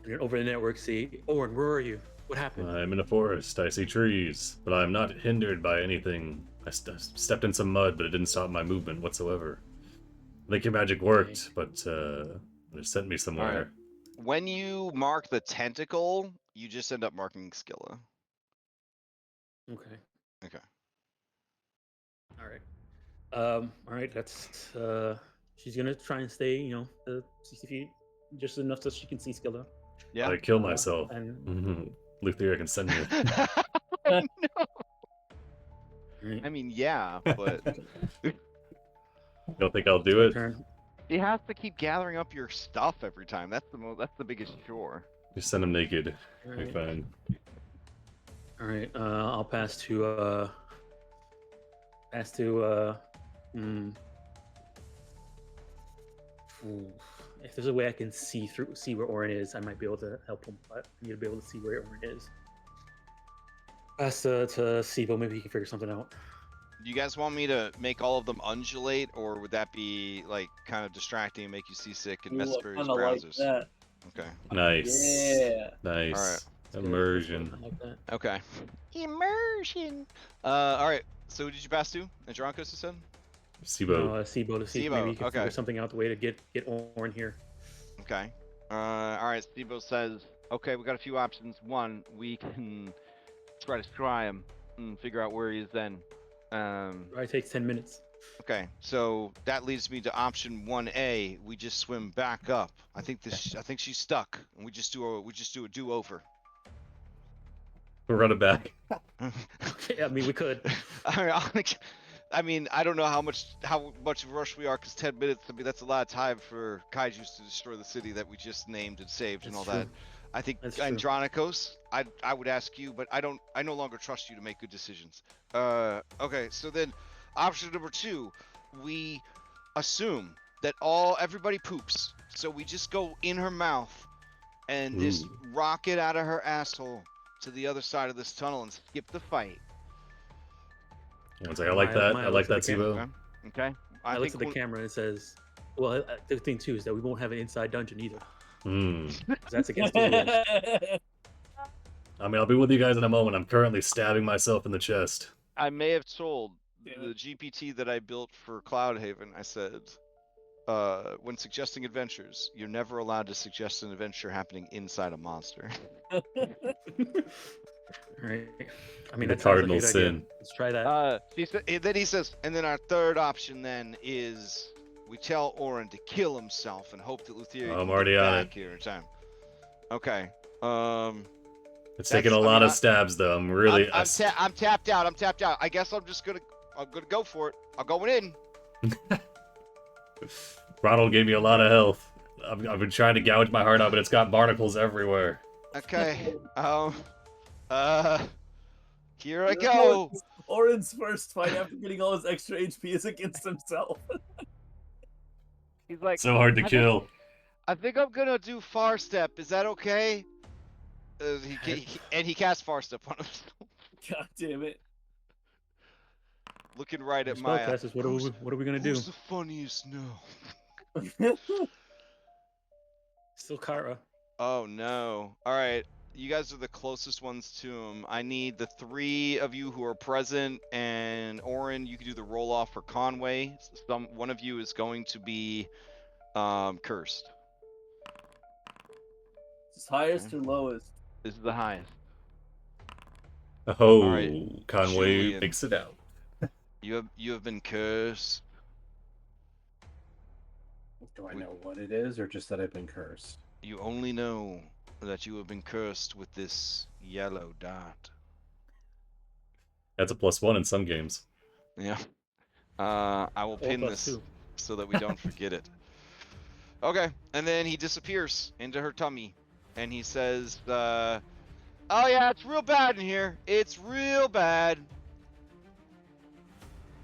And over the network, see, Orin, where are you? What happened? I'm in a forest. I see trees, but I'm not hindered by anything. I stepped in some mud, but it didn't stop my movement whatsoever. I think your magic worked, but it sent me somewhere. Right. When you mark the tentacle, you just end up marking Skilla. Okay. Okay. All right. All right. That's. She's gonna try and stay, 60 feet, just enough so she can see Skilla. Yeah. I kill myself. And Luthor can send me. I know. right. I mean, yeah, but Don't think I'll do it? Turn. you have to keep gathering up your stuff every time. That's the biggest chore. Just send him naked. All Be right. fine. All right. I'll pass to. If there's a way I can see where Orin is, I might be able to help him. But I need to be able to see where Orin is. Pass to Sibo. Maybe he can figure something out. Do you guys want me to make all of them undulate, or would that be like kind of distracting and make you seasick and mess up your browsers? Like Okay. Nice. Yeah. Nice. All right. Immersion. I like that. Okay. Immersion. All right. So who did you pass to? Andronikos, you said? Sibo. Sibo to see if Sibo, maybe he can okay. figure something out the way to get Orin here. Okay. All right. Sibo says, okay, we got a few options. One, we can try to try him and figure out where he is then. Probably takes 10 minutes. Okay, so that leads me to option 1A. We just swim back up. I think she's stuck, and we just do a do-over. We'll run it back. Okay, I mean, we could. I mean, I don't know how much of a rush we are, because 10 minutes. I mean, that's a lot of time for kaijus to destroy the city that we just named and saved and all that. I think That's true. Andronikos, I would ask you, but I no longer trust you to make good decisions. Okay, so then option number 2, we assume that everybody poops, so we just go in her mouth and just rocket out of her asshole to the other side of this tunnel and skip the fight. It's like, I like that. I like that, Sibo. Okay. I look at the camera and it says, well, the thing too is that we won't have an inside dungeon either. 'Cause that's against the rules. I mean, I'll be with you guys in a moment. I'm currently stabbing myself in the chest. I may have told Damn the it. GPT that I built for Cloudhaven, I said, when suggesting adventures, you're never allowed to suggest an adventure happening inside a monster. Right. I mean, The that sounds like a cardinal good idea. sin. Let's try that. Then he says, and then our third option then is we tell Orin to kill himself and hope that Luthieria I'm can already get on back it. here in time. Okay. It's taking a lot of stabs, though. I'm really. I'm tapped out. I'm tapped out. I guess I'm gonna go for it. I'm going in. Ronald gave me a lot of health. I've been trying to gouge my heart out, but it's got barnacles everywhere. Okay. Here I go. Orin's first fight after getting all his extra HP is against himself. He's like, So hard to kill. I think I'm gonna do Far Step. Is that okay? He casts Far Step on himself. God damn it. Looking right at Spellcasters, my. what are we gonna do? Who's the funniest now? Still Kara. Oh no. All right. You guys are the closest ones to him. I need the 3 of you who are present, and Orin, you can do the roll off for Conway. One of you is going to be cursed. It's highest or lowest? This is the highest. Oh, right, Conway Julian. makes it out. You have been cursed. Do I know what it is, or just that I've been cursed? You only know that you have been cursed with this yellow dot. That's a +1 in some games. Yeah. I will pin this 2. so that we don't forget it. Okay, and then he disappears into her tummy, and he says, "Oh yeah, it's real bad in here. It's real bad."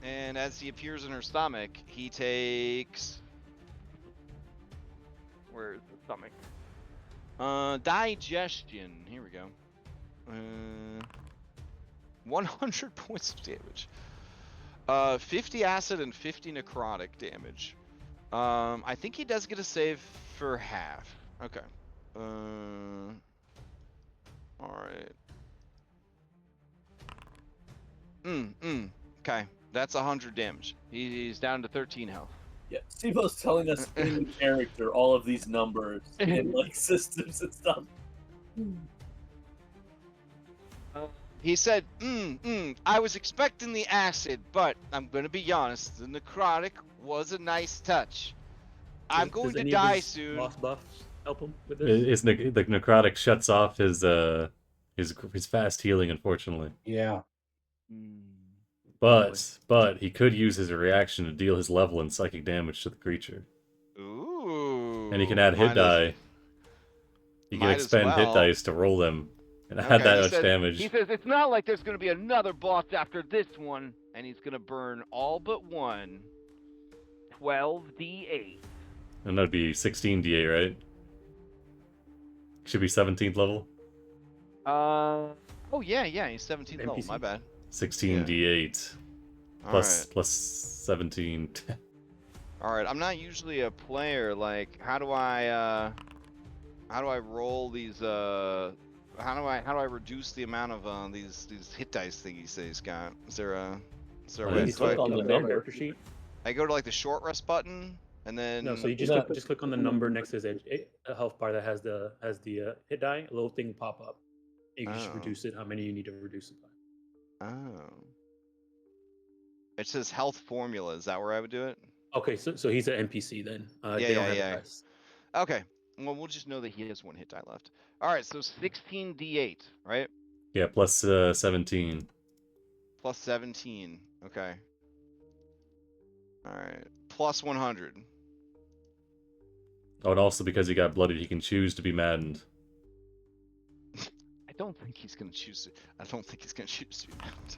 And as he appears in her stomach, he takes. Where's the stomach? Digestion. Here we go. 100 points of damage. 50 acid and 50 necrotic damage. I think he does get a save for half. Okay. Alright. Okay. That's 100 damage. He's down to 13 health. Yeah, Sibo's telling us in character all of these numbers and like systems and stuff. He said, I was expecting the acid, but I'm gonna be honest, the necrotic was a nice touch. I'm going to die soon. Loss buffs help him with this? The necrotic shuts off his fast healing, unfortunately. Yeah. But he could use his reaction to deal his level and psychic damage to the creature. Ooh. And he can add hit die. He can expend hit dice to roll them and add that much damage. He says it's not like there's going to be another boss after this one, and he's going to burn all but one. 12d8. And that'd be 16d8, right? Should be 17th level. Oh yeah, he's 17th level. My bad. 16d8 plus 17. All right, I'm not usually a player. Like, how do I roll these? How do I reduce the amount of these hit dice thingies that he's got? Is there a way? You click on the character sheet. I go to like the short rest button, and then No, so you just click on the number next to his health bar that has the hit die. A little thing will pop up. You can just reduce it. How many you need to reduce it by? Oh. It says health formula. Is that where I would do it? Okay, so he's an NPC then. Yeah. Okay. Well, we'll just know that he has one hit die left. All right, so 16d8, right? Yeah, plus 17. Plus 17. Okay. All right. Plus 100. Oh, and also because he got bloodied, he can choose to be maddened. I don't think he's gonna choose to. I don't think he's gonna choose to be maddened.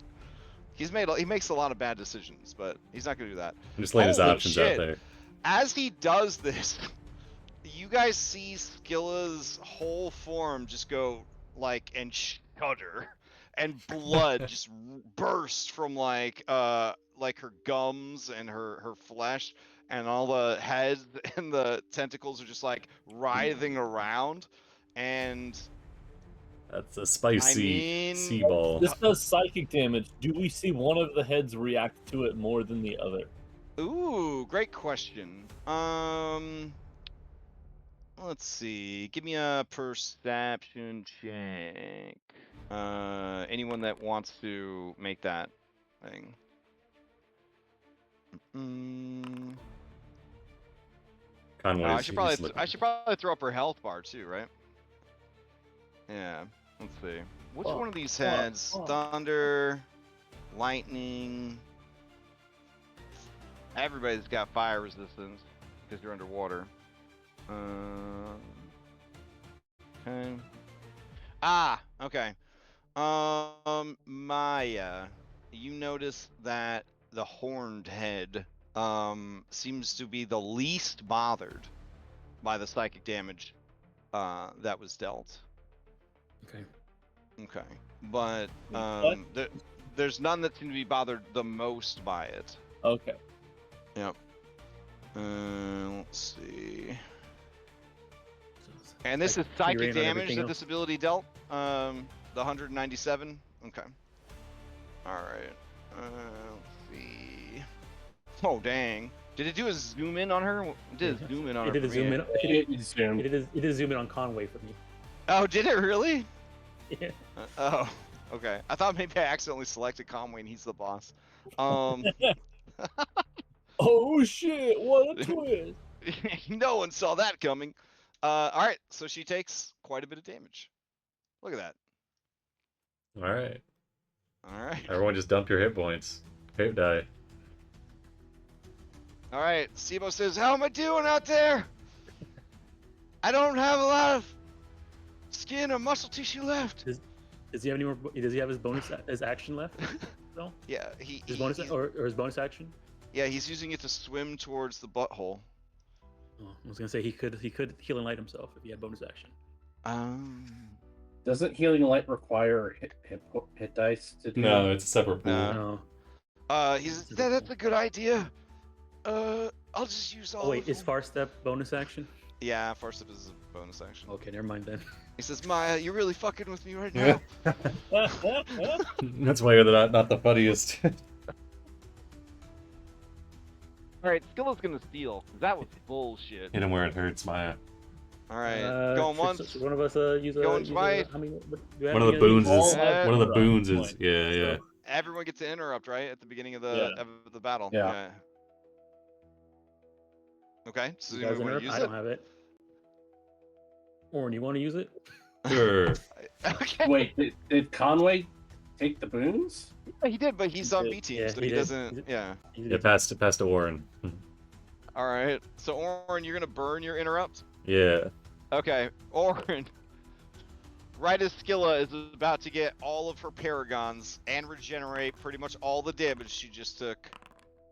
He makes a lot of bad decisions, but he's not gonna do that. I'm just laying his options out there. As he does this, you guys see Scylla's whole form just go and shudder, and blood just burst from like her gums and her flesh, and all the head and the tentacles are just like writhing around, and That's a spicy sea ball. This does psychic damage. Do we see one of the heads react to it more than the other? Ooh, great question. Let's see. Give me a perception check. Anyone that wants to make that thing. Conway's, I should probably throw up her health bar too, right? Yeah. Let's see. Which one of these heads? Thunder, lightning. Everybody's got fire resistance because you're underwater. Okay. Okay. Maya, you notice that the horned head seems to be the least bothered by the psychic damage that was dealt. Okay. Okay. But there's none that seem to be bothered the most by it. Okay. Yep. Let's see. And this is psychic damage that this ability dealt. The 197. Okay. All right. Let's see. Oh dang! Did it do a zoom in on her? It did a zoom in on her. It did a zoom in. It did a zoom in on Conway for me. Oh, did it really? Yeah. Oh, okay. I thought maybe I accidentally selected Conway and he's the boss. Oh shit! What a twist! No one saw that coming. All right, so she takes quite a bit of damage. Look at that. All right. All right. Everyone just dump your hit points. Hit die. All right. Sibo says, "How am I doing out there? I don't have a lot of skin or muscle tissue left." Does he have any more? Does he have his bonus his action left? No. Yeah, his bonus or his bonus action. Yeah, he's using it to swim towards the butthole. Oh, I was gonna say he could heal and light himself if he had bonus action. Doesn't healing light require hit dice to do? No, it's a separate pool. No. That's a good idea. I'll just use all. Oh wait, is Far Step bonus action? Yeah, Far Step is a bonus action. Okay, never mind then. He says, "Maya, you're really fucking with me right now." That's why you're not the funniest. All right, Skilla's gonna steal. That was bullshit. Hit him where it hurts, Maya. All right, going once. One of us use a. Going twice. One of the boons is. One of the boons is. Yeah. Everyone gets to interrupt, right, at the beginning of the battle. Yeah. Okay, so you guys interrupt? I don't have it. Oren, you want to use it? Sure. Okay. Wait, did Conway take the boons? Yeah, he did, but he's on B team, Yeah, so he he did. doesn't. Yeah. Yeah, pass to Warren. All right, so Oren, you're gonna burn your interrupt. Yeah. Okay, Oren. Right as Skilla is about to get all of her paragons and regenerate pretty much all the damage she just took,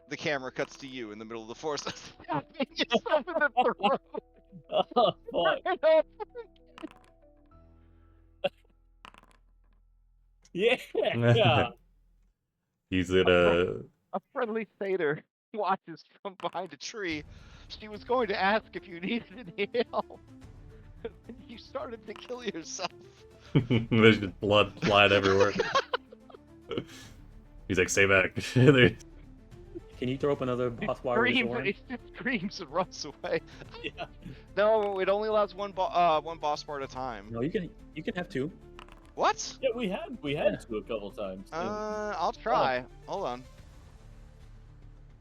the camera cuts to you in the middle of the forest. Stabbing yourself in the throat. Oh, fuck. Yeah. He's in a. A friendly satyr watches from behind a tree. She was going to ask if you needed any help. You started to kill yourself. There's just blood flying everywhere. He's like, stay back. Can you throw up another boss bar? It screams and runs away. Yeah. No, it only allows one boss bar at a time. No, you can have two. What? Yeah, we had to a couple times. I'll try. Hold on.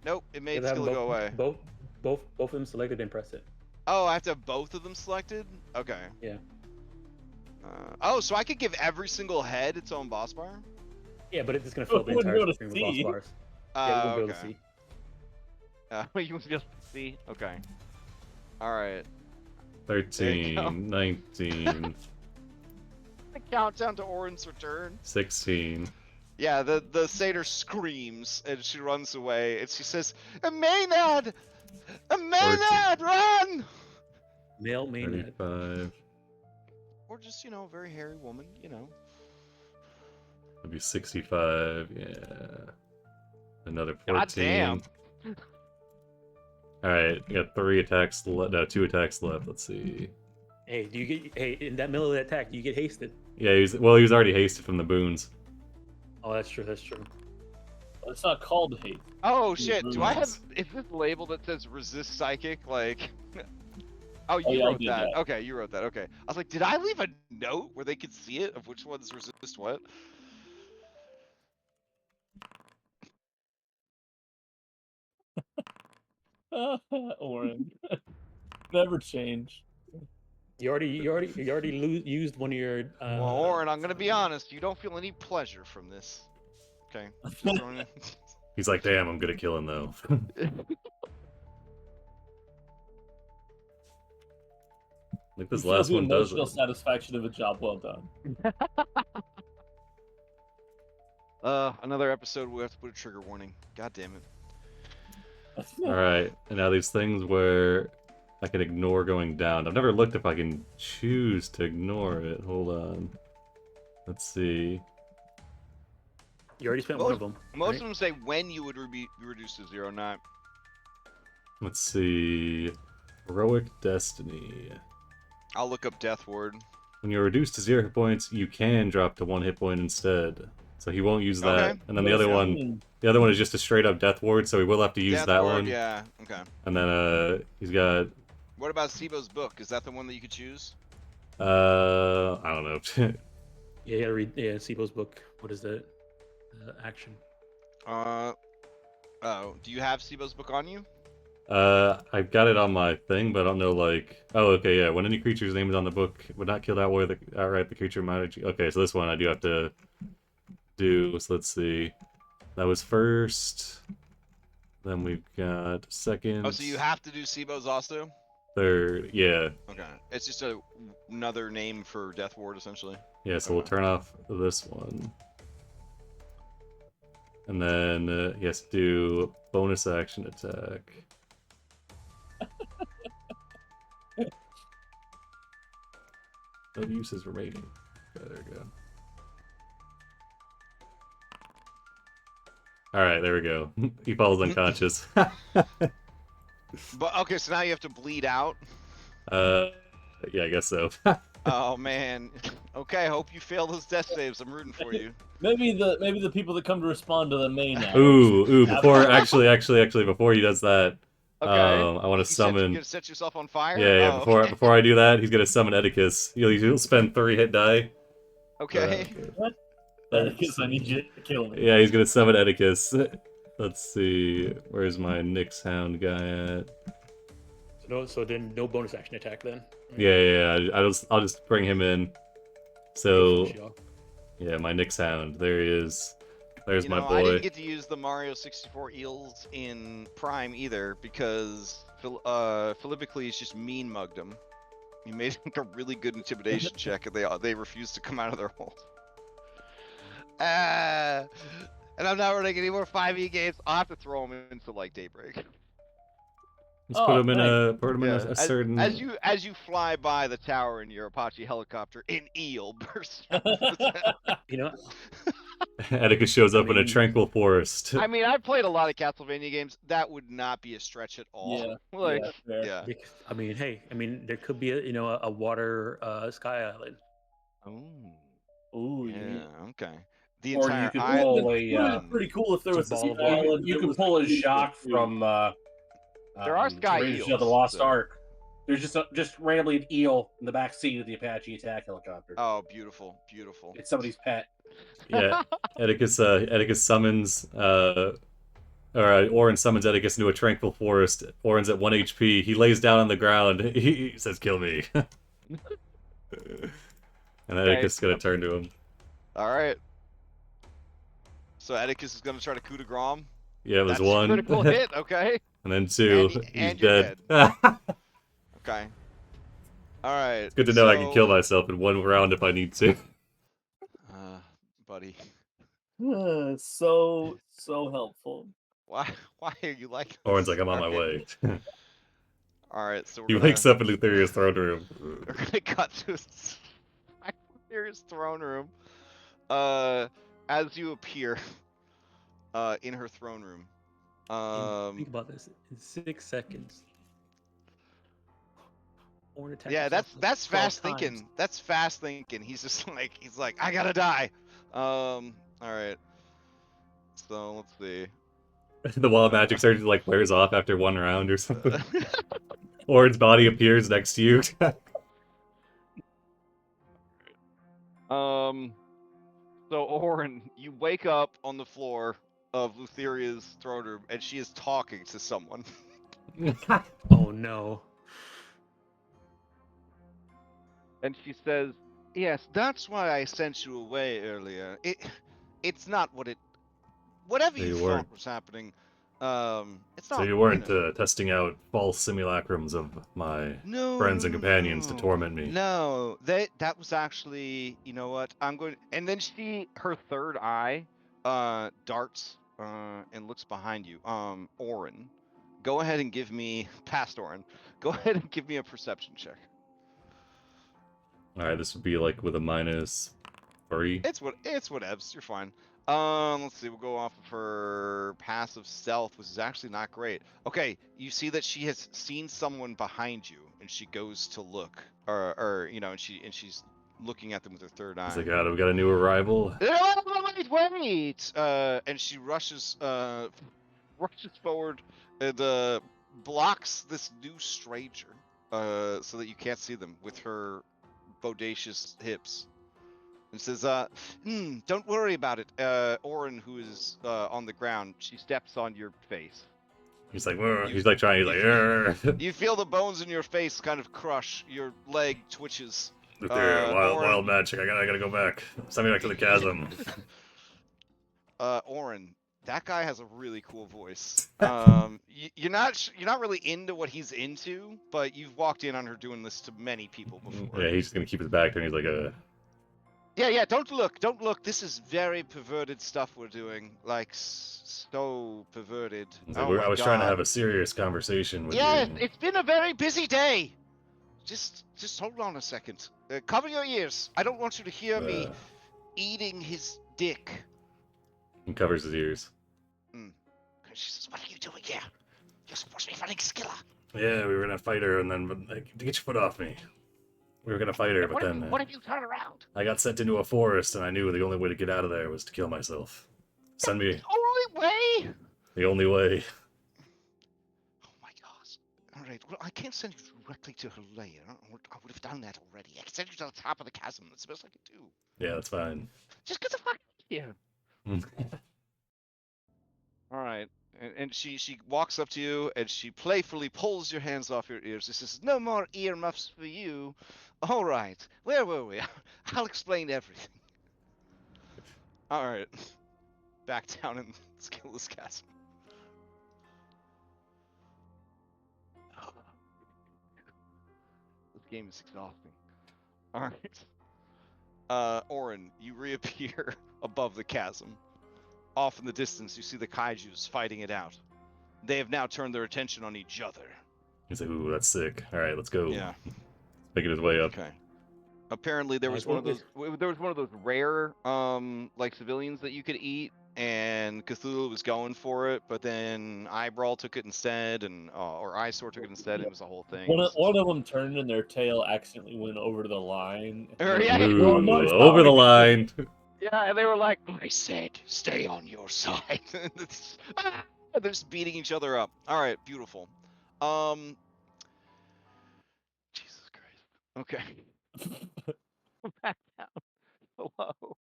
Nope, it made Skill go away. Both of them selected and press it. Oh, I have to have both of them selected? Okay. Yeah. Oh, so I could give every single head its own boss bar? Yeah, but it's gonna fill the entire screen with boss bars. Yeah, we'll be able to see. You must be able to see? Okay. Alright. 13, 19, The countdown to Oren's return. 16. Yeah, the satyr screams and she runs away and she says, "A Maynard! A Maynard, run!" Male Maynard. 35. Or just, a very hairy woman, It'll be 65, yeah. Another 14. God damn. Alright, we got 3 attacks left. No, 2 attacks left. Let's see. Hey, in that middle of the attack, you get hasted? Yeah, he was already hasted from the boons. Oh, that's true. That's true. It's not called hate. Oh shit! Do I have? Nice. Is this label that says resist psychic? Like, oh, Oh, you yeah, I wrote did that. that. Okay, you wrote that. Okay, I was like, did I leave a note where they could see it of which ones resist what? Oren. Never change. You already used one of your. Well, Oren, I'm gonna be honest. You don't feel any pleasure from this. Okay. Just throwing it- He's like, damn, I'm good at killing though. Like this You feel last the one does emotional it. satisfaction of a job well done. Another episode we have to put a trigger warning. God damn it. Alright, and now these things where I can ignore going down. I've never looked if I can choose to ignore it. Hold on. Let's see. You already spent one of them. Most right? of them say when you would be reduced to 0, not. Let's see. Heroic Destiny. I'll look up Death Ward. When you're reduced to 0 hit points, you can drop to 1 hit point instead. So he won't use that. Okay. And then the other one is just a straight up Death Ward, so he will have to use Death that Ward, one. yeah. Okay. And then he's got What about Sibo's book? Is that the one that you could choose? I don't know. Yeah, you gotta read Sibo's book. What is that? Action. Oh, do you have Sibo's book on you? I've got it on my thing, but I don't know, like... Oh, okay, yeah. When any creature's name is on the book, would not kill that warrior. Outright, the creature might... Okay, so this one I do have to do. So let's see. That was first. Then we've got second. Oh, so you have to do Sibo's also? Third, yeah. Okay. It's just another name for Death Ward, essentially. Yeah, so we'll turn off this one. And then he has to do bonus action attack. No uses remaining. Okay, there we go. Alright, there we go. He falls unconscious. But okay, so now you have to bleed out. Yeah, I guess so. Oh man. Okay, hope you fail those death saves. I'm rooting for you. Maybe the people that come to respond to the main now. Ooh, before actually before he does that, Okay. I want to summon. You're gonna set yourself on fire? Yeah, Oh, before okay. before I do that, he's gonna summon Oedicus. He'll spend 3 hit die. Okay. Because I need you to kill me. Yeah, he's gonna summon Oedicus. Let's see, where's my Nyx Hound guy at? So then no bonus action attack then. Yeah. I'll just bring him in. So Finish you off. yeah, my Nyx Hound. There he is. There's You my know, boy. I didn't get to use the Mario 64 eels in Prime either because Philippocles just mean mugged him. He made like a really good intimidation check, and they refused to come out of their hole. And I'm not running any more 5e games. I'll have to throw them into like Daybreak. Let's put him in a as, certain. As you fly by the tower in your Apache helicopter, an eel bursts. You know, Oedicus shows up in a tranquil forest. I mean, I've played a lot of Castlevania games. That would not be a stretch at all. Yeah. Like, fair. yeah. I mean, hey, there could be a water sky island. Ooh, Yeah. Okay. The Or entire you could island. pull It would have been pretty cool if there was Just this a ball of island. You that could was pull a completely Jacques free. from There are sky Raiders eels, of the Lost so- Ark. There's just randomly an eel in the back seat of the Apache attack helicopter. Oh, beautiful, beautiful. It's somebody's pet. Yeah, Oedicus summons, Orin summons Oedicus into a tranquil forest. Orin's at 1 HP. He lays down on the ground. He says, "Kill me." And Oedicus is gonna turn to him. All right. So Atticus is gonna try to coup de grace. Yeah, it was That's a 1. critical hit. Okay. And then 2. And He's you're dead. Okay. All right. It's good to know I can kill myself in 1 round if I need to. Buddy. So helpful. Why are you like? Orin's this? like, I'm on my Okay. way. All right. So He we're wakes up in Lutheria's throne room. We're gonna cut to Lutheria's throne room. As you appear, in her throne room. Think about this. In 6 seconds, Orin attacked Yeah, himself that's 12 fast times. thinking. That's fast thinking. He's just like, I gotta die. All right. So let's see. The wild magic surge like wears off after one round or something. Orin's body appears next to you. So Orin, you wake up on the floor of Lutheria's throne room, and she is talking to someone. Oh no. And she says, "Yes, that's why I sent you away earlier. It's not whatever So you you thought weren't- was happening. It's So not. you weren't testing out false simulacrums of my No, friends and companions to torment me. No, that was actually, you know what? I'm going. And then her third eye, darts, and looks behind you. Orin, go ahead and give me past Orin. Go ahead and give me a perception check. All right, this would be like with a -3. It's whatevs. You're fine. Let's see. We'll go off of her passive stealth, which is actually not great. Okay, you see that she has seen someone behind you, and she goes to look, or you know, and she's looking at them with her third eye. It's like, God, we got a new arrival. Wait! And she rushes forward and blocks this new stranger, so that you can't see them with her bodacious hips. And says, don't worry about it. Orin, who is on the ground, she steps on your face. He's like, he's like trying. He's like, "Arr." You feel the bones in your face kind of crush. Your leg twitches. There, Orin, wild magic. I gotta go back. Send me back to the chasm. Orin, that guy has a really cool voice. You're not really into what he's into, but you've walked in on her doing this to many people before. Yeah, he's just gonna keep his back to, and he's like, Yeah, don't look. This is very perverted stuff we're doing. Like, so perverted. I was trying to have a serious conversation with you. Yeah, it's been a very busy day. Just hold on a second. Cover your ears. I don't want you to hear me eating his dick. He covers his ears. She says, what are you doing here? You're supposed to be running Skilla. Yeah, we were gonna fight her, and then get your foot off me. We were gonna fight her, but then what if you turn around? I got sent into a forest, and I knew the only way to get out of there was to kill myself. Send me. The only way? The only way. Oh my gosh. Alright, well, I can't send you directly to her lair. I would have done that already. I can send you to the top of the chasm. That's the best I can do. Yeah, that's fine. Just get the fuck out here. Alright. And she walks up to you, and she playfully pulls your hands off your ears. She says, no more earmuffs for you. Alright. Where were we? I'll explain everything. Alright. Back down in Skillless Chasm. This game is exhausting. Alright. Orin, you reappear above the chasm. Off in the distance, you see the kaijus fighting it out. They have now turned their attention on each other. He's like, ooh, that's sick. All right, let's go. Yeah. Making his way up. Okay. Apparently, there was one of those rare, like civilians that you could eat, and Cthulhu was going for it, but then Eyebrow took it instead, and or Eyesore took it instead. And it was a whole thing. One of them turned and their tail accidentally went over the line. Yeah. Ooh, over the line. Yeah, and they were like, I said, stay on your side. They're just beating each other up. All right, beautiful. Jesus Christ. Okay. Back down. Hello.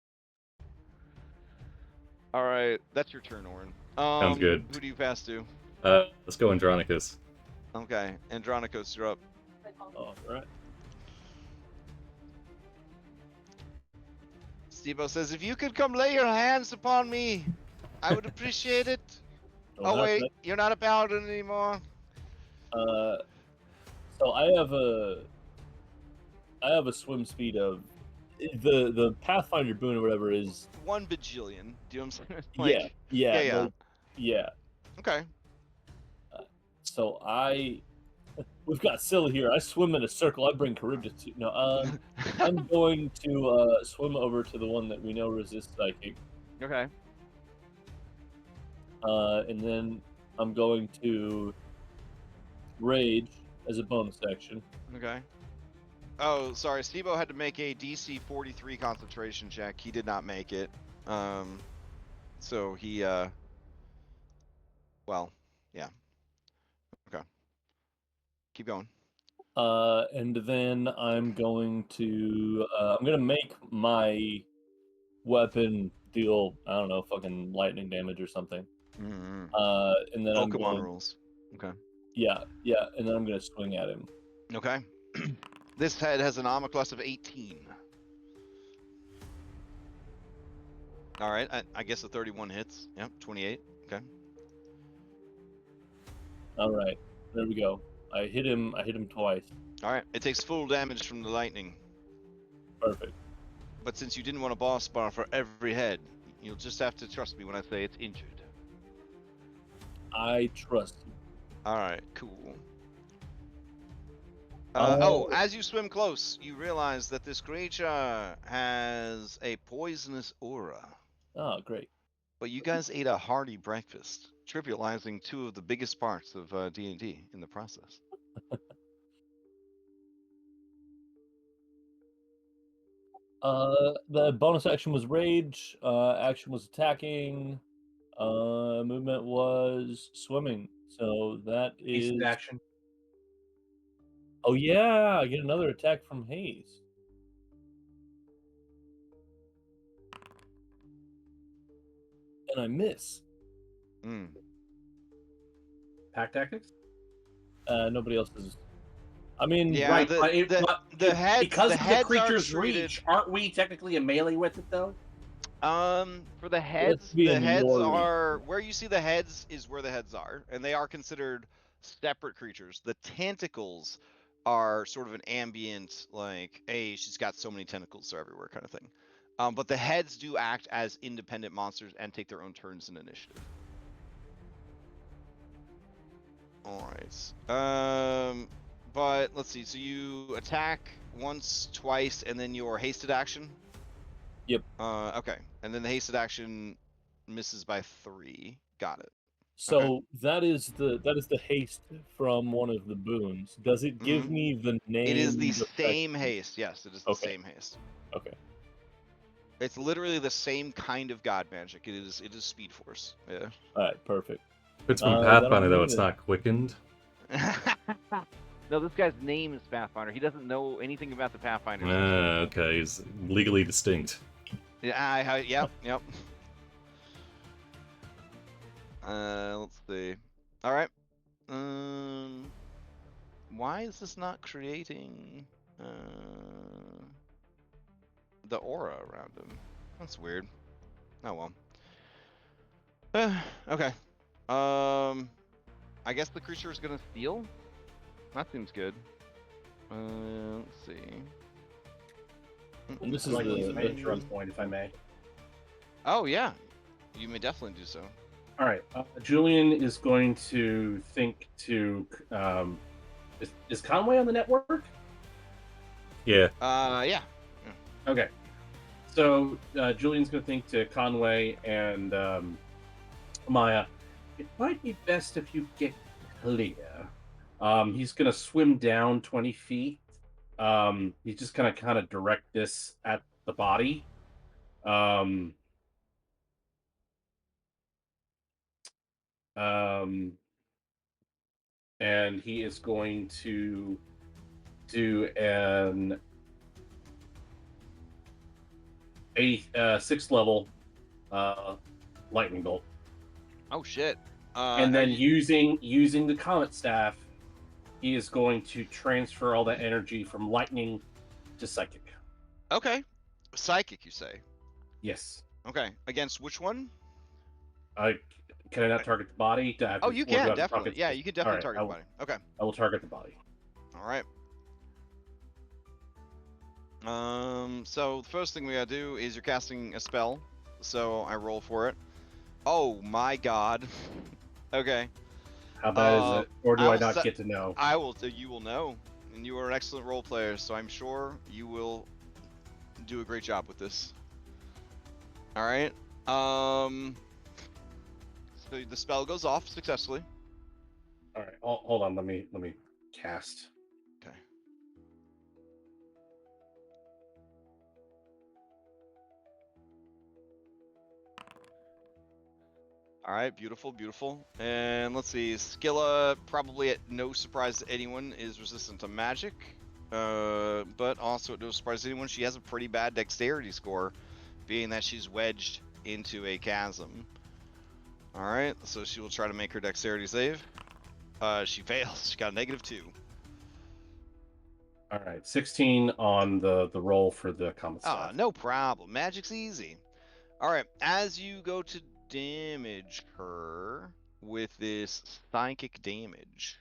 All right, that's your turn, Orin. Sounds good. Who do you pass to? Let's go Andronikos. Okay, Andronikos, you're up. All right. Steve-O says, if you could come lay your hands upon me, I would appreciate it. Oh wait, you're not a paladin anymore. So I have a swim speed of the Pathfinder boon or whatever is 1 bajillion. Do you know what I'm saying? Yeah. Okay. So we've got Syl here. I swim in a circle. I bring Charybdis to. No, I'm going to swim over to the one that we know resists psychic. Okay. And then I'm going to rage as a bonus action. Okay. Oh, sorry. Steve-O had to make a DC 43 concentration check. He did not make it. So he, well, yeah. Okay. Keep going. And then I'm going to make my weapon deal, I don't know, fucking lightning damage or something. Mm-hmm. And then Pokemon rules. Okay. Yeah, and then I'm gonna swing at him. Okay. This head has an armor class of 18. All right. I guess the 31 hits. Yep. 28. Okay. All right, there we go. I hit him twice. All right. It takes full damage from the lightning. Perfect. But since you didn't want a boss bar for every head, you'll just have to trust me when I say it's injured. I trust you. All right. Cool. Oh. As you swim close, you realize that this creature has a poisonous aura. Oh, great. But you guys ate a hearty breakfast, trivializing two of the biggest parts of D&D in the process. The bonus action was rage. Action was attacking. Movement was swimming. So that is Decent action. Oh yeah, I get another attack from Haze. And I miss. Mm. Pack tactics. Nobody else is. I mean, Yeah, right, the heads, because the of the heads creature's are treated, reach, aren't we technically in melee with it though? For the heads, be the in heads your are where you see the heads is where the heads are, and they are considered separate creatures. The tentacles are sort of an ambient, like, hey, she's got so many tentacles, they're everywhere kind of thing. But the heads do act as independent monsters and take their own turns in initiative. All right. But let's see. So you attack once, twice, and then your hasted action. Yep. Okay. And then the hasted action misses by 3. Got it. So Okay. that is the haste from one of the boons. Does it give me the name? It is the same haste. Yes, it is the Okay. same haste. Okay. It's literally the same kind of god magic. It is Speed Force. Yeah. All right. Perfect. If it's from that'll Pathfinder, though, be it's it. not quickened. No, this guy's name is Pathfinder. He doesn't know anything about the Pathfinder system. Okay, he's legally distinct. Yeah, yep. Let's see. All right. Why is this not creating the aura around him? That's weird. Oh well. Okay. I guess the creature is gonna steal. That seems good. Let's see. And this I'd is like to use a the run point if I may. Oh yeah, you may definitely do so. All right, Julian is going to think to. Is Conway on the network? Yeah. Yeah. Okay. So Julian's going to think to Conway and Maya. It might be best if you get clear. He's going to swim down 20 feet. He's just going to kind of direct this at the body. And he is going to do an 6th level lightning bolt. Oh shit. And then using the comet staff, he is going to transfer all that energy from lightning to psychic. Okay. Psychic, you say? Yes. Okay. Against which one? Can I not target the body? Oh, you can definitely. Yeah, you can definitely target the body. Okay. I will target the body. All right. So the first thing we gotta do is you're casting a spell. So I roll for it. Oh my god. Okay. How bad is it? Or do I not get to know? You will know. And you are an excellent role player, so I'm sure you will do a great job with this. All right. So the spell goes off successfully. All right. Hold on. Let me cast. Okay. All right, beautiful, beautiful. And let's see, Skilla, probably at no surprise to anyone, is resistant to magic. But also at no surprise to anyone, she has a pretty bad dexterity score, being that she's wedged into a chasm. All right, so she will try to make her dexterity save. She fails. She got a -2. All right, 16 on the roll for the combat Ah, staff. no problem. Magic's easy. All right, as you go to damage her with this psychic damage,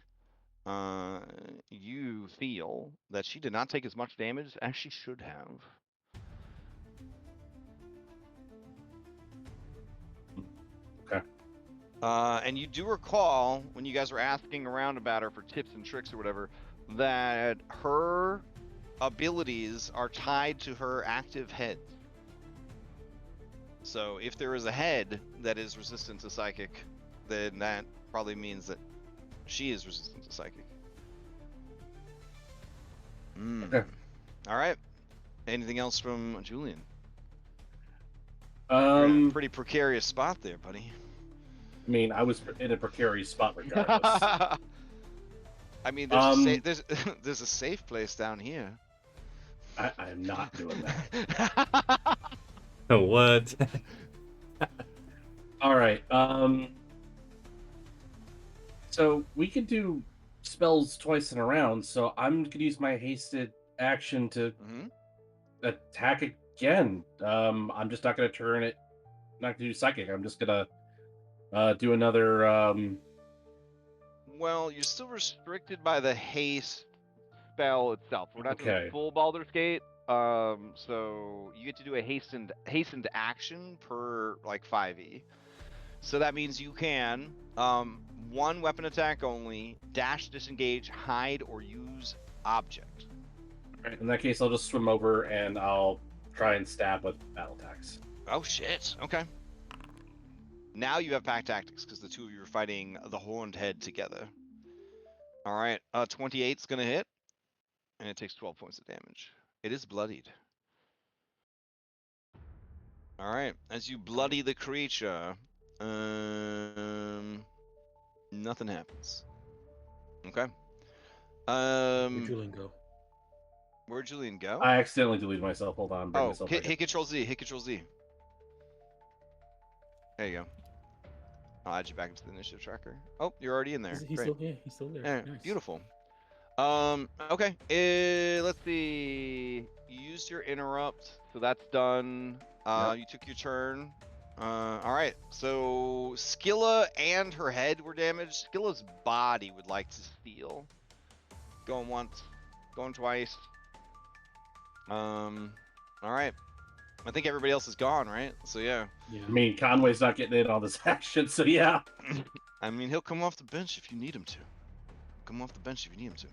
you feel that she did not take as much damage as she should have. Okay. And you do recall when you guys were asking around about her for tips and tricks or whatever, that her abilities are tied to her active head. So if there is a head that is resistant to psychic, then that probably means that she is resistant to psychic. Okay. All right. Anything else from Julian? You're in a pretty precarious spot there, buddy. I mean, I was in a precarious spot regardless. I mean, there's there's a safe place down here. I am not doing that. What? All right. So we could do spells twice in a round. So I'm gonna use my hasted action to attack again. I'm just not gonna turn it. Not gonna do psychic. I'm just gonna do another. Well, you're still restricted by the haste spell itself. We're not doing full Baldur's Gate. So you get to do a hastened action per like 5e. So that means you can one weapon attack only, dash, disengage, hide, or use object. Right, in that case, I'll just swim over and I'll try and stab with battle attacks. Oh shit! Okay. Now you have pack tactics because the two of you are fighting the horned head together. All right, 28's gonna hit, and it takes 12 points of damage. It is bloodied. All right, as you bloody the creature, nothing happens. Okay. Where'd Julian go? Where'd Julian go? I accidentally deleted myself. Hold on. Bring Oh, myself hit Control Z. Hit Control Z. There you go. I'll add you back into the initiative tracker. Oh, you're already in there. He's Great. he's still there. Yeah, Nice. beautiful. Okay. Let's see. You used your interrupt, so that's done. Yep. You took your turn. All right. So Skilla and her head were damaged. Skilla's body would like to steal. Going once, going twice. All right. I think everybody else is gone, right? So yeah. I mean, Conway's not getting in on this action, so yeah. I mean, he'll come off the bench if you need him to. Come off the bench if you need him to.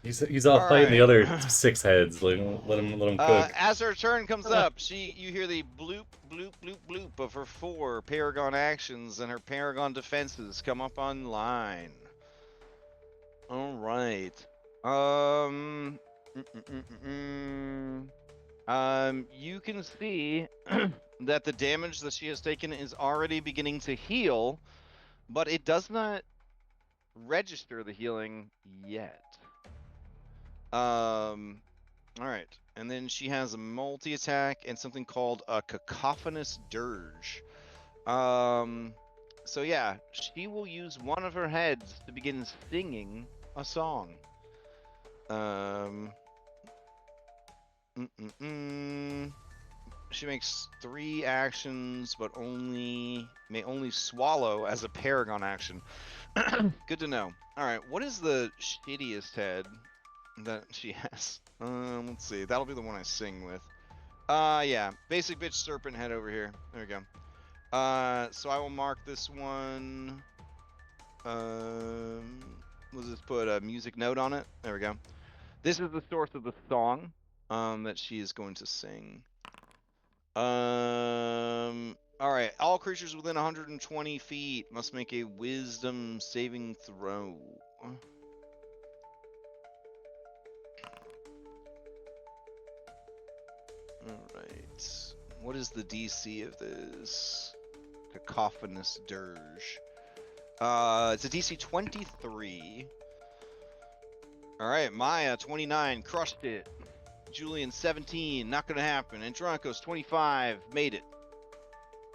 He's off fighting the other 6 heads. Let him cook. As her turn comes up, you hear the bloop bloop bloop bloop of her 4 Paragon actions and her Paragon defenses come up online. All right. You can see that the damage that she has taken is already beginning to heal, but it does not register the healing yet. All right, and then she has a multi-attack and something called a cacophonous dirge. So yeah, she will use one of her heads to begin singing a song. She makes 3 actions, but may only swallow as a Paragon action. Good to know. All right, what is the shittiest head that she has? Let's see. That'll be the one I sing with. Yeah, basic bitch serpent head over here. There we go. So I will mark this one. Let's just put a music note on it. There we go. This is the source of the song that she is going to sing. All right. All creatures within 120 feet must make a wisdom saving throw. All right. What is the DC of this? cacophonous dirge. It's a DC 23. All right, Maya 29 crushed it. Julian 17, not gonna happen. Andronikos 25 made it.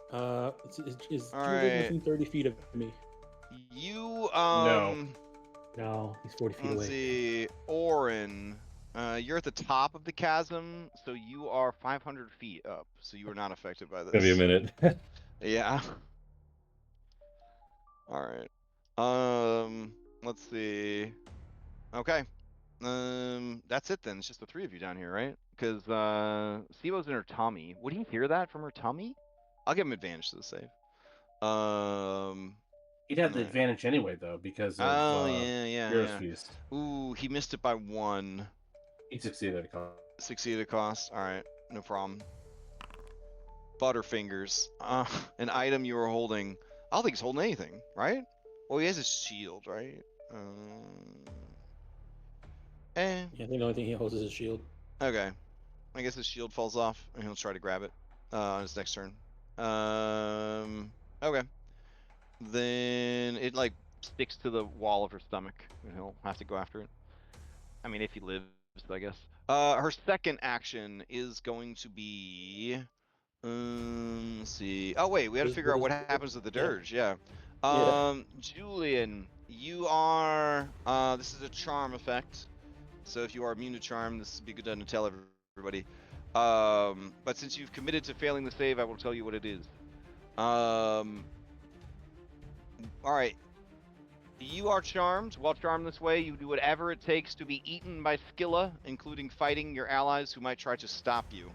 Is All Julian right. within 30 feet of me? You No, he's 40 feet let's away. see, Orin. You're at the top of the chasm, so you are 500 feet up. So you are not affected by this. Gonna be a minute. Yeah. All right. Let's see. Okay. That's it then. It's just the three of you down here, right? Because Sibo's in her tummy. Would he hear that from her tummy? I'll give him advantage to the save. He'd have the Alright. advantage anyway, though, because of Hero's Feast. Ooh, he missed it by 1. He succeeded. Succeeded at cost. Alright, no problem. Butterfingers. An item you were holding. I don't think he's holding anything, right? Well, he has his shield, right? Yeah, I think the only thing he holds is his shield. Okay. I guess his shield falls off, and he'll try to grab it on his next turn. Okay. Then it, like, sticks to the wall of her stomach, and he'll have to go after it. I mean, if he lives, I guess. Her second action is going to be... let's see. Oh, wait, we had to figure out what happens with the dirge, yeah. Julian, you are... this is a charm effect. So if you are immune to charm, this would be good to tell everybody. But since you've committed to failing the save, I will tell you what it is. Alright. You are charmed. While charmed this way, you do whatever it takes to be eaten by Scylla, including fighting your allies who might try to stop you.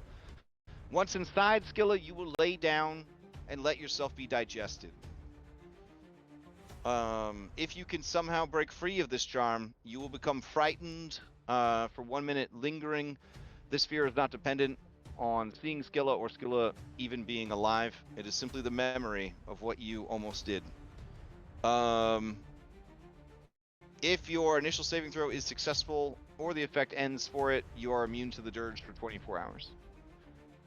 Once inside Scylla, you will lay down and let yourself be digested. If you can somehow break free of this charm, you will become frightened for 1 minute, lingering. This fear is not dependent on seeing Scylla or Scylla even being alive. It is simply the memory of what you almost did. If your initial saving throw is successful or the effect ends for it, you are immune to the dirge for 24 hours.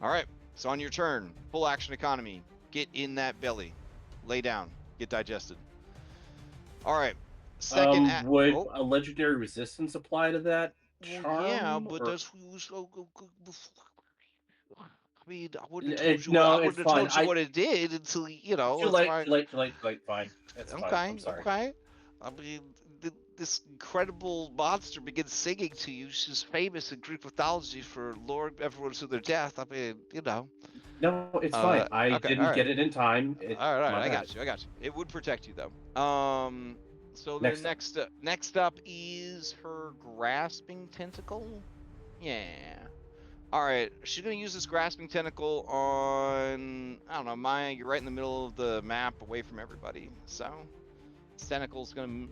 Alright, so on your turn, full action economy. Get in that belly. Lay down. Get digested. Alright. Second would a legendary resistance apply to that charm? Well, yeah, but that's I mean, I wouldn't have told you, no, I wouldn't have told you what it did until, you know. Too late, fine. That's okay, fine. I'm sorry. Okay. I mean, this incredible monster begins singing to you. She's famous in Greek mythology for luring everyone to their death. I mean, you know. No, it's fine. I didn't get it in time. All right, I got you. It would protect you though. So the next up is her grasping tentacle. Yeah. All right, she's gonna use this grasping tentacle on, I don't know, Maya. You're right in the middle of the map, away from everybody. So this tentacle's gonna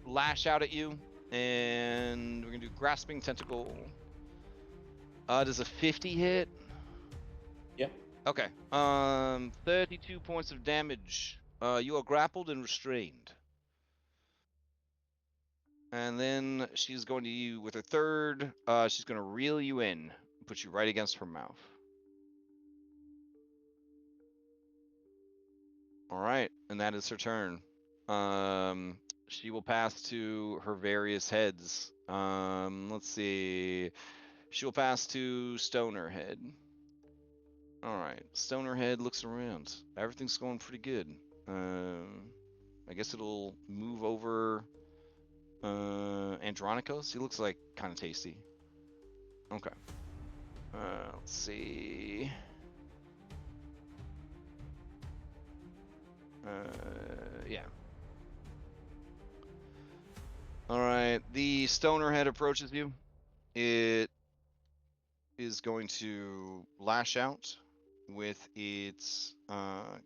lash out at you, and we're gonna do grasping tentacle. Does a 50 hit? Yep. Okay. 32 points of damage. You are grappled and restrained. And then she's going to, with her third, she's going to reel you in, put you right against her mouth. All right, and that is her turn. She will pass to her various heads. Let's see. She will pass to Stoner Head. All right, Stoner Head looks around. Everything's going pretty good. I guess it'll move over Andronikos. He looks like kind of tasty. Okay. Let's see. Yeah. All right. The Stoner Head approaches you. It is going to lash out with its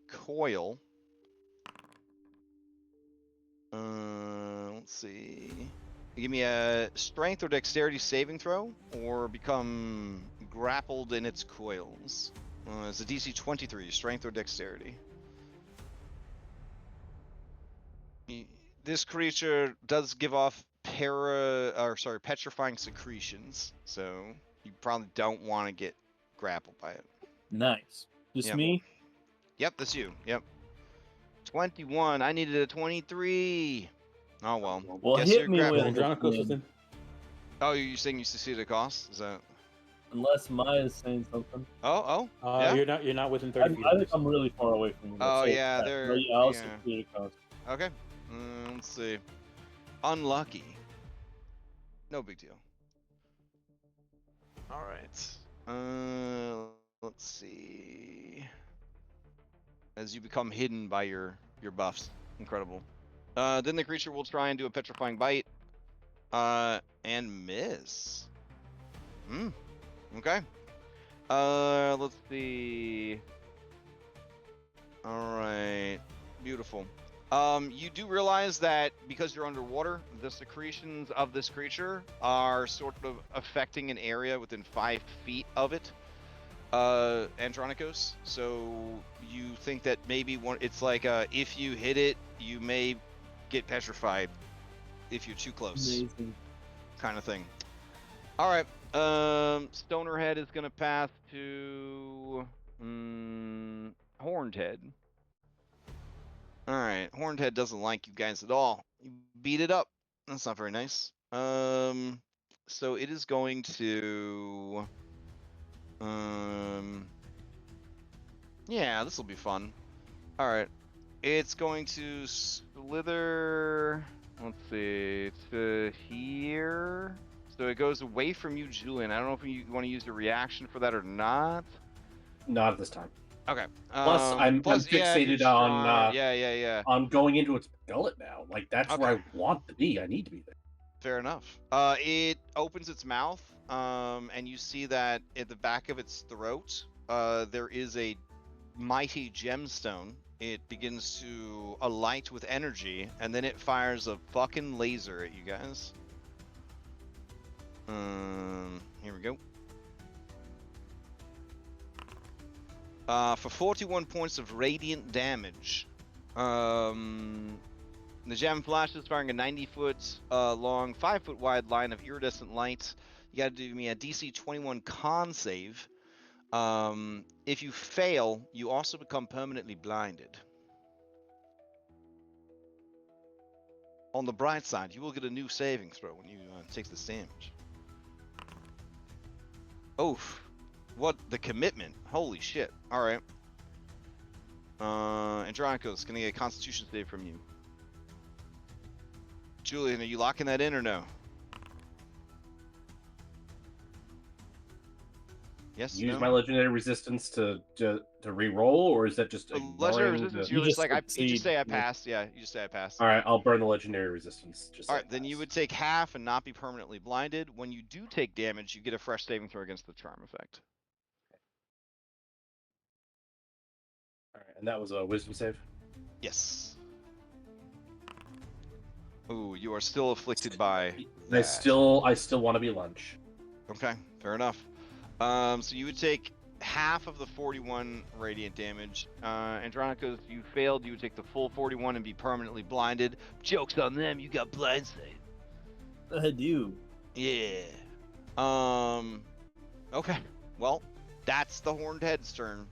coil. Let's see. Give me a strength or dexterity saving throw, or become grappled in its coils. It's a DC 23, strength or dexterity. This creature does give off petrifying secretions, so you probably don't want to get grappled by it. Nice. Just me? Yep, that's you. Yep. 21. I needed a 23. Oh well. Well, Guess hit you're me with Andronikos was it, in. Oh, you're saying you succeeded a cost? Is that? unless Maya's saying something. Oh, yeah. You're not within I 30 feet of think me. I'm really far away from them. Oh so yeah, But they're yeah, I'll yeah. succeed a cost. Okay. Let's see. Unlucky. No big deal. All right. Let's see. As you become hidden by your buffs, incredible. Then the creature will try and do a petrifying bite. And miss. Okay. Let's see. All right. Beautiful. You do realize that because you're underwater, the secretions of this creature are sort of affecting an area within 5 feet of it, Andronikos. So you think that maybe it's like if you hit it, you may get petrified if you're too close. Amazing. Kind of thing. All right. Stoner Head is gonna pass to Horned Head. All right, Horned Head doesn't like you guys at all. You beat it up. That's not very nice. So it is going to yeah, this will be fun. All right, it's going to slither. Let's see, to here. So it goes away from you, Julian. I don't know if you want to use a reaction for that or not. Not at this time. Okay. Plus, I'm fixated yeah. on going into its gullet now. Like that's where I want to be. I need to be there. Fair enough. It opens its mouth, and you see that at the back of its throat, there is a mighty gemstone. It begins to alight with energy, and then it fires a fucking laser at you guys. Here we go. For 41 points of radiant damage. The gem flashes, firing a 90-foot long, 5-foot wide line of iridescent light. You gotta do me a DC 21 con save. If you fail, you also become permanently blinded. On the bright side, you will get a new saving throw when you take this damage. Oof. What the commitment? Holy shit. Alright. Andronikos, gonna get a constitution save from you. Julian, are you locking that in or no? Yes. Use my legendary resistance to re-roll, or is that just legendary resistance? You just like you just say I yeah. passed. Yeah, you just say I passed. All right, I'll burn the legendary resistance. Just all right, then you would take half and not be permanently blinded. When you do take damage, you get a fresh saving throw against the charm effect. All right, and that was a wisdom save. Yes. Ooh, you are still afflicted by. I still want to be lunch. Okay, fair enough. So you would take half of the 41 radiant damage. Andronikos, you failed. You would take the full 41 and be permanently blinded. Joke's on them. You got blindsided. I do. Yeah. Okay. Well, that's the Horned Head's turn.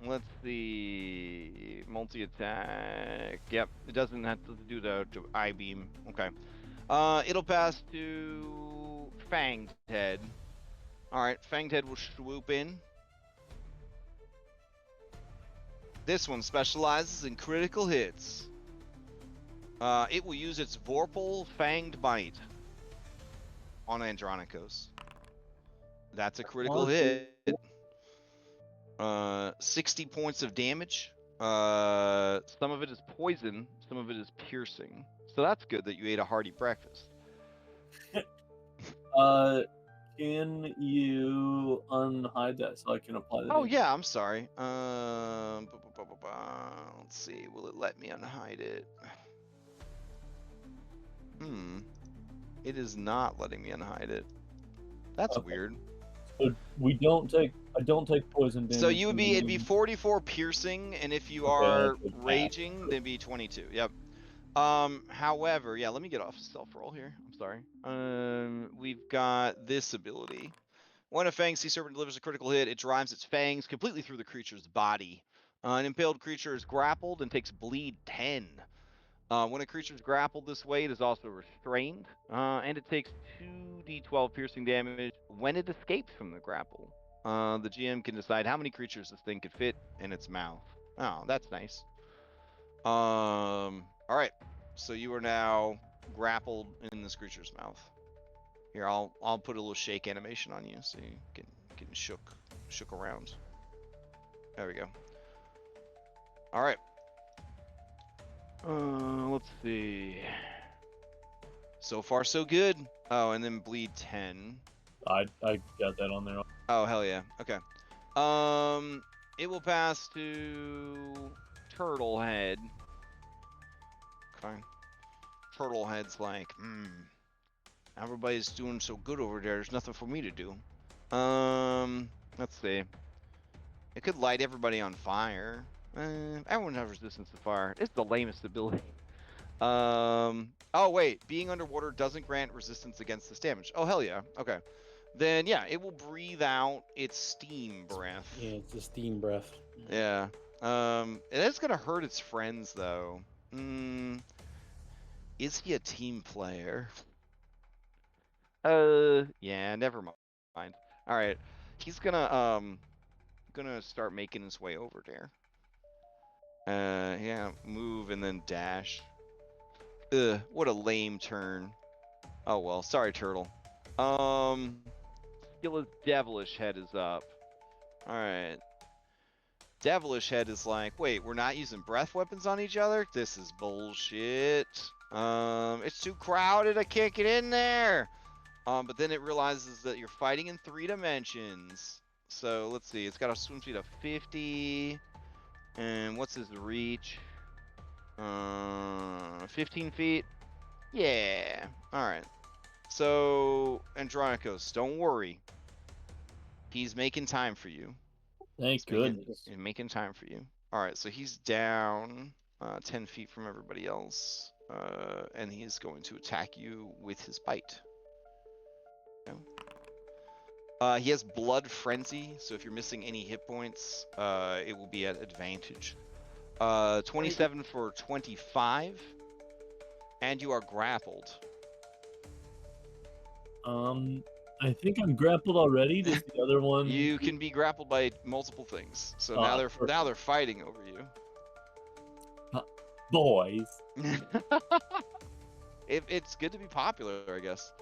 Let's see. Multi-attack. Yep. It doesn't have to do the I-beam. Okay. It'll pass to Fanged Head. Alright, Fanged Head will swoop in. This one specializes in critical hits. It will use its Vorpal Fanged Bite on Andronikos. That's a critical hit. 60 points of damage. Some of it is poison, some of it is piercing. So that's good that you ate a hearty breakfast. Can you unhide that so I can apply the damage? Yeah, I'm sorry. Let's see, will it let me unhide it? It is not letting me unhide it. That's weird. So I don't take poison damage. So it'd be 44 piercing, and if you are raging, then it'd be 22. Yep. However, yeah, let me get off self roll here. I'm sorry. We've got this ability. When a Fang Sea Serpent delivers a critical hit, it drives its fangs completely through the creature's body. An impaled creature is grappled and takes bleed 10. When a creature is grappled this way, it is also restrained, and it takes 2d12 piercing damage when it escapes from the grapple. The GM can decide how many creatures this thing could fit in its mouth. Oh, that's nice. All right. So you are now grappled in this creature's mouth. Here, I'll put a little shake animation on you so you can shook around. There we go. All right. Let's see. So far, so good. Oh, and then bleed 10. I got that on there. Oh, hell yeah. Okay. It will pass to Turtlehead. Okay. Turtlehead's like, everybody's doing so good over there. There's nothing for me to do. Let's see. It could light everybody on fire. Everyone has resistance to fire. It's the lamest ability. Oh wait, being underwater doesn't grant resistance against this damage. Oh hell yeah. Okay. Then yeah, it will breathe out its steam breath. Yeah, it's the steam breath. Yeah. It is gonna hurt its friends though. Is he a team player? Yeah, never mind. All right. He's gonna start making his way over there. Yeah, move and then dash. Ugh, what a lame turn. Oh well, sorry, Turtle. Skilla's Devilish Head is up. Alright. Devilish Head is like, wait, we're not using breath weapons on each other? This is bullshit. It's too crowded, I can't get in there! But then it realizes that you're fighting in 3 dimensions. So, let's see, it's got a swim speed of 50. And what's his reach? 15 feet? Yeah. Alright. So, Andronikos, don't worry. He's making time for you. Thank goodness. He's making time for you. Alright, so he's down 10 feet from everybody else. And he's going to attack you with his bite. He has Blood Frenzy, so if you're missing any hit points, it will be at advantage. 27 for 25. And you are grappled. I think I'm grappled already. Does the other one? You can be grappled by multiple things. So now they're fighting over you. Boys. It's good to be popular, I guess.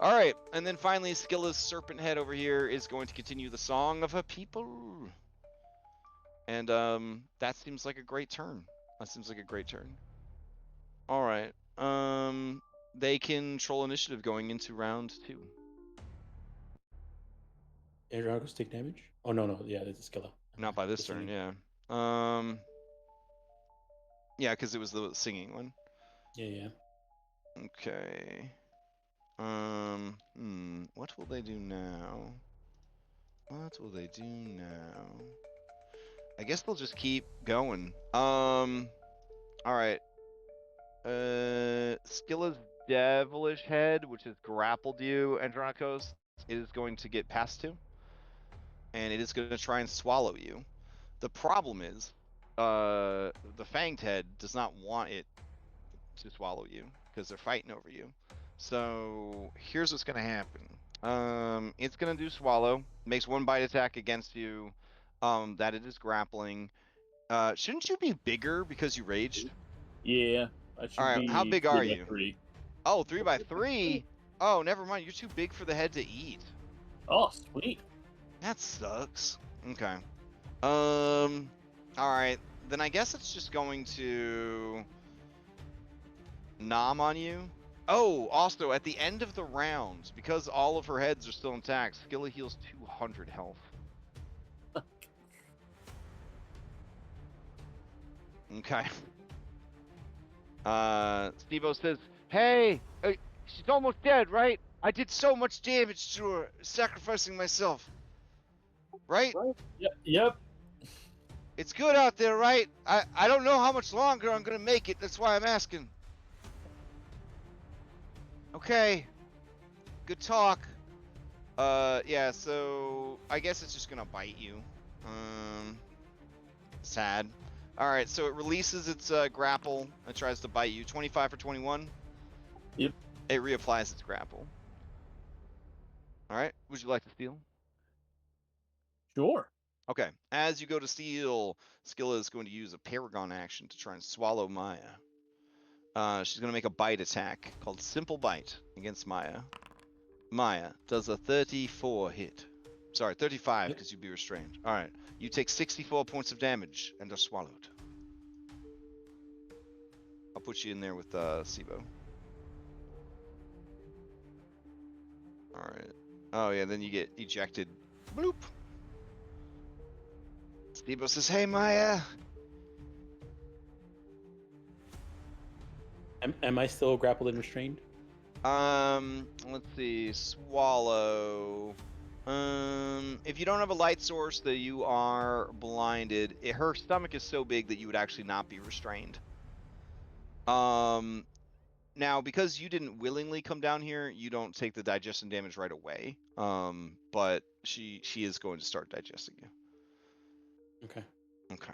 All right, and then finally, Skilla's Serpent Head over here is going to continue the Song of a People. And that seems like a great turn. All right. They control initiative going into round 2. Andronikos take damage? Oh no, yeah, that's a Skilla. Not by this turn, yeah. Yeah, because it was the singing one. Yeah. Okay. What will they do now? I guess they'll just keep going. Alright. Skilla's Devilish Head, which has grappled you, Andronikos, is going to get passed to. And it is going to try and swallow you. The problem is, the Fanged Head does not want it to swallow you, because they're fighting over you. So, here's what's going to happen. It's going to do swallow. Makes 1 bite attack against you. That it is grappling. Shouldn't you be bigger because you raged? Yeah. I should Alright, how big are you? 3. Oh, 3 by 3? Oh, never mind. You're too big for the head to eat. Oh, sweet. That sucks. Okay. Alright. Then I guess it's just going to nom on you. Oh, also, at the end of the round, because all of her heads are still intact, Skilla heals 200 health. Okay. Steve-O says, hey, she's almost dead, right? I did so much damage to her, sacrificing myself. Right? Yep. It's good out there, right? I don't know how much longer I'm gonna make it, that's why I'm asking. Okay. Good talk. Yeah, so I guess it's just gonna bite you. Sad. All right, so it releases its grapple and tries to bite you. 25 for 21. Yep. It reapplies its grapple. All right. Would you like to steal? Sure. Okay. As you go to steal, Skilla is going to use a Paragon action to try and swallow Maya. She's going to make a bite attack called Simple Bite against Maya. Maya does a 34 hit. Sorry, 35 because you'd be restrained. All right. You take 64 points of damage and are swallowed. I'll put you in there with Sibo. All right. Oh, yeah, then you get ejected. Bloop. Sibo says, hey, Maya. Am I still grappled and restrained? Let's see. Swallow. If you don't have a light source, that you are blinded. Her stomach is so big that you would actually not be restrained. Now because you didn't willingly come down here, you don't take the digestion damage right away. But she is going to start digesting you. Okay. Okay.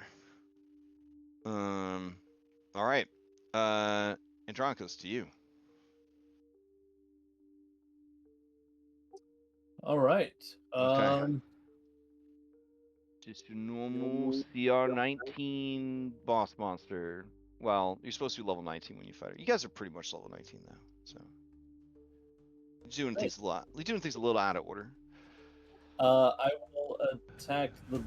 All right. Andronikos, to you. All right. Okay. Just a normal CR19 boss monster. Well, you're supposed to be level 19 when you fight her. You guys are pretty much level 19 though, so you're doing things a lot. You're doing things a little out of order. I will attack the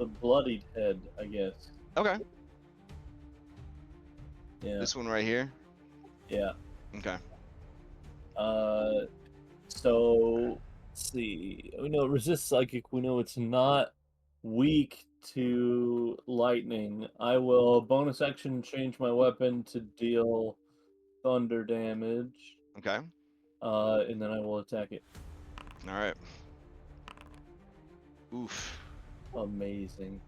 bloodied head, I guess. Okay. Yeah. This one right here. Yeah. Okay. So let's see. We know it resists psychic. We know it's not weak to lightning. I will bonus action change my weapon to deal thunder damage. Okay. And then I will attack it. All right. Oof. Amazing.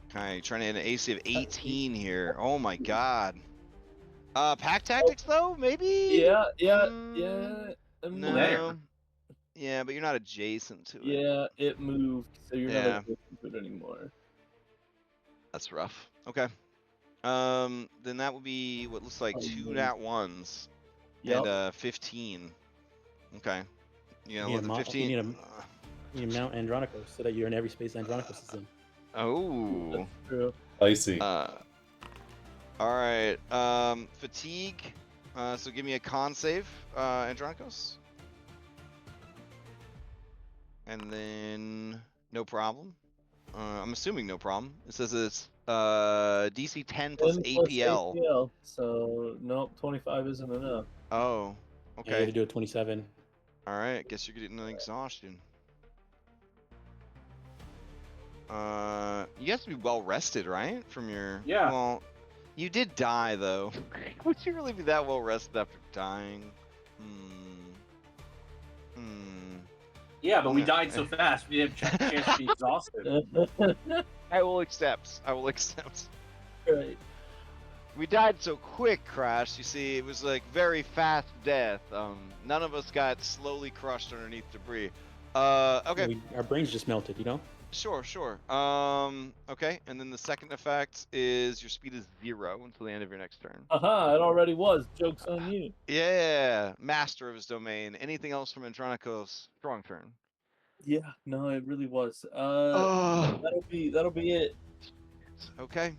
Okay, trying to hit an AC of 18 here. Oh my god. Pack tactics though, maybe? Yeah. No. There. Yeah, but you're not adjacent to it. Yeah, it moved, so you're Yeah. not adjacent to it anymore. That's rough. Okay. Then that would be what looks like 2 nat 1s and 15. Okay. You know, let the 15. You need to mount Andronikos so that you're in every space Andronikos is in. Oh. That's true. Icy. All right. Fatigue. So give me a con save, Andronikos. And then no problem. I'm assuming no problem. It says it's DC 10 plus 10 APL. So nope, 25 isn't enough. Oh. Yeah, you Okay. have to do a 27. All right. Guess you're getting an exhaustion. You have to be well rested, right? From your Yeah. Well, you did die though. Would you really be that well rested after dying? Yeah, but we died so fast, we didn't have a chance to be exhausted. I will accept. I will accept. Right. We died so quick, Crash. You see, it was like very fast death. None of us got slowly crushed underneath debris. Okay. Our brains just melted, you know? Sure. Okay, and then the second effect is your speed is 0 until the end of your next turn. Aha, it already was. Joke's on you. Yeah, master of his domain. Anything else from Andronikos? Strong turn. Yeah, no, it really was. Oh. That'll be it. Okay.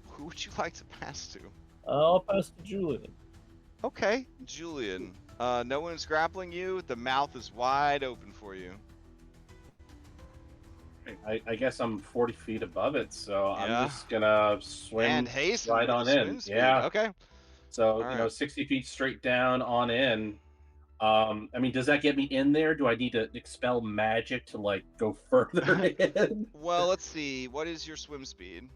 Who would you like to pass to? I'll pass to Julian. Okay, Julian. No one's grappling you. The mouth is wide open for you. I guess I'm 40 feet above it, so Yeah. I'm just gonna swim And hasten right with on the in. swim speed. Yeah. Okay. So, All you know, right. 60 feet straight down on in. I mean, does that get me in there? Do I need to expel magic to, like, go further in? Well, let's see. What is your swim speed?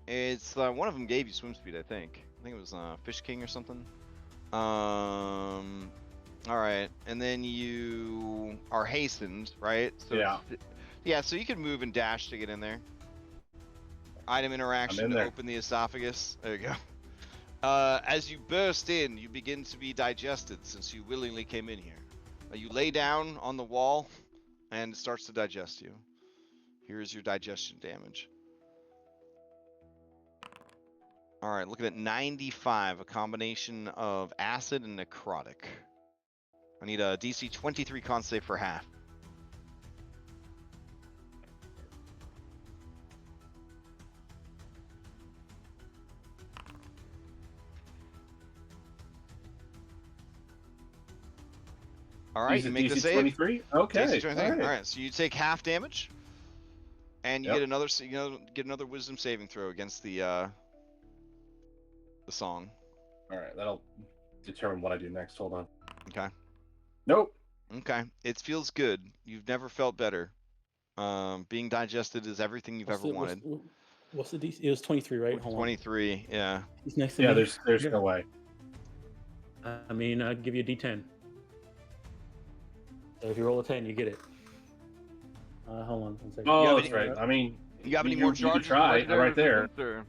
It's one of them gave you swim speed, I think. I think it was Fish King or something. All right, and then you are hastened, right? So Yeah. Yeah, so you can move and dash to get in there. Item interaction to there. open the esophagus. There you go. As you burst in, you begin to be digested since you willingly came in here. You lay down on the wall, and it starts to digest you. Here's your digestion damage. All right, looking at 95, a combination of acid and necrotic. I need a DC 23 con save for half. All right, you make the DC save. 23? Okay. DC 23. All right. All right, so you take half damage, and you Yep. get another. Get another Wisdom saving throw against the song. All right, that'll determine what I do next. Hold on. Okay. Nope. Okay. It feels good. You've never felt better. Being digested is everything you've ever wanted. What's the DC? It was 23, right? Hold 23. Yeah. on. He's next to Yeah, me. there's no way. I mean, I'd give you a D10. So if you roll a 10, you get it. Hold on one second. Oh, that's right. I mean, You have any you more could charges? try right there. Or-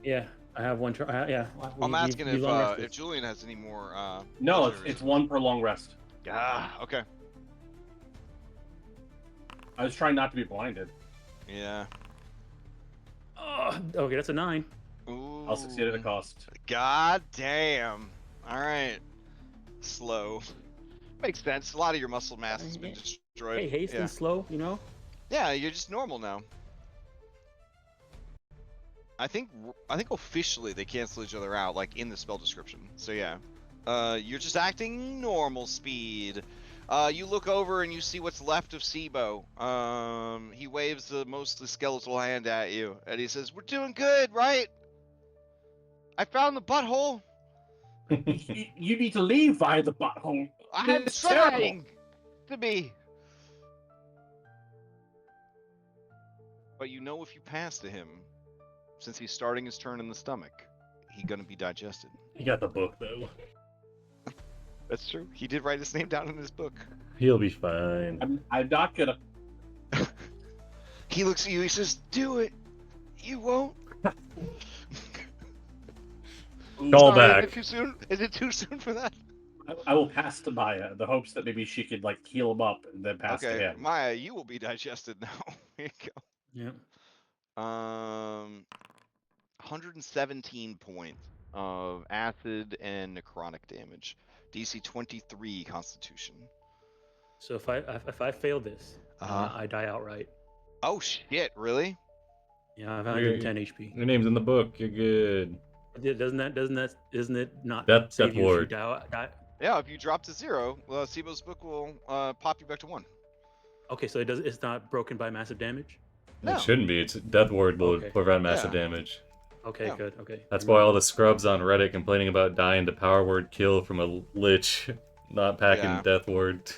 Yeah, I have one. Yeah. I'm asking you long rested. if Julian has any more. No, legendary it's one per long rest. Ah, okay. I was trying not to be blinded. Yeah. Oh, okay, that's a 9. Ooh. I'll succeed at a cost. God damn. All right. Slow. Makes sense. A lot of your muscle mass has been destroyed. Hey, haste yeah. and slow, you know? Yeah, you're just normal now. I think officially they cancel each other out, like in the spell description. So yeah, you're just acting normal speed. You look over and you see what's left of Sibo. He waves the mostly skeletal hand at you, and he says, "We're doing good, right? I found the butthole. You need to leave via the butthole. I'm It's trying to be." But you know if you pass to him, since he's starting his turn in the stomach, he's gonna be digested. You got the book though. That's true. He did write his name down in his book. He'll be fine. I'm not gonna. He looks at you, he says, "Do it. You won't." Call Sorry, back. Is it too soon? Is it too soon for that? I will pass to Maya, the hopes that maybe she could like heal him up and then pass to Okay, him. Maya, you will be digested now. Here you Yeah. go. 117 points of acid and necrotic damage. DC 23 Constitution. So if I fail this, I die outright. Oh shit! Really? Yeah, I have 110 HP. Your name's in the book. You're good. Isn't it not Death save you if you ward. die? Yeah. If you drop to 0, Sibo's book will pop you back to 1. Okay, so it's not broken by massive damage. No. It shouldn't be. It's Death Ward will Okay. prevent massive damage. Okay, Yeah. good. Okay. That's why all the scrubs on Reddit complaining about dying to power word kill from a lich, not packing Yeah. Death Ward.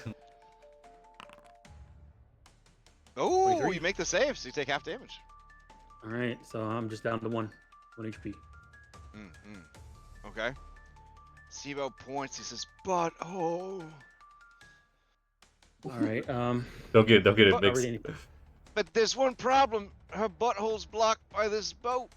Oh, 23. you make the save, so you take half damage. All right, so I'm just down to 1 HP. Okay. Sibo points. He says, "Butthole." All right. They'll get it But- mixed. But there's one problem. Her butthole's blocked by this boat.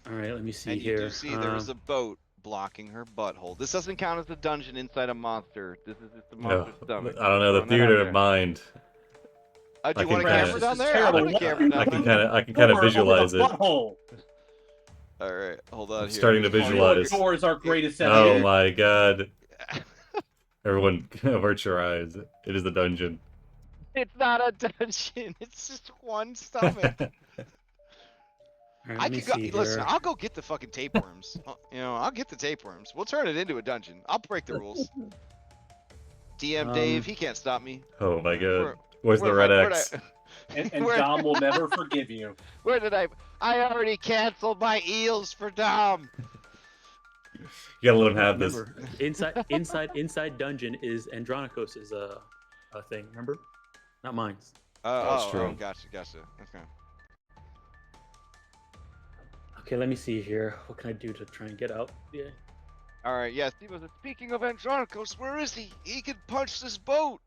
All right. Let me see And here. you do see there is a boat blocking her butthole. This doesn't count as a dungeon inside a monster. This is just a No, monster's stomach. I don't know the Throwing that out theater there. of mind. Do I you want a can kinda- camera down This is there? I'll put a terrible. camera down I can there. kind of Door visualize over the it. butthole. All right, hold on I'm here. starting to visualize. Door is our greatest Oh enemy. my god! Everyone, avert your eyes. It is the dungeon. It's not a dungeon. It's just one stomach. All right, I let me could go. see Listen, here. I'll go get the fucking tapeworms. I'll get the tapeworms. We'll turn it into a dungeon. I'll break the rules. DM Dave, he can't stop me. Oh my god! Where- Where's the red X? And Where- Dom will never forgive you. Where did I already canceled my eels for Dom. You gotta let him have this. Remember, inside dungeon is Andronikos is a thing. Remember, not mine's. That's true. Gotcha. Okay. Okay, let me see here. What can I do to try and get out? Yeah. All right. Yeah. Speaking of Andronikos, where is he? He can punch this boat.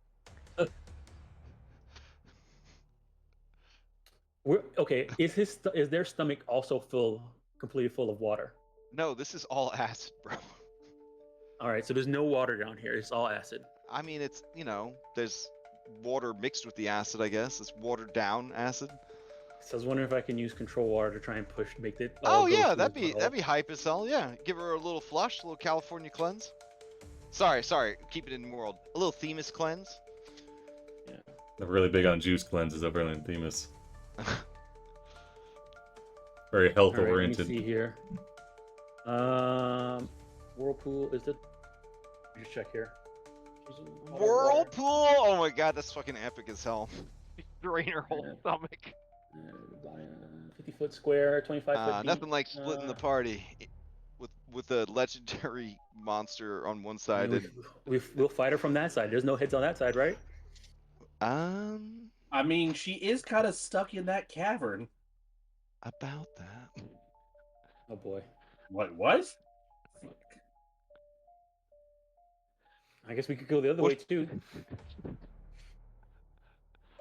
Okay. Is their stomach also completely full of water? No, this is all acid, bro. All right. So there's no water down here. It's all acid. I mean, it's there's water mixed with the acid, I guess. It's watered down acid. So I was wondering if I can use control water to try and make it. Oh all go yeah, through that'd be hype as hell. Yeah, give her a little flush, a little California cleanse. Sorry, keep it in the world. A little Themis cleanse. Yeah. They're really big on juice cleanses over in Themis. Very health oriented. Let me see here. Whirlpool is it? Just check here. Whirlpool? Oh my god, that's fucking epic as hell. Drain her whole stomach. 50-foot square, 25 foot deep. Nothing like splitting the party with a legendary monster on one side. We'll fight her from that side. There's no heads on that side, right? I mean, she is kind of stuck in that cavern. About that. Oh boy. What? I guess we could go the other way too.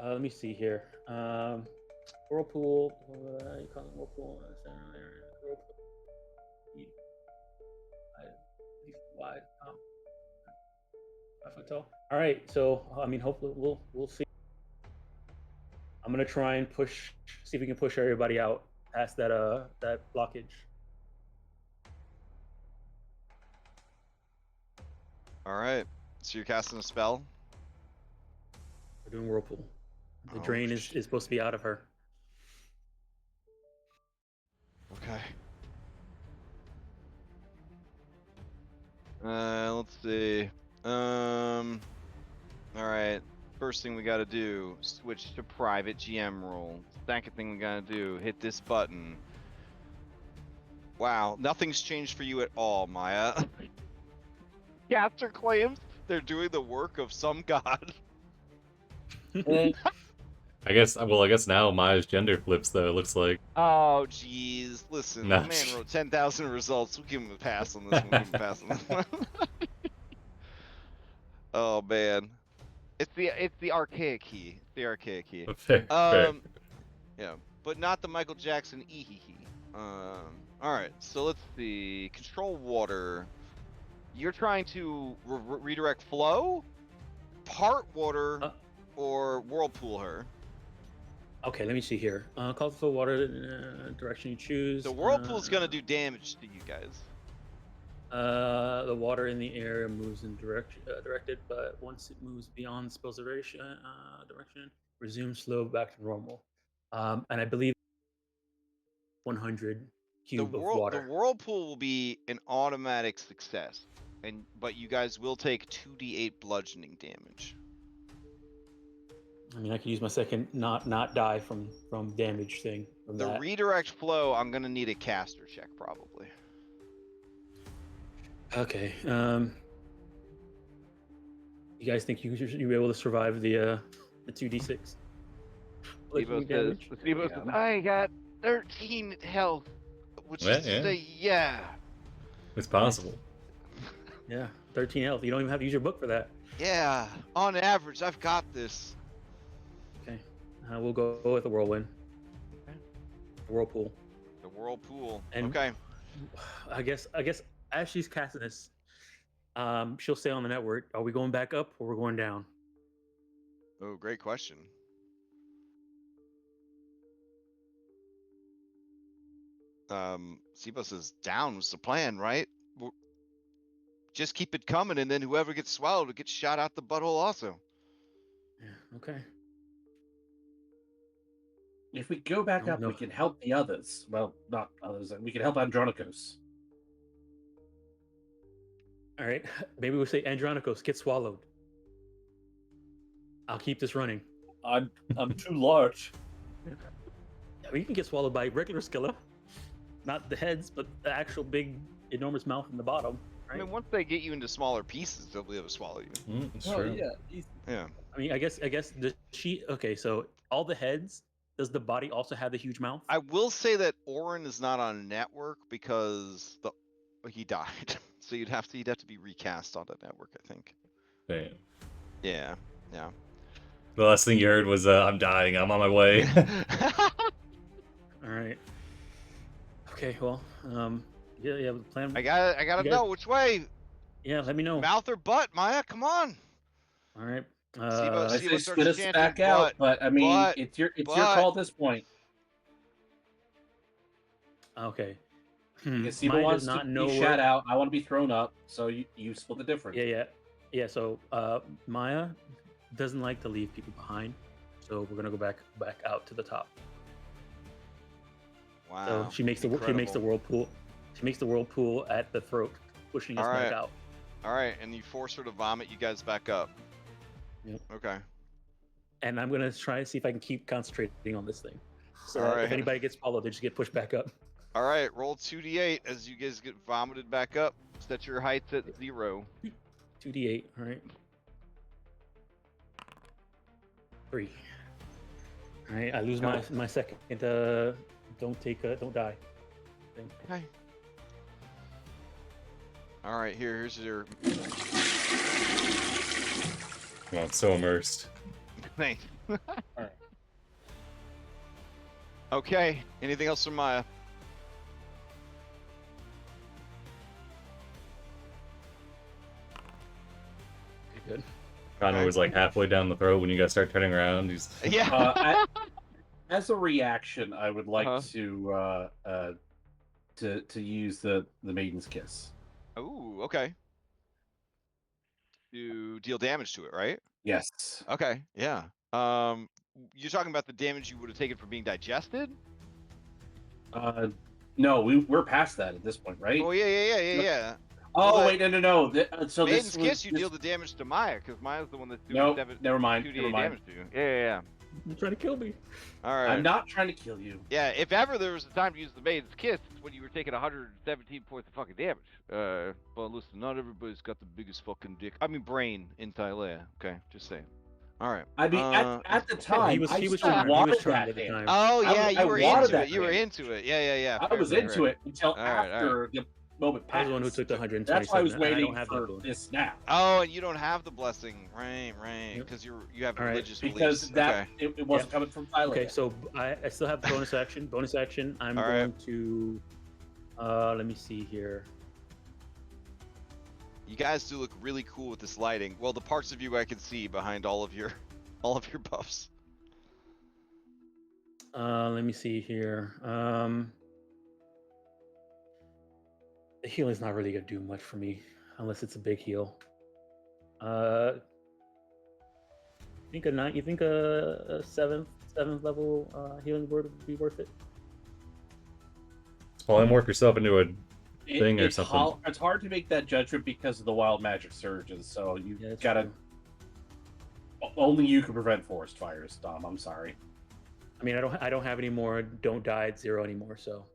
Let me see here. Whirlpool. You call it whirlpool? Wide. 5 foot tall. All right. So I mean, hopefully we'll see. I'm gonna try and see if we can push everybody out past that that blockage. All right. So you're casting a spell? We're doing whirlpool. The drain is supposed to be out of her. Okay. Let's see. All right. First thing we gotta do, switch to private GM role. Second thing we gotta do, hit this button. Wow, nothing's changed for you at all, Maya. Caster claims they're doing the work of some god. I guess now Maya's gender flips though, it looks like. Oh jeez. Listen, No. the man wrote 10,000 results. We'll give him a pass on this one. Oh man. It's the archaic key. Fair. Yeah, but not the Michael Jackson Alright, so let's see. Control water. You're trying to redirect flow, part water, or whirlpool her. Okay, let me see here. Call for water direction you choose. The whirlpool's gonna do damage to you guys. The water in the area moves in directed, but once it moves beyond the spell's direction, resume slow back to normal. And I believe 100 cube of water. The whirlpool will be an automatic success, but you guys will take 2d8 bludgeoning damage. I mean, I could use my second not die from damage thing. The redirect flow, I'm gonna need a caster check probably. Okay. You guys think you'll be able to survive the 2d6? Steve says, I got 13 health, which is to say, yeah. It's possible. Yeah, 13 health. You don't even have to use your book for that. Yeah, on average, I've got this. Okay, we'll go with the whirlwind. Okay. The whirlpool. The whirlpool. And okay. I guess as she's casting this, she'll stay on the network. Are we going back up or we're going down? Oh, great question. Sibo says down was the plan, right? Just keep it coming, and then whoever gets swallowed will get shot out the butthole also. Yeah, okay. If we go back up, we can help the others. Well, not others. We can help Andronikos. All right. Maybe we'll say Andronikos, get swallowed. I'll keep this running. I'm too large. I mean, you can get swallowed by regular Skilla. Not the heads, but the actual big, enormous mouth in the bottom. Right? I mean, once they get you into smaller pieces, they'll be able to swallow you. It's true. Yeah. Yeah. I mean, I guess does she? Okay, so all the heads. Does the body also have the huge mouth? I will say that Oren is not on a network because he died, so you'd have to be recast on that network, I think. Damn. Yeah. The last thing you heard was, I'm dying, I'm on my way. All right. Okay, well, yeah, the plan. I gotta know which way. Yeah, let me know. Mouth or butt, Maya? Come on. All right. Sibo I say starts spit us chanting, back out, but I mean, it's your call at this point. Okay. If Sibo Maya wants does to not be know shat out, I want to be thrown up. So you split the difference. Yeah. So Maya doesn't like to leave people behind, so we're gonna go back out to the top. Wow. So she makes the whirlpool. She makes the whirlpool at the throat, pushing us back out. All right, and you force her to vomit you guys back up. Yep. Okay. And I'm gonna try to see if I can keep concentrating on this thing. So All that if right. anybody gets followed, they just get pushed back up. All right, roll 2d8 as you guys get vomited back up. Set your heights at 0. 2d8. All right. 3. All right. I lose my second. Don't die. Thing. Okay. All right, here's your. Oh, I'm so immersed. Thanks. All right. Okay. Anything else from Maya? Good. Connor was like halfway down the throat when you guys start turning around. He's Yeah. As a reaction, I would like to use the Maiden's Kiss. Ooh, okay. You deal damage to it, right? Yes. Okay, yeah. You're talking about the damage you would have taken from being digested? No, we're past that at this point, right? Oh yeah. Oh Well, wait, no. So Maiden's this Kiss, you deal the damage to Maya, because Maya's the one that's doing Nope, never mind. 2d8 damage to you. Yeah. You're trying to kill me. All right. I'm not trying to kill you. Yeah, if ever there was a time to use the Maiden's Kiss, it's when you were taking 117 points of fucking damage. But listen, not everybody's got the biggest fucking dick. I mean, brain in Thylea. Okay, just saying. All right. I mean, at the time, he was trying at that the time. Oh yeah, I you were wanted into that it. You were hand. into it. Yeah. I was into it until after the moment I passed. was the one who took the 127. That's why I was and I waiting don't have for that boon. this now. Oh, and you don't have the blessing, right? Yep. Because you have All right. religious Because beliefs. that it wasn't coming from Thylea. Okay, so I still have bonus action. Bonus action. I'm All going to. Let me see here. You guys do look really cool with this lighting. Well, the parts of you I can see behind all of your buffs. Let me see here. The healing's not really gonna do much for me unless it's a big heal. You think a seventh level healing word would be worth it? polymorph yourself into a thing or something. It's hard to make that judgment because of the wild magic surges. So you gotta. True. Only you can prevent forest fires, Dom. I'm sorry. I mean, I don't have any more. Don't die at 0 anymore. So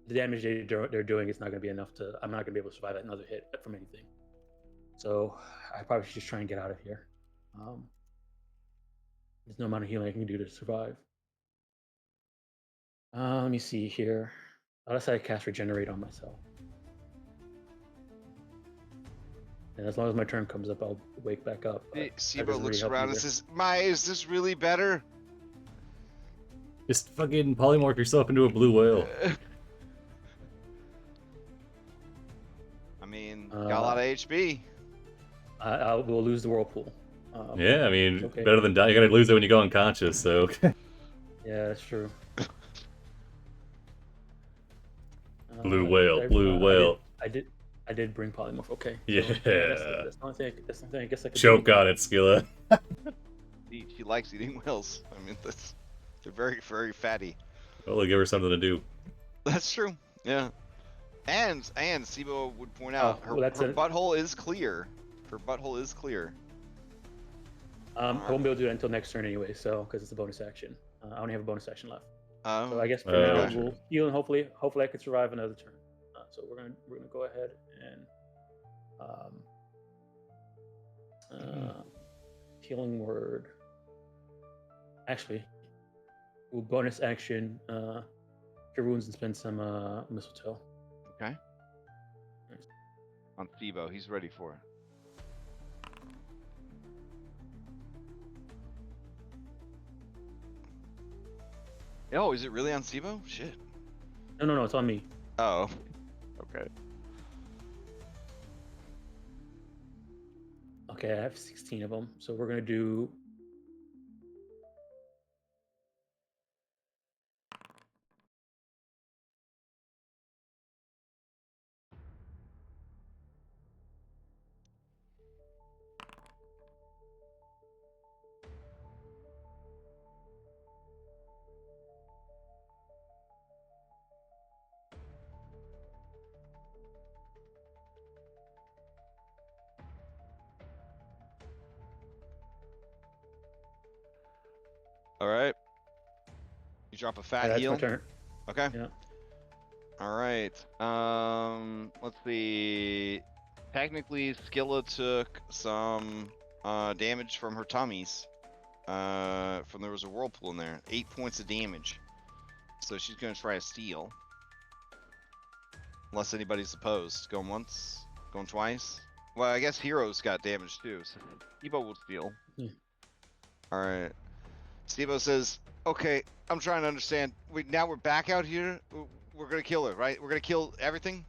the damage they're doing is not going to be enough to. I'm not going to be able to survive another hit from anything. So I probably should just try and get out of here. There's no amount of healing I can do to survive. Let me see here. Unless I cast Regenerate on myself. And as long as my turn comes up, I'll wake back up. Sibo looks around and says, Maya, is this really better? Just fucking polymorph yourself into a blue whale. I mean, got a lot of HP. We'll lose the whirlpool. Yeah, I mean, better than die. You're gonna lose it when you go unconscious, so. Yeah, that's true. Blue whale. I did bring polymorph. Okay. Yeah. That's the only thing I guess I could Choke do. on it, Skilla. She likes eating whales. I mean, they're very, very fatty. Well, they'll give her something to do. That's true. Yeah. And Sibo would point out her butthole is clear. Her butthole is clear. I won't be able to do that until next turn anyway, so because it's a bonus action. I only have a bonus action left. So I guess for now we'll heal and hopefully I can survive another turn. So we're gonna go ahead and healing word. Actually, we'll bonus action cure wounds and spend some mistletoe. Okay. On Sibo, he's ready for it. Oh, is it really on Sibo? Shit. No, it's on me. Oh. Okay. Okay, I have 16 of them, so we're gonna do. All right. You drop a fat That's heal. my turn. Okay. Yeah. All right. Let's see. Technically, Skilla took some damage from her tummies. From there was a whirlpool in there. 8 points of damage. So she's gonna try to steal. Unless anybody's opposed. Going once, going twice. Well, I guess Hero's got damage too. So Ebo will steal. Yeah. All right. Steve-O says, "Okay, I'm trying to understand. Now we're back out here. We're gonna kill her, right? We're gonna kill everything."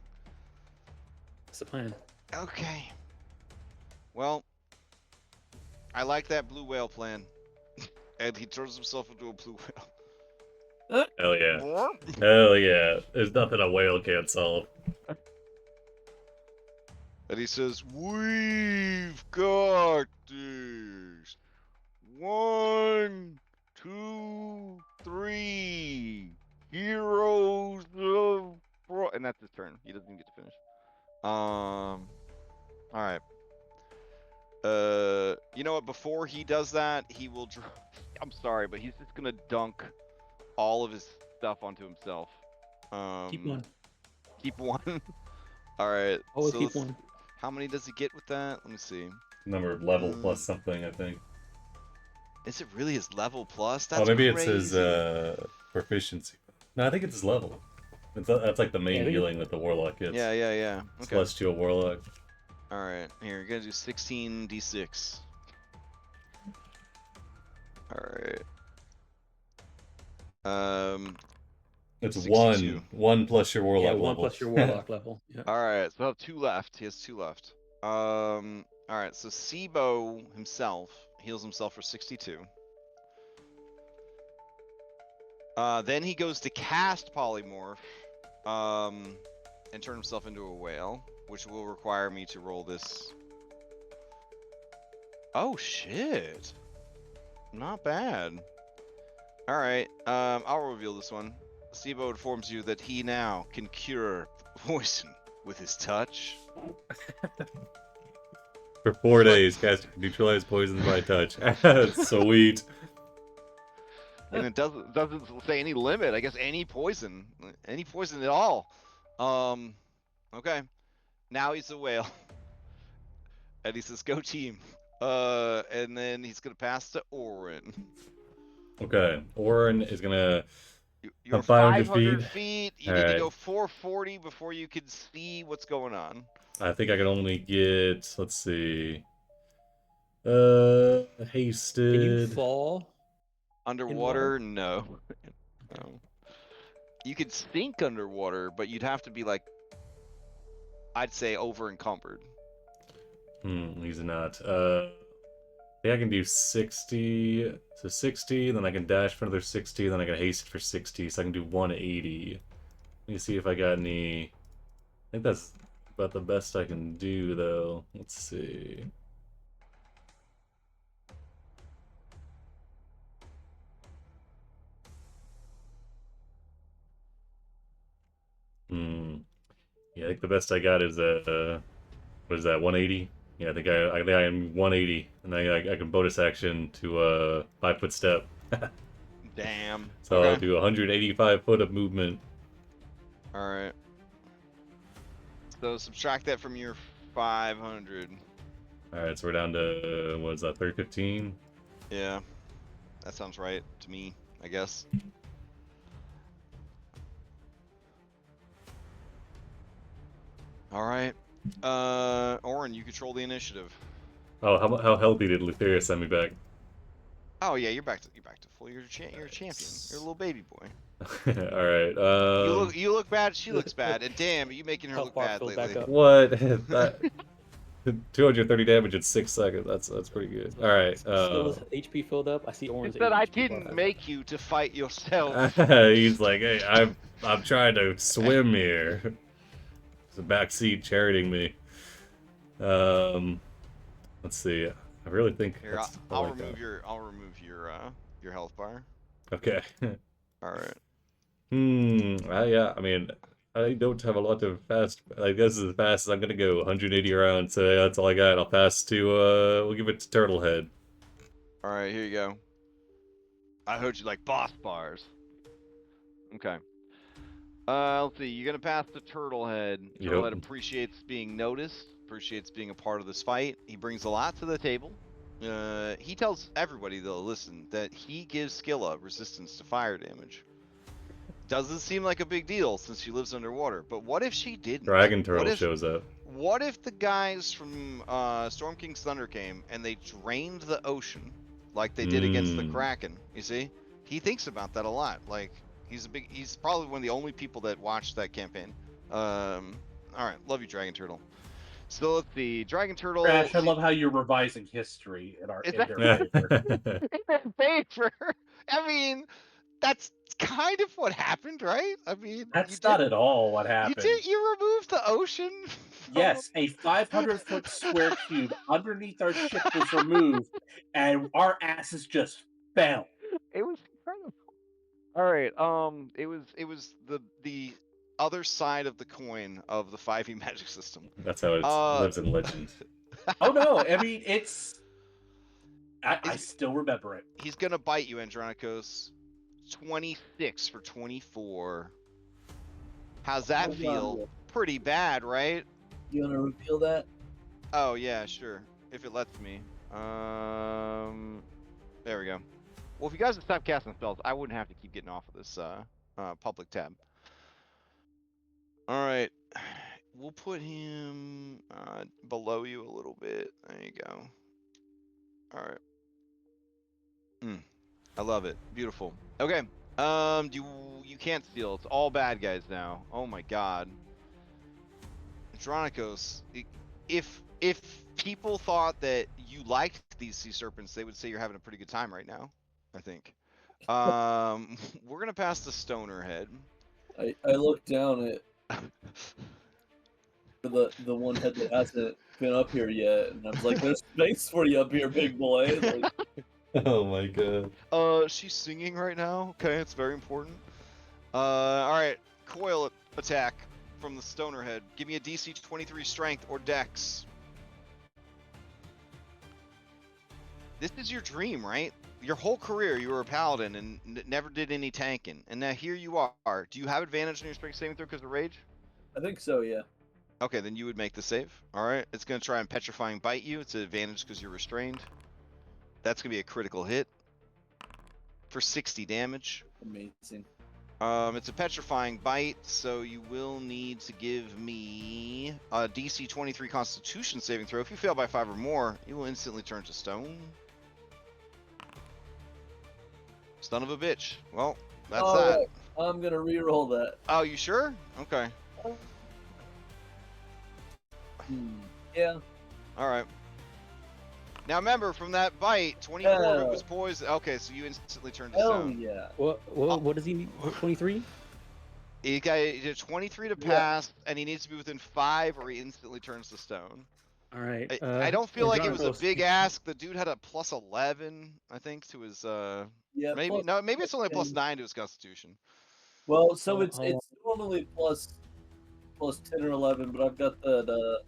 That's the plan. Okay. Well, I like that blue whale plan. And he turns himself into a blue whale. Hell yeah. Hell yeah. There's nothing a whale can't solve. And he says, "We've got this. 1, 2, 3. Heroes of and that's his turn. He doesn't even get to finish. All right. You know what? Before he does that, he will. I'm sorry, but he's just gonna dunk all of his stuff onto himself. Keep one. Keep one. All right. Always so keep one. How many does he get with that? Let me see. Number of level plus something, I think. Is it really his level plus? That's oh, maybe crazy. it's his proficiency. No, I think it's his level. That's like the main healing that the warlock gets. Yeah. Okay. Celestial warlock. All right. Here, you're gonna do 16d6. All right. It's 62. 1 plus your warlock Yeah, level. 1 plus your warlock level. Yeah. All right. So I have 2 left. He has 2 left. All right. So Sibo himself heals himself for 62. Then he goes to cast polymorph, and turn himself into a whale, which will require me to roll this. Oh shit! Not bad. All right. I'll reveal this one. Sibo informs you that he now can cure poison with his touch. For 4 days, cast neutralize poisons by touch. Sweet. And it doesn't say any limit. I guess any poison at all. Okay. Now he's a whale, and he says, "Go team." And then he's gonna pass to Orin. Okay, Orin is gonna. You're 500 feet. You All need right. to go 440 before you can see what's going on. I think I can only get. Let's see. Hasted. Can you fall? Underwater? No. No. You could sink underwater, but you'd have to be like, I'd say, over encumbered. He's not. I think I can do 60 to 60, then I can dash for another 60, then I can haste for 60, so I can do 180. Let me see if I got any. I think that's about the best I can do, though. Let's see. Yeah, I think the best I got is what is that? 180. Yeah, I think I am 180, and I can bonus action to 5-foot step. Damn. So Okay. I'll do 185 foot of movement. All right. So subtract that from your 500. All right, so we're down to what is that? 315. Yeah, that sounds right to me, I guess. All right. Orin, you control the initiative. Oh, how healthy did Lutheria send me back? Oh yeah, you're back to full. You're a champion. You're a little baby boy. All right. You look bad. She looks bad. And damn, are you making her Health look bar bad filled lately? back up. What? 230 damage in 6 seconds. That's pretty good. All right. Still is HP filled up. I see He orange. said, "I didn't make you to fight yourself." He's like, hey, I'm trying to swim here. There's a backseat charioting me. Let's see. I really think Here, that's I'll like remove that. your health bar. Okay. All right. Yeah. I mean, I don't have a lot of fast. I guess as fast as I'm gonna go. 180 rounds. So yeah, that's all I got. I'll pass to. We'll give it to Turtlehead. All right, here you go. I heard you like boss bars. Okay. Let's see. You're gonna pass to Turtlehead. Yep. Turtlehead appreciates being noticed. Appreciates being a part of this fight. He brings a lot to the table. He tells everybody though, listen, that he gives Skilla resistance to fire damage. Doesn't seem like a big deal since she lives underwater, but what if she didn't? Dragon Turtle shows up. What if the guys from Storm King's Thunder came and they drained the ocean like they did against the Kraken? You see, he thinks about that a lot. Like he's probably one of the only people that watched that campaign. All right, love you, Dragon Turtle. So let's see, Dragon Turtle. Crash, I love how you're revising history in their favor. In their favor. I mean, that's kind of what happened, right? I mean, that's not at all what happened. You removed the ocean. Yes, a 500-foot square cube underneath our ship was removed, and our asses just fell. It was incredible. All right. It was the other side of the coin of the 5e magic system. That's how it lives in legend. Oh no! I mean, I still remember it. He's gonna bite you, Andronikos. 26 for 24. How's that feel? Pretty bad, right? You want to reveal that? Oh yeah, sure. If it lets me. There we go. Well, if you guys would stop casting spells, I wouldn't have to keep getting off of this public tab. All right, we'll put him below you a little bit. There you go. All right. I love it. Beautiful. Okay. You can't steal. It's all bad guys now. Oh my god. Andronikos, if people thought that you liked these sea serpents, they would say you're having a pretty good time right now, I think. We're gonna pass the Stonerhead. I looked down at the one head that hasn't been up here yet, and I was like, "There's space for you up here, big boy." Like, oh my god. She's singing right now. Okay, it's very important. All right, coil attack from the Stonerhead. Give me a DC 23 Strength or Dex. This is your dream, right? Your whole career, you were a paladin and never did any tanking, and now here you are. Do you have advantage on your strength saving throw because of rage? I think so, yeah. Okay, then you would make the save. All right, it's gonna try and petrifying bite you. It's an advantage because you're restrained. That's gonna be a critical hit for 60 damage. Amazing. It's a petrifying bite, so you will need to give me a DC 23 Constitution saving throw. If you fail by 5 or more, you will instantly turn to stone. Son of a bitch. Well, that's that. Right. I'm gonna re-roll that. Oh, you sure? Okay. Yeah. All right. Now remember, from that bite, 24 of it was poison. Okay, so you instantly turned to stone. Yeah. What does he need? 23? He got 23 to pass, and he needs to be within 5 or he instantly turns to stone. All right. I don't feel like it was a big ask. The dude had a plus 11, I think, to his Yeah. maybe it's only a plus 9 to his constitution. Well, so it's normally plus 10 or 11, but I've got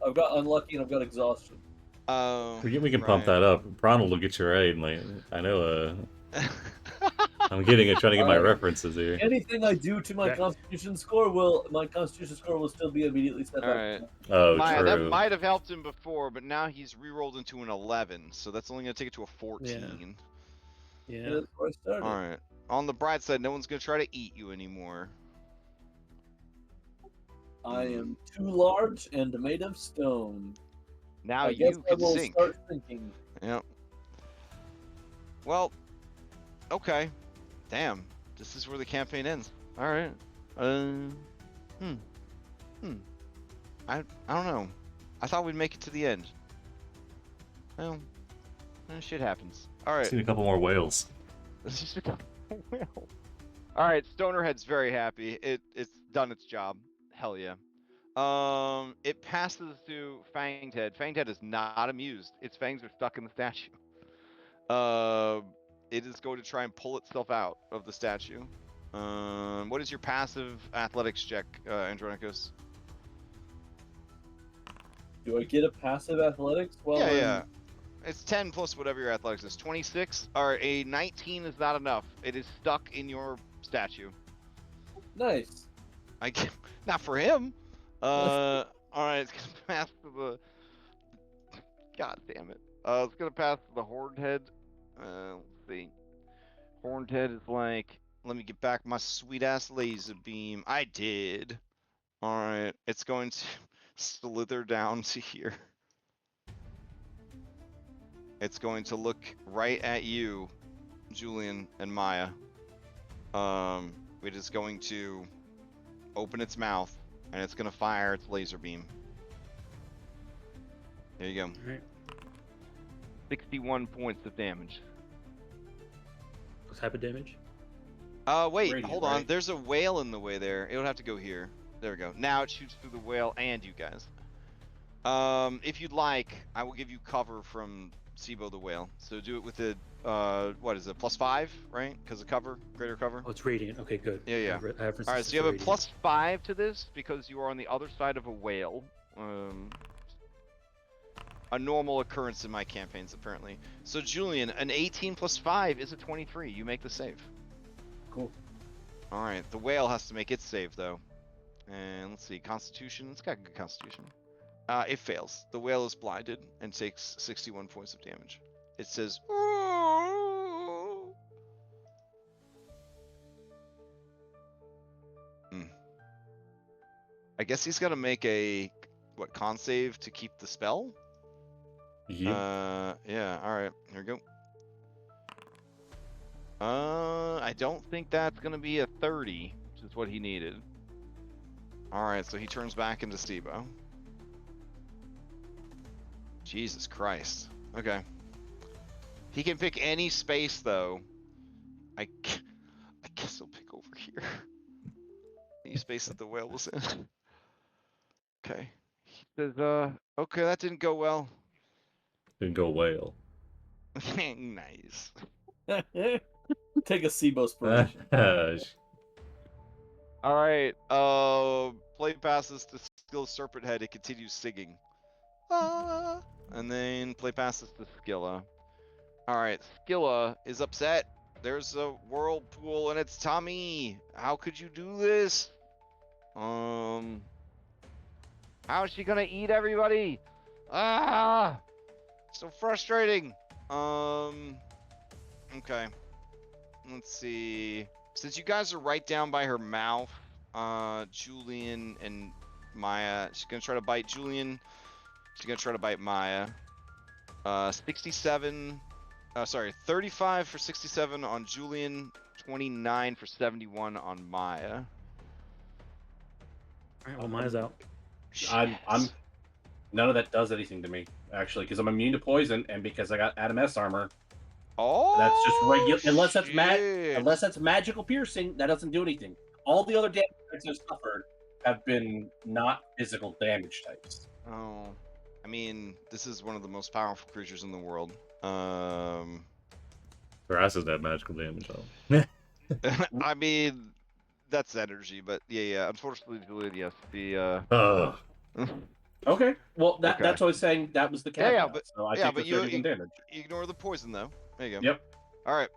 I've got unlucky and I've got exhaustion. We can pump that up. Ronald will get you right. Like, I know. I'm getting it, trying to get my references here. Anything I do to my constitution score will still be immediately set All up. right. Oh, That true. might have helped him before, but now he's re-rolled into an 11, so that's only gonna take it to a 14. Yeah. That's where I started. All right. On the bright side, no one's gonna try to eat you anymore. I am too large and made of stone. Now I guess you I can will sink. start thinking. Yep. Well, okay. Damn. This is where the campaign ends. All right. I don't know. I thought we'd make it to the end. Well, shit happens. All right. Seen a couple more whales. This is well. All right, Stonerhead's very happy. It's done its job. Hell yeah. It passes to Fanged Head. Fanged Head is not amused. Its fangs are stuck in the statue. It is going to try and pull itself out of the statue. What is your passive athletics check, Andronikos? Do I get a passive athletics? Well, Yeah. It's 10 plus whatever your athletics is. 26. Or a 19 is not enough. It is stuck in your statue. Nice. I can't, not for him. All right, it's gonna pass to the. God damn it. It's gonna pass to the Horned Head. Let's see. Horned Head is like, let me get back my sweet ass laser beam. I did. All right, it's going to slither down to here. It's going to look right at you, Julian and Maya. It is going to open its mouth, and it's going to fire its laser beam. There you go. All right. 61 points of damage. What type of damage? Wait, Radiant, hold on. right? There's a whale in the way there. It would have to go here. There we go. Now it shoots through the whale and you guys. If you'd like, I will give you cover from Sibo the whale. So do it with the, what is it, +5, right? Because of cover, greater cover. Oh, it's radiant. Okay, good. Yeah, yeah. I have All right, so you have a +5 to this because you are on the other side of a whale. A normal occurrence in my campaigns, apparently. So Julian, an 18 + 5 is a 23. You make the save. Cool. All right, the whale has to make its save though. And let's see, Constitution. It's got good Constitution. It fails. The whale is blinded and takes 61 points of damage. It says, "Oh." I guess he's got to make a con save to keep the spell. Yep. Yeah. All right. Here we go. I don't think that's gonna be a 30, which is what he needed. All right, so he turns back into Stebo. Jesus Christ. Okay. He can pick any space though. I guess he'll pick over here. Any space that the whale was in. Okay. He says, okay, that didn't go well. Didn't go whale. Nice. Take a SIBO inspiration. All right. Play passes to Skill Serpent Head. It continues singing. Ah! And then play passes to Skilla. All right. Skilla is upset. There's a whirlpool and it's Tommy. How could you do this? How is she gonna eat everybody? Ah! So frustrating. Okay. Let's see. Since you guys are right down by her mouth, Julian and Maya, she's gonna try to bite Julian. She's gonna try to bite Maya. 35 for 67 on Julian, 29 for 71 on Maya. All right, well, Maya's out. I'm none of that does anything to me actually because I'm immune to poison and because I got Adam S armor. Oh, That's just regular. Unless shit. that's magical piercing, that doesn't do anything. All the other damage types I've suffered have been not physical damage types. Oh, I mean, this is one of the most powerful creatures in the world. Grass doesn't have magical damage though. I mean, that's energy, but yeah. Unfortunately, Julian, yes. Okay, well Okay. that's what I was saying. That was the caveat. but- so I yeah, take but the you 30 damage. ignore the poison though. There you go. Yep. All right.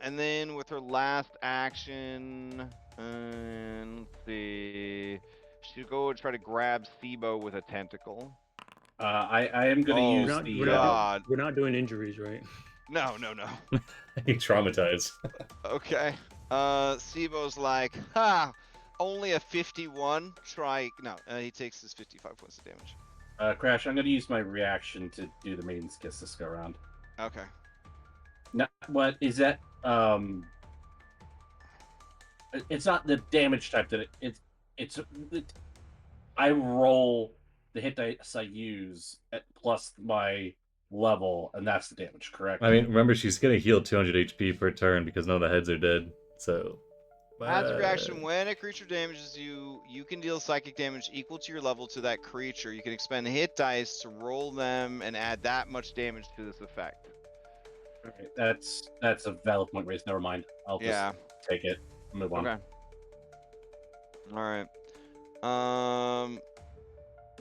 And then with her last action, let's see, she'll go and try to grab Sibo with a tentacle. I am going to Oh, use We're not, the. we're, not, God. we're not doing injuries, right? No. He's traumatized. Okay. Sibo's like, ha, only a 51. Try. No, he takes his 55 points of damage. Crash, I'm going to use my reaction to do the Maiden's Kiss this go around. Okay. Now, what is that? It's not the damage type that I roll the hit dice I use at plus my level, and that's the damage, correct? I mean, remember, she's gonna heal 200 HP per turn because none of the heads are dead, so... As a reaction, when a creature damages you, you can deal psychic damage equal to your level to that creature. You can expend hit dice to roll them and add that much damage to this effect. Alright, that's a valid point raised. Never mind. I'll just take it. Move on. Okay. Alright.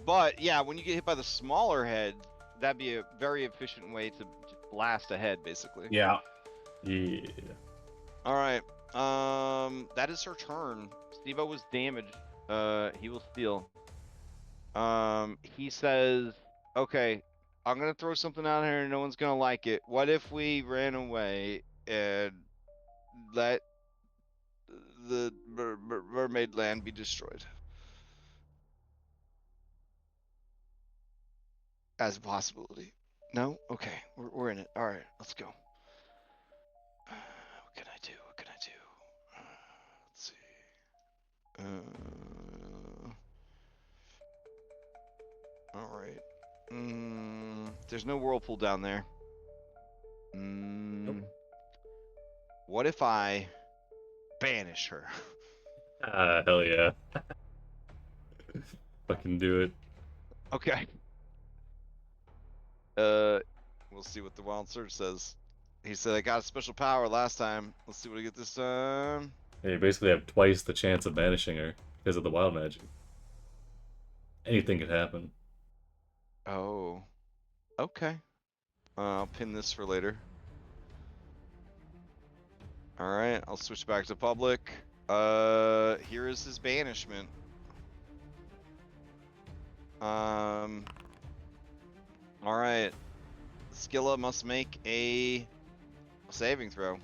But yeah, when you get hit by the smaller head, that'd be a very efficient way to blast a head, basically. Yeah. Yeah. Alright. That is her turn. Steve-O was damaged. He will steal. He says, okay, I'm gonna throw something out here and no one's gonna like it. What if we ran away and let the mermaid land be destroyed? As a possibility. No? Okay, we're in it. Alright, let's go. What can I do? What can I do? Let's see. Alright. There's no whirlpool down there. Nope. What if I banish her? Hell yeah. Fucking do it. Okay. We'll see what the Wild Surge says. He said I got a special power last time. Let's see what I get this time. Yeah, you basically have twice the chance of banishing her because of the wild magic. Anything could happen. Oh. Okay. I'll pin this for later. Alright, I'll switch back to public. Here is his banishment. Alright. Skilla must make a saving throw.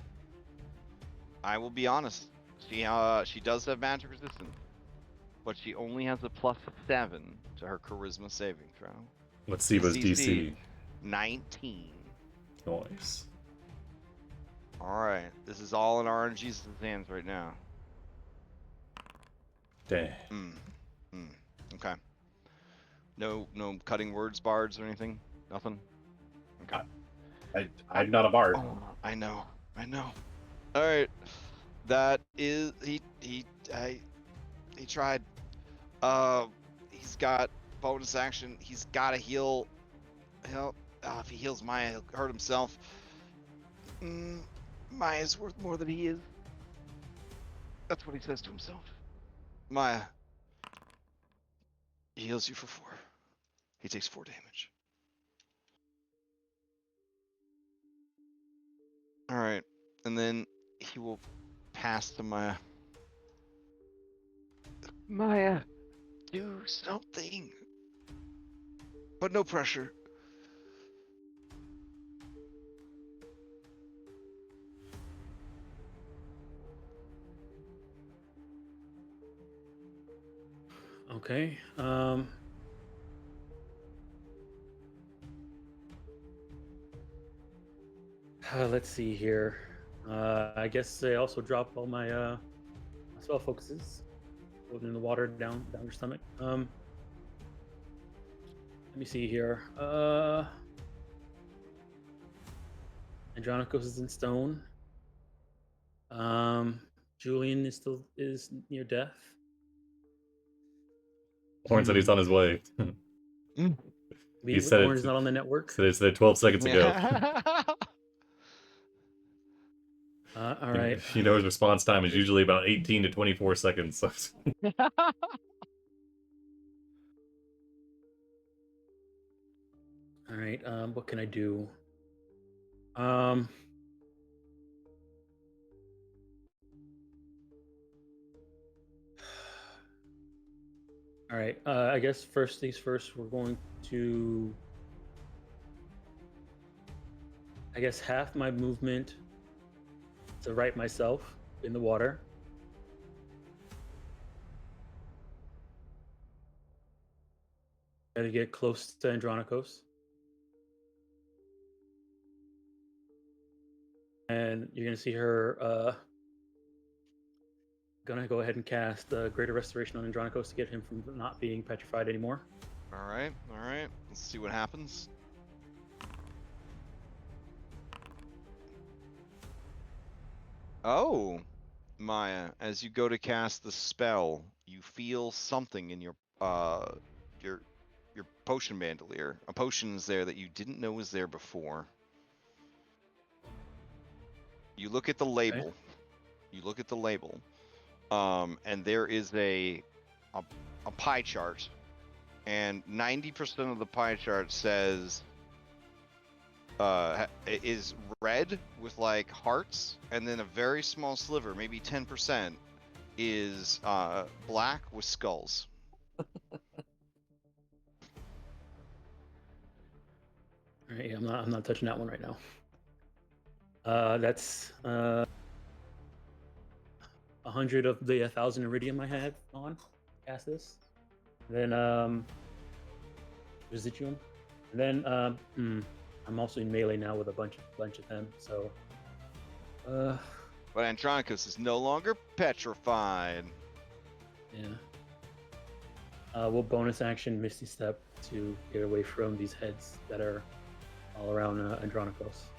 I will be honest. She does have magic resistance, but she only has a +7 to her charisma saving throw. What's Siva's DC? 19. Nice. Alright, this is all in RNG's hands right now. Dang. Okay. No cutting words, bards, or anything? Nothing? Okay. I'm not a bard. Oh, I know. Alright. That is he tried. He's got bonus action. He's gotta heal. If he heals Maya, he'll hurt himself. Maya's worth more than he is. That's what he says to himself. Maya. He heals you for 4. He takes 4 damage. Alright. And then he will pass to Maya. Maya, do something. But no pressure. Okay. Let's see here. I guess I also dropped all my spell focuses. Floating in the water down your stomach. Let me see here. Andronikos is in stone. Julian is near death. Horn said he's on his way. He said Horn's not on the network. Said it 12 seconds ago. All right. You know his response time is usually about 18 to 24 seconds. All right. What can I do? All right. I guess first things first, we're going to, I guess, half my movement to right myself in the water. Gotta get close to Andronikos. And you're gonna see her gonna go ahead and cast Greater Restoration on Andronikos to get him from not being petrified anymore. Alright. Let's see what happens. Oh, Maya, as you go to cast the spell, you feel something in your your potion bandolier. A potion is there that you didn't know was there before. You look at the label. You look at the label, and there is a pie chart, and 90% of the pie chart says is red with like hearts, and then a very small sliver, maybe 10%, is black with skulls. All right, yeah, I'm not touching that one right now. That's 100 of the 1,000 iridium I had on. Cast this. Then residuum. And then I'm also in melee now with a bunch of them. So. But Andronikos is no longer petrified. Yeah. We'll bonus action Misty Step to get away from these heads that are all around Andronikos.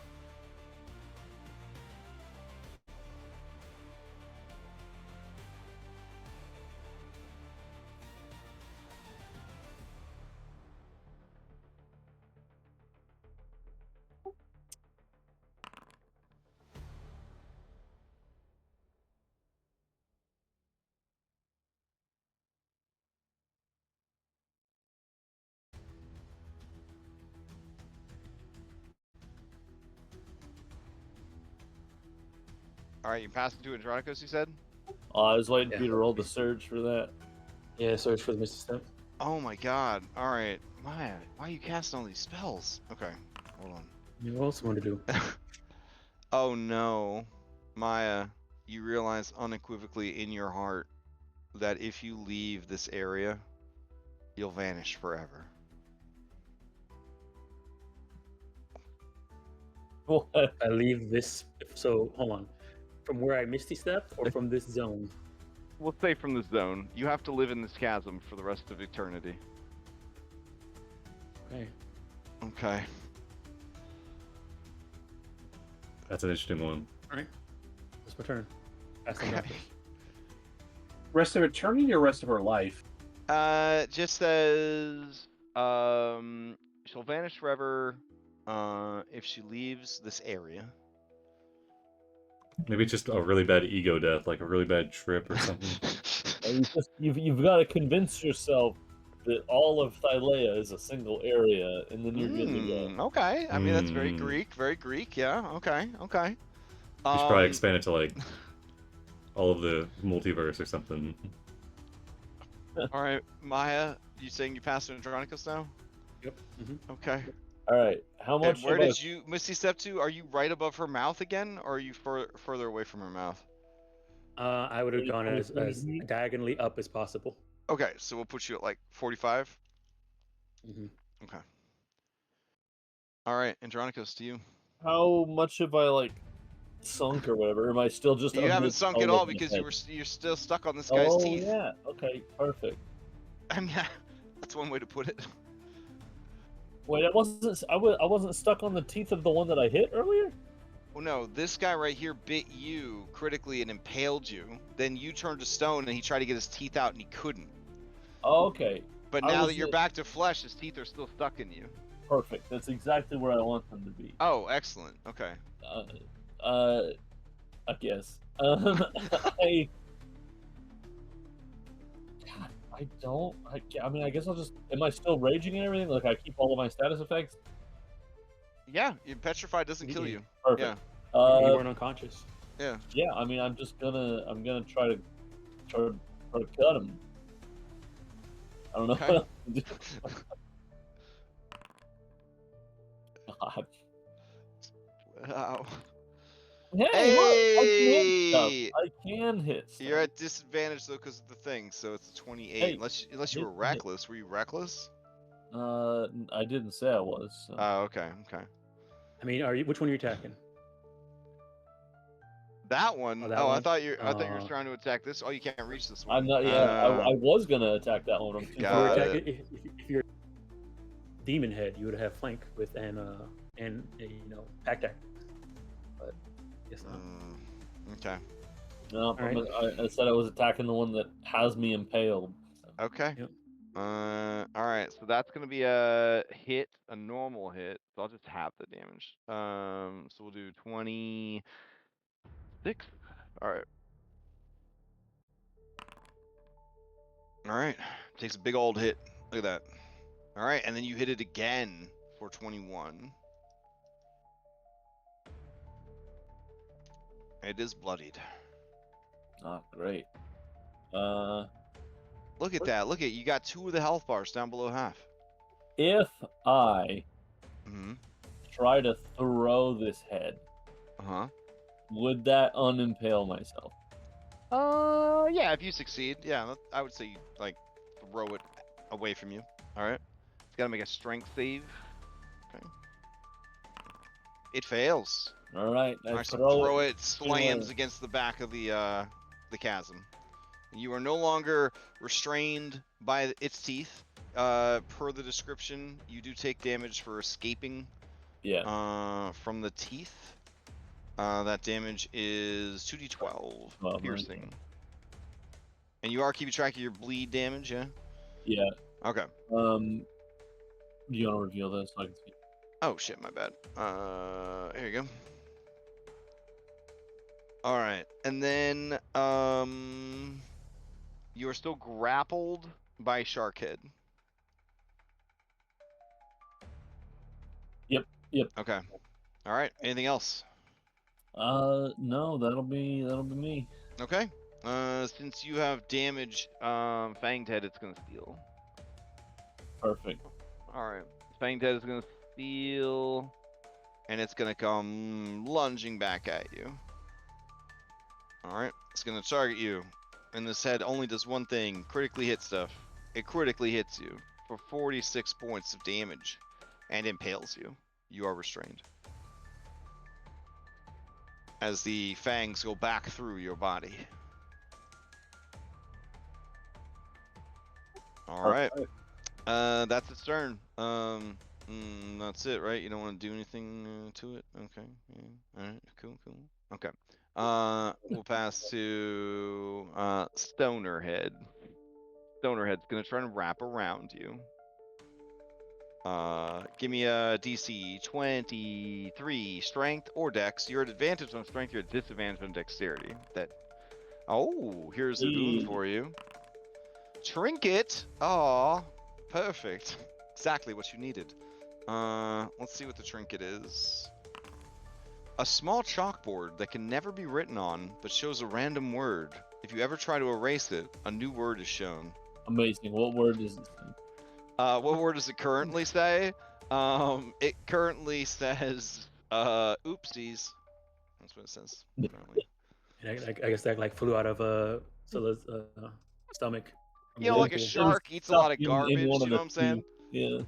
All right, you passed it to Andronikos, you said? I was waiting for you to roll the surge for that. Yeah, search for the Misty Step. Oh my god. All right. Maya, why are you casting all these spells? Okay, hold on. What else want to do? Oh no. Maya, you realize unequivocally in your heart that if you leave this area, you'll vanish forever. What? I leave this. So hold on. From where I Misty Step or from this zone? We'll say from the zone. You have to live in this chasm for the rest of eternity. Okay. Okay. That's an interesting one. All right. That's my turn. Pass them Okay. back. Rest of eternity or rest of her life? Just says, she'll vanish forever, if she leaves this area. Maybe it's just a really bad ego death, like a really bad trip or something. You've got to convince yourself that all of Thylea is a single area, and then you're good to go. Okay. I mean, that's very Greek. Very Greek. Yeah. Okay. Okay. You should probably expand it to like all of the multiverse or something. All right, Maya, you saying you passed Andronikos now? Yep. Mm-hmm. Okay. All right, how much? And where did you Misty Step to? Are you right above her mouth again, or are you further away from her mouth? I would have gone as diagonally up as possible. Okay, so we'll put you at like 45. Mm-hmm. Okay. All right, Andronikos, to you. How much have I like sunk or whatever? Am I still just? You haven't sunk at all because you're still stuck on this guy's teeth. Oh yeah. Okay. Perfect. I mean, that's one way to put it. Wait, I wasn't stuck on the teeth of the one that I hit earlier? Well, no, this guy right here bit you critically and impaled you. Then you turned to stone and he tried to get his teeth out and he couldn't. Oh, okay. But now that you're back to flesh, his teeth are still stuck in you. Perfect. That's exactly where I want them to be. Oh, excellent. Okay. I guess. I don't. I mean, I guess I'll just. Am I still raging and everything? Like I keep all of my status effects. Yeah, petrified doesn't kill you. Perfect. Yeah. You weren't unconscious. Yeah. Yeah. I mean, I'm gonna try to cut him. I don't know. Okay. God. Wow. Hey, Hey! I can hit stuff. You're at disadvantage though because of the thing, so it's a 28. Hey, unless you were reckless. Were you reckless? I didn't say I was. So. Oh, okay, okay. I mean, which one are you attacking? That one. Oh, that I one? thought you were trying to attack this. Oh, you can't reach this one. I'm not. Yeah, I was gonna attack that one. I'm too Got far. it. If you're demon head, you would have flank with and pack tactics. But guess not. Okay. No, Alright. I said I was attacking the one that has me impaled. Okay. Yep. All right. So that's gonna be a hit, a normal hit. So I'll just half the damage. So we'll do 26. All right. All right. Takes a big old hit. Look at that. All right, and then you hit it again for 21. It is bloodied. Ah, great. Look at that. Look at you got 2 of the health bars down below half. If I Mm-hmm. try to throw this head, Uh-huh. would that unimpale myself? Yeah, if you succeed, yeah, I would say you like throw it away from you. All right. It's gotta make a strength save. Okay. It fails. All right, All I right, so throw throw it. it slams against the back of the chasm. You are no longer restrained by its teeth. Per the description, you do take damage for escaping. Yeah. From the teeth. That damage is 2d12 Oh, piercing. man. And you are keeping track of your bleed damage, yeah? Yeah. Okay. Do you want to reveal this so I can see? Oh shit, my bad. Here you go. All right, and then you are still grappled by Sharkhead. Yep. Okay. All right. Anything else? No, that'll be me. Okay. Since you have damage, Fanged Head, it's gonna steal. Perfect. All right. Fanged Head is gonna steal, and it's gonna come lunging back at you. All right. It's gonna target you, and this head only does one thing: critically hit stuff. It critically hits you for 46 points of damage, and impales you. You are restrained. As the fangs go back through your body. All right. That's its turn. That's it, right? You don't want to do anything to it? Okay. Yeah. All right. Cool. Okay. We'll pass to Stonerhead. Stonerhead's gonna try and wrap around you. Give me a DC 23 strength or dex. You're at advantage on strength, you're at disadvantage on dexterity. Oh, here's a boon for you. Trinket. Aw, perfect. Exactly what you needed. Let's see what the trinket is. A small chalkboard that can never be written on, but shows a random word. If you ever try to erase it, a new word is shown. Amazing. What word is this? What word does it currently say? It currently says, oopsies. That's what it says, currently. I guess that like flew out of Scylla's stomach. You know, like a shark eats a lot of garbage, you know what I'm saying? Yeah.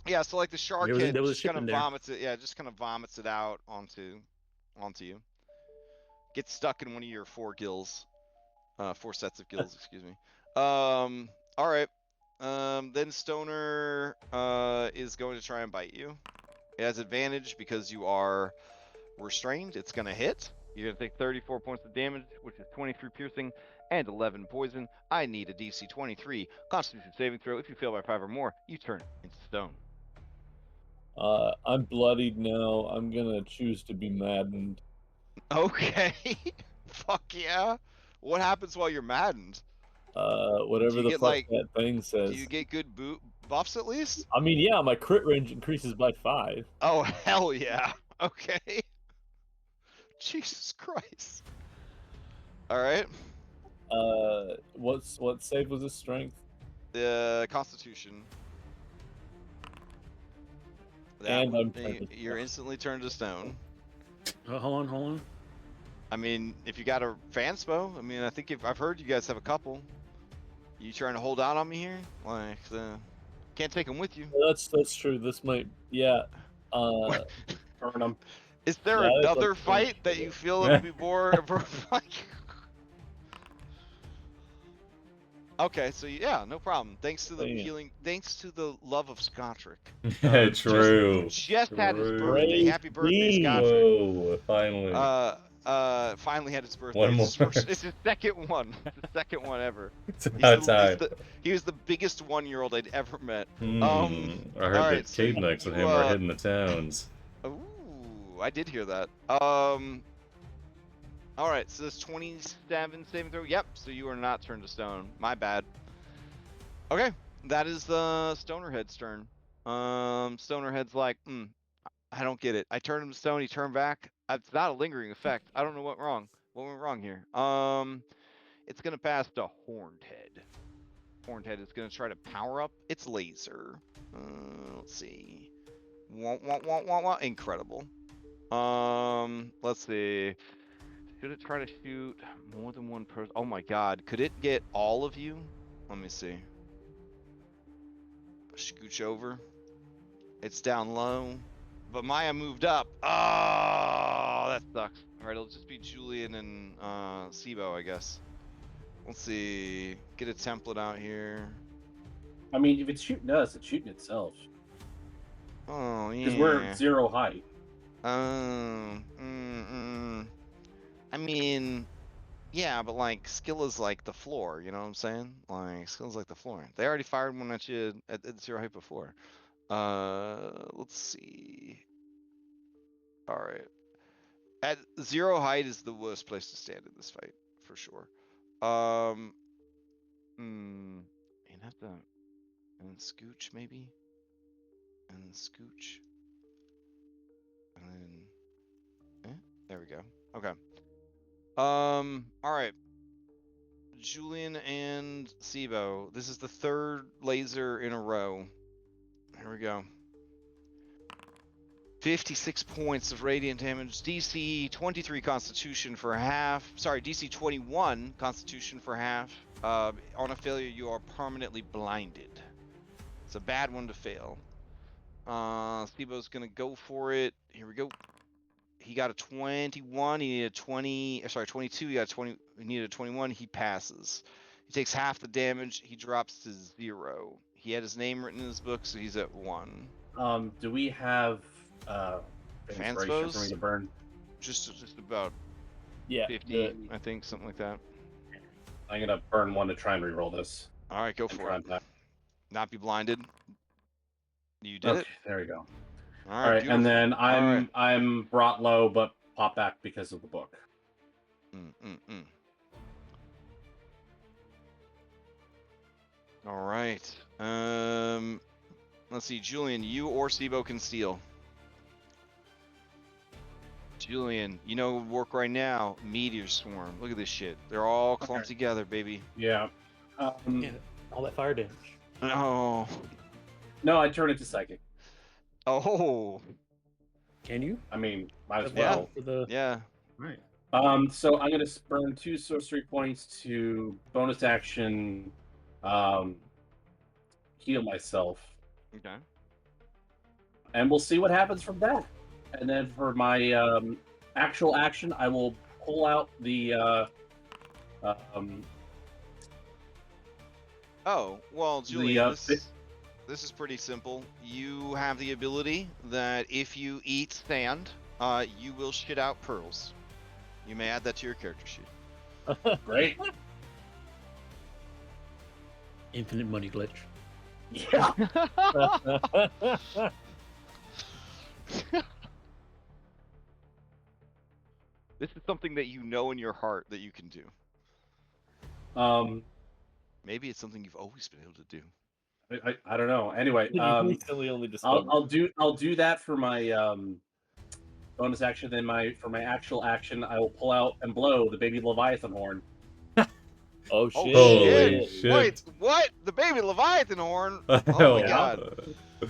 Yeah, so like the shark There was- head there was a just ship kind of in there. vomits it. Yeah, just kind of vomits it out onto you. Gets stuck in one of your 4 gills. 4 sets of gills, excuse me. All right. Then Stoner is going to try and bite you. It has advantage because you are restrained. It's going to hit. You're going to take 34 points of damage, which is 23 piercing and 11 poison. I need a DC 23 Constitution saving throw. If you fail by 5 or more, you turn into stone. I'm bloodied now. I'm gonna choose to be maddened. Okay. Fuck yeah. What happens while you're maddened? Whatever the get, fuck like, that thing says. Do you get good buffs at least? I mean, yeah, my crit range increases by 5. Oh, hell yeah. Okay. Jesus Christ. All right. What save was his strength? Constitution. And I'm turned to you're instantly turned to stone. Hold on. I mean, if you got a fanspo, I mean, I think I've heard you guys have a couple. You trying to hold out on me here? Like, can't take them with you. That's true. This might, yeah. Burn them. Is there Yeah, it's another like- fight that you feel it would be more like? Okay, so yeah, no problem. Thanks to the Damn. healing, thanks to the love of Scotric. Yeah, true. Just had his True. birthday. Praise Happy birthday, be. Scotric. Whoa, finally. Finally had his birthday. One It's his more. it's his second one. It's the second one ever. It's about time. He was the biggest 1-year-old I'd ever met. I heard alright, that so Cave Knights and you, him are hitting the towns. Ooh, I did hear that. Alright, so this 27 saving throw. Yep, so you are not turned to stone. My bad. Okay, that is the Stonerhead's turn. Stonerhead's like, I don't get it. I turned him to stone, he turned back. It's not a lingering effect. I don't know what went wrong here. It's gonna pass to Horned Head. Horned Head is gonna try to power up its laser. Let's see. Incredible. Let's see. Should it try to shoot more than one person? Oh my god, could it get all of you? Let me see. Scooch over. It's down low. But Maya moved up. Oh, that sucks. Alright, it'll just be Julian and Sibo, I guess. Let's see. Get a template out here. I mean, if it's shooting us, it's shooting itself. Oh, yeah. Because we're 0 height. I mean, yeah, but like, skill is like the floor, you know what I'm saying? Like, skill is like the floor. They already fired one at you at 0 height before. Let's see. Alright. At 0 height is the worst place to stand in this fight, for sure. You'd have to, and then scooch maybe? And then scooch. And then, there we go. Okay. Alright. Julian and Sibo. This is the 3rd laser in a row. Here we go. 56 points of radiant damage. DC 23 Constitution for half. Sorry, DC 21 Constitution for half. On a failure, you are permanently blinded. It's a bad one to fail. Sibo's gonna go for it. Here we go. He got a 21. He needed a 20. Sorry, 22. He got a 20. He needed a 21. He passes. He takes half the damage. He drops to 0. He had his name written in his book, so he's at 1. Do we have inspiration for me Fanspos? to burn? Just about Yeah. 50, I think, something like that. I'm gonna burn one to try and reroll this. All right, go And for try it. and- Not be blinded. You did Okay, it. there we go. All All right, beautiful. and then All right. I'm brought low, but pop back because of the book. All right. Let's see, Julian, you or Sibo can steal. Julian, you know what would work right now? Meteor Swarm. Look at this shit. They're all clumped together, baby. Yeah. Yeah, all that fire damage. Oh. No, I turn it to psychic. Oh. Can you? I mean, might as Yeah. well. For the... Yeah. Right. So I'm gonna burn 2 sorcery points to bonus action, heal myself, Okay. and we'll see what happens from that. And then for my actual action, I will pull out the Oh, well, Julian, The, this is pretty simple. You have the ability that if you eat sand, you will shit out pearls. You may add that to your character sheet. great. Infinite money glitch. Yeah. This is something that you know in your heart that you can do. Maybe it's something you've always been able to do. I don't know. Anyway, Recently only discovered. I'll do that for my bonus action. Then for my actual action, I will pull out and blow the baby Leviathan horn. Oh shit! Holy shit. Wait, what? The baby Leviathan horn? Oh my Yeah. god. We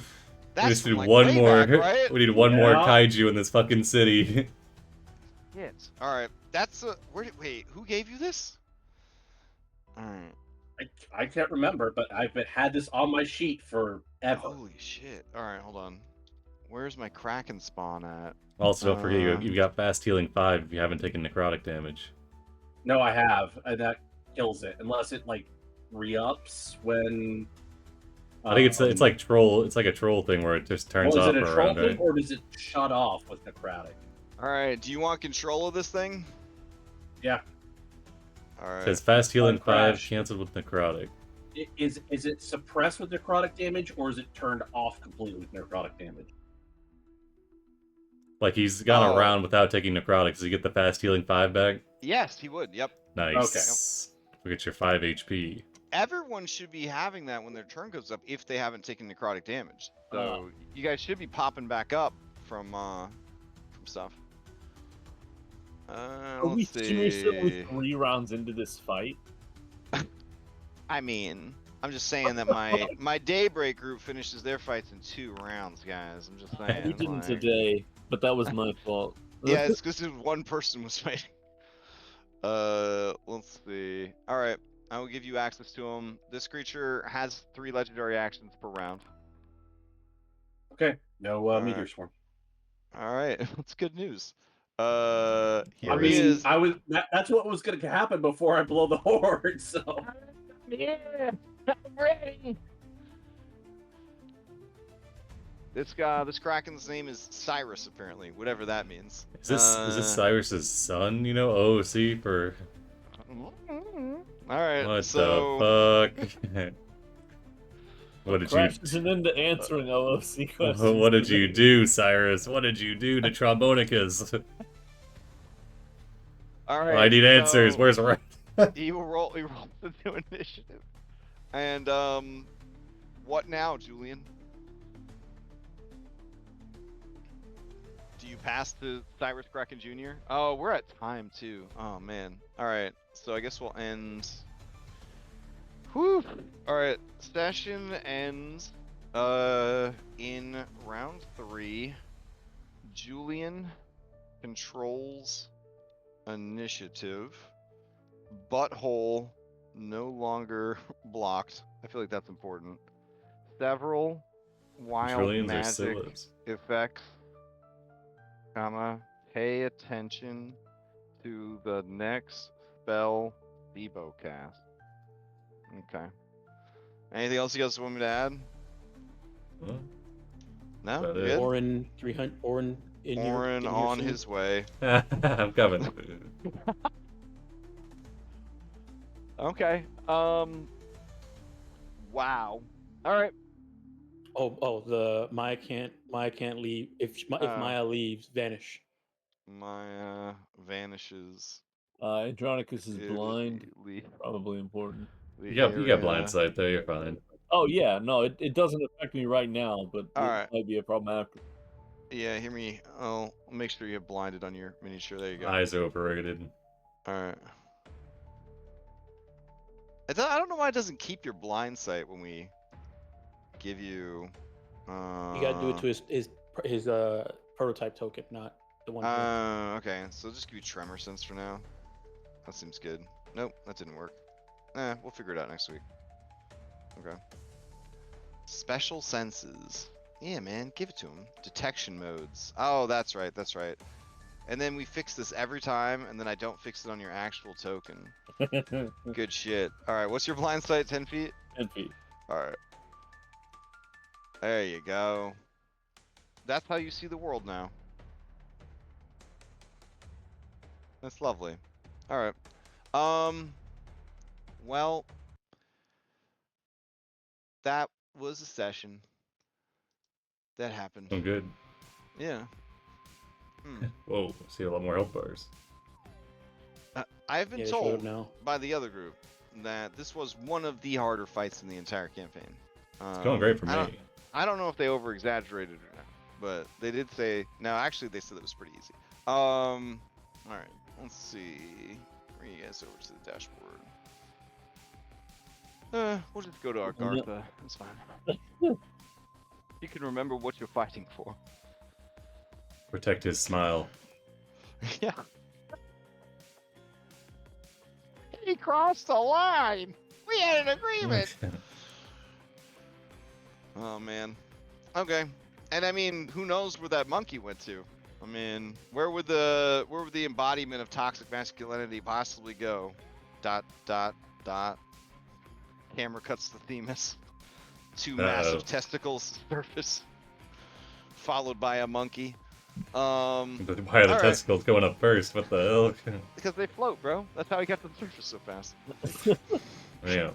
That's just need from, like, one way more. back, right? We need one more Yeah. kaiju in this fucking city. Shit. Alright, that's wait, who gave you this? Alright. I can't remember, but I've had this on my sheet forever. Holy shit. Alright, hold on. Where's my Kraken spawn at? Also, don't forget you've got fast healing 5 if you haven't taken necrotic damage. No, I have, and that kills it, unless it like re-ups when? I think it's like troll. It's like a troll thing where it just turns Is off it a for a troll round, thing, right? or does it shut off with necrotic? All right. Do you want control of this thing? Yeah. All right. Says fast healing 5 Crash. canceled with necrotic. Is it suppressed with necrotic damage, or is it turned off completely with necrotic damage? Like he's gone Oh. around without taking necrotic. Does he get the fast healing 5 back? Yes, he would. Yep. Nice. Look at your 5 HP. Everyone should be having that when their turn goes up if they haven't taken necrotic damage. So you guys should be popping back up from stuff. Are we Let's seriously see. 3 rounds into this fight? I mean, I'm just saying that my daybreak group finishes their fights in 2 rounds, guys. I'm just saying. We didn't like- today, but that was my fault. Yeah, it's because one person was fighting. Let's see. All right, I will give you access to him. This creature has 3 legendary actions per round. Okay. No All meteor right. swarm. All right, that's good news. Here I he mean, is. that's what was going to happen before I blow the horde. So Yeah, I'm ready. This Kraken's name is Cyrus, apparently, whatever that means. Is this Cyrus's son? You know, OOC for. All right. What so the fuck? What did Crash isn't into answering OOC questions. What did you do, Cyrus? What did you do to Trombonicus? all right. I need answers. so Where's Red? he rolls the new initiative. And what now, Julian? Do you pass to Cyrus Kraken Jr.? Oh, we're at time too. Oh man. All right. So I guess we'll end. Whew. All right. Session ends in round 3. Julian controls initiative. Butthole no longer blocked. I feel like that's important. Several wild Trillions or magic syllabs? effects, pay attention to the next spell Debo cast. Okay. Anything else you guys want me to add? Huh? No? About it. Good? Orin 300. Orin in your. Orin in your on soon? his way. I'm coming. Okay. Wow. Alright. Oh, the Maya can't leave. If Maya leaves, vanish. Maya vanishes. Andronikos is blind. The Probably important. You got area. blind sight though. You're fine. Oh yeah, no, it doesn't affect me right now, but it Alright. might be a problem after. Yeah, hear me. I'll make sure you have blinded on your miniature. There you go. Eyes are overrated. Alright. I don't know why it doesn't keep your blind sight when we give you. You gotta do it to his prototype token, not the one. Okay, so just give you tremor sense for now. That seems good. Nope, that didn't work. We'll figure it out next week. Okay. Special senses. Yeah, man, give it to him. Detection modes. Oh, that's right, that's right. And then we fix this every time, and then I don't fix it on your actual token. Good shit. Alright, what's your blind sight? 10 feet? 10 feet. Alright. There you go. That's how you see the world now. That's lovely. Alright. Well, that was a session. That happened. I'm good. Yeah. Whoa, see a lot more health bars. I've been Yeah, they showed up told now. by the other group that this was one of the harder fights in the entire campaign. It's going great for me. I don't know if they over exaggerated or not, but they did say. No, actually, they said it was pretty easy. All right, let's see. Bring you guys over to the dashboard. We'll just go to our Gartha. It's fine. You can remember what you're fighting for. Protect his smile. Yeah. He crossed the line. We had an agreement. Oh man. Okay. And I mean, who knows where that monkey went to? I mean, where would the embodiment of toxic masculinity possibly go? Dot dot dot. Camera cuts to Themis. Two massive testicles surface, followed by a monkey. Why are the testicles going up first? What the hell? Because they float, bro. That's how he got to the surface so fast. Yeah.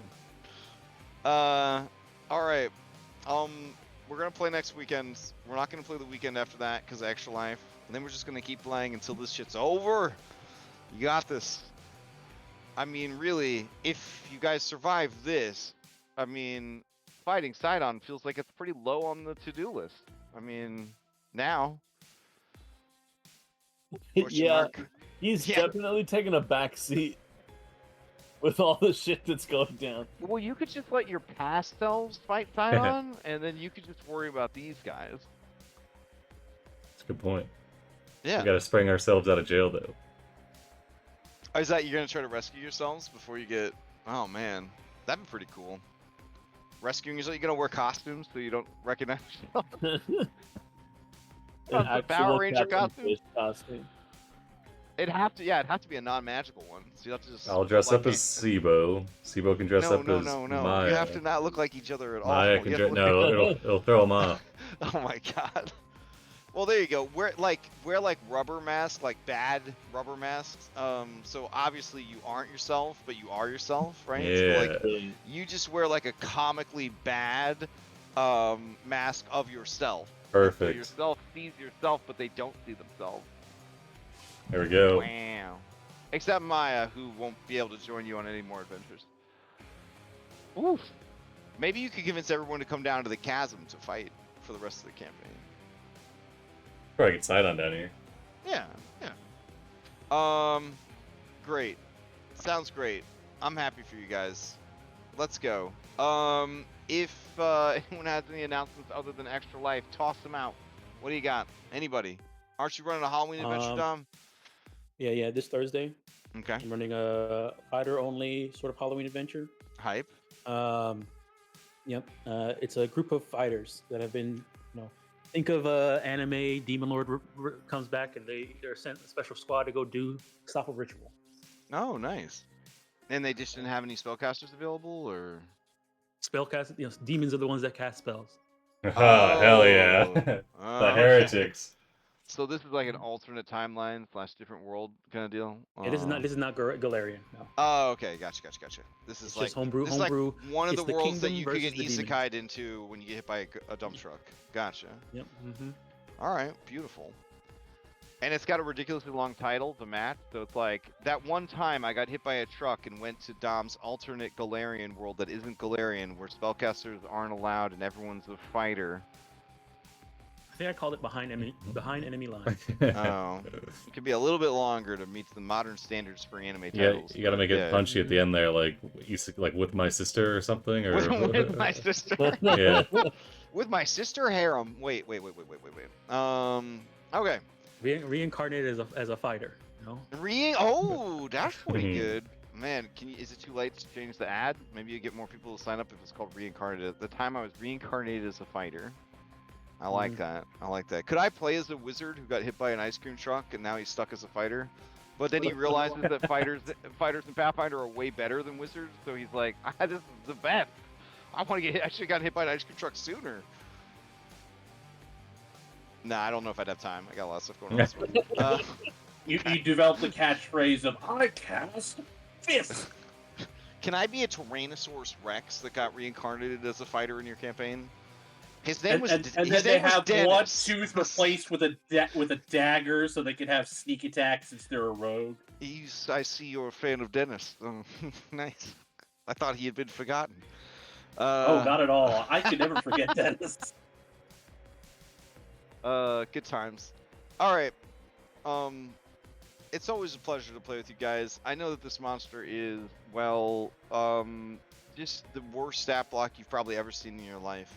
All right. We're gonna play next weekend. We're not gonna play the weekend after that because of Extra Life. And then we're just gonna keep playing until this shit's over. You got this. I mean, really, if you guys survive this, I mean, fighting Sidon feels like it's pretty low on the to-do list. I mean, now. Yeah, he's definitely taking a back seat with all the shit that's going down. Well, you could just let your past selves fight Sidon, and then you could just worry about these guys. That's a good point. Yeah. We gotta spring ourselves out of jail, though. Oh, is that you're gonna try to rescue yourselves before you get... Oh, man. That'd be pretty cool. Rescuing yourself, you're gonna wear costumes so you don't recognize yourself. The Power Ranger costume? It'd have to be a non-magical one. So you have to just. I'll dress up as Sibo. Sibo can dress up as Maya. You have to not look like each other at all. Maya can dress. No, it'll throw them off. Oh my god. Well, there you go. Wear like rubber masks, like bad rubber masks. So obviously you aren't yourself, but you are yourself, right? Yeah. So like, you just wear like a comically bad mask of yourself. Perfect. So yourself sees yourself, but they don't see themselves. There we go. Wow. Except Maya, who won't be able to join you on any more adventures. Oof. Maybe you could convince everyone to come down to the chasm to fight for the rest of the campaign. Probably get Sidon down here. Yeah, great. Sounds great. I'm happy for you guys. Let's go. If anyone has any announcements other than Extra Life, toss them out. What do you got? Anybody? Aren't you running a Halloween adventure, Dom? Yeah, this Thursday. Okay. I'm running a fighter-only sort of Halloween adventure. Hype. Yep. It's a group of fighters that have been, think of anime. Demon Lord comes back, and they're sent a special squad to go stop a ritual. Oh, nice. And they just didn't have any spellcasters available, or spellcasters? Demons are the ones that cast spells. Hell yeah! The heretics. So this is like an alternate timeline / different world kind of deal. Yeah, this is not Galarian. No. Oh, okay, gotcha. This is just homebrew. Like one of the worlds that you could get isekai'd into when you get hit by a dump truck. Gotcha. Yep. All right, beautiful. And it's got a ridiculously long title, The Match. So it's like that one time I got hit by a truck and went to Dom's alternate Galarian world that isn't Galarian, where spellcasters aren't allowed and everyone's a fighter. I think I called it behind enemy line. Oh, it could be a little bit longer to meet the modern standards for anime titles. Yeah, you gotta make it punchy at the end there, like with my sister or something, or with my sister. Yeah. With my sister harem. Wait. Okay. Reincarnated as a fighter. Oh, that's pretty good. Man, is it too late to change the ad? Maybe you get more people to sign up if it's called reincarnated. At the time I was reincarnated as a fighter. I like that. Could I play as a wizard who got hit by an ice cream truck and now he's stuck as a fighter? But then he realizes that fighters in Pathfinder are way better than wizards, so he's like, this is the best. I want to get hit. I should have gotten hit by an ice cream truck sooner. Nah, I don't know if I'd have time. I got a lot of stuff going on. You develop the catchphrase of "I cast fist." Can I be a Tyrannosaurus Rex that got reincarnated as a fighter in your campaign? His name was. And then they have one tooth replaced with a dagger, so they can have sneak attacks since they're a rogue. I see you're a fan of Dennis. Nice. I thought he had been forgotten. Oh, not at all. I could never forget Dennis. Good times. All right. It's always a pleasure to play with you guys. I know that this monster is, just the worst stat block you've probably ever seen in your life.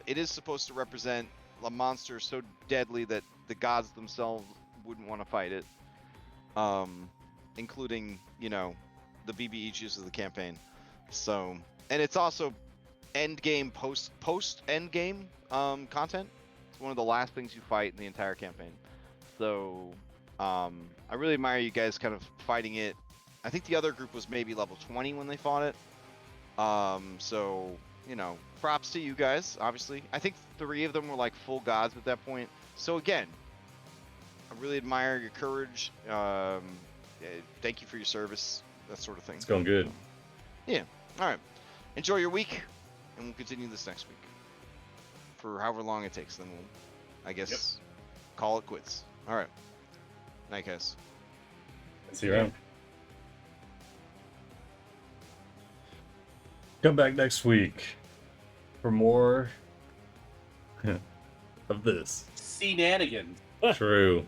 It is supposed to represent a monster so deadly that the gods themselves wouldn't want to fight it. Including, the BBEGs of the campaign. So, and it's also endgame, post-endgame content. It's one of the last things you fight in the entire campaign. So, I really admire you guys kind of fighting it. I think the other group was maybe level 20 when they fought it. So, you know, props to you guys, obviously. I think 3 of them were like full gods at that point. So again, I really admire your courage. Thank you for your service, that sort of thing. It's going good. Yeah. All right. Enjoy your week, and we'll continue this next week. For however long it takes, then we'll, I guess, call it quits. All right. Night, guys. See you around. Come back next week for more of this. Shenanigans. True.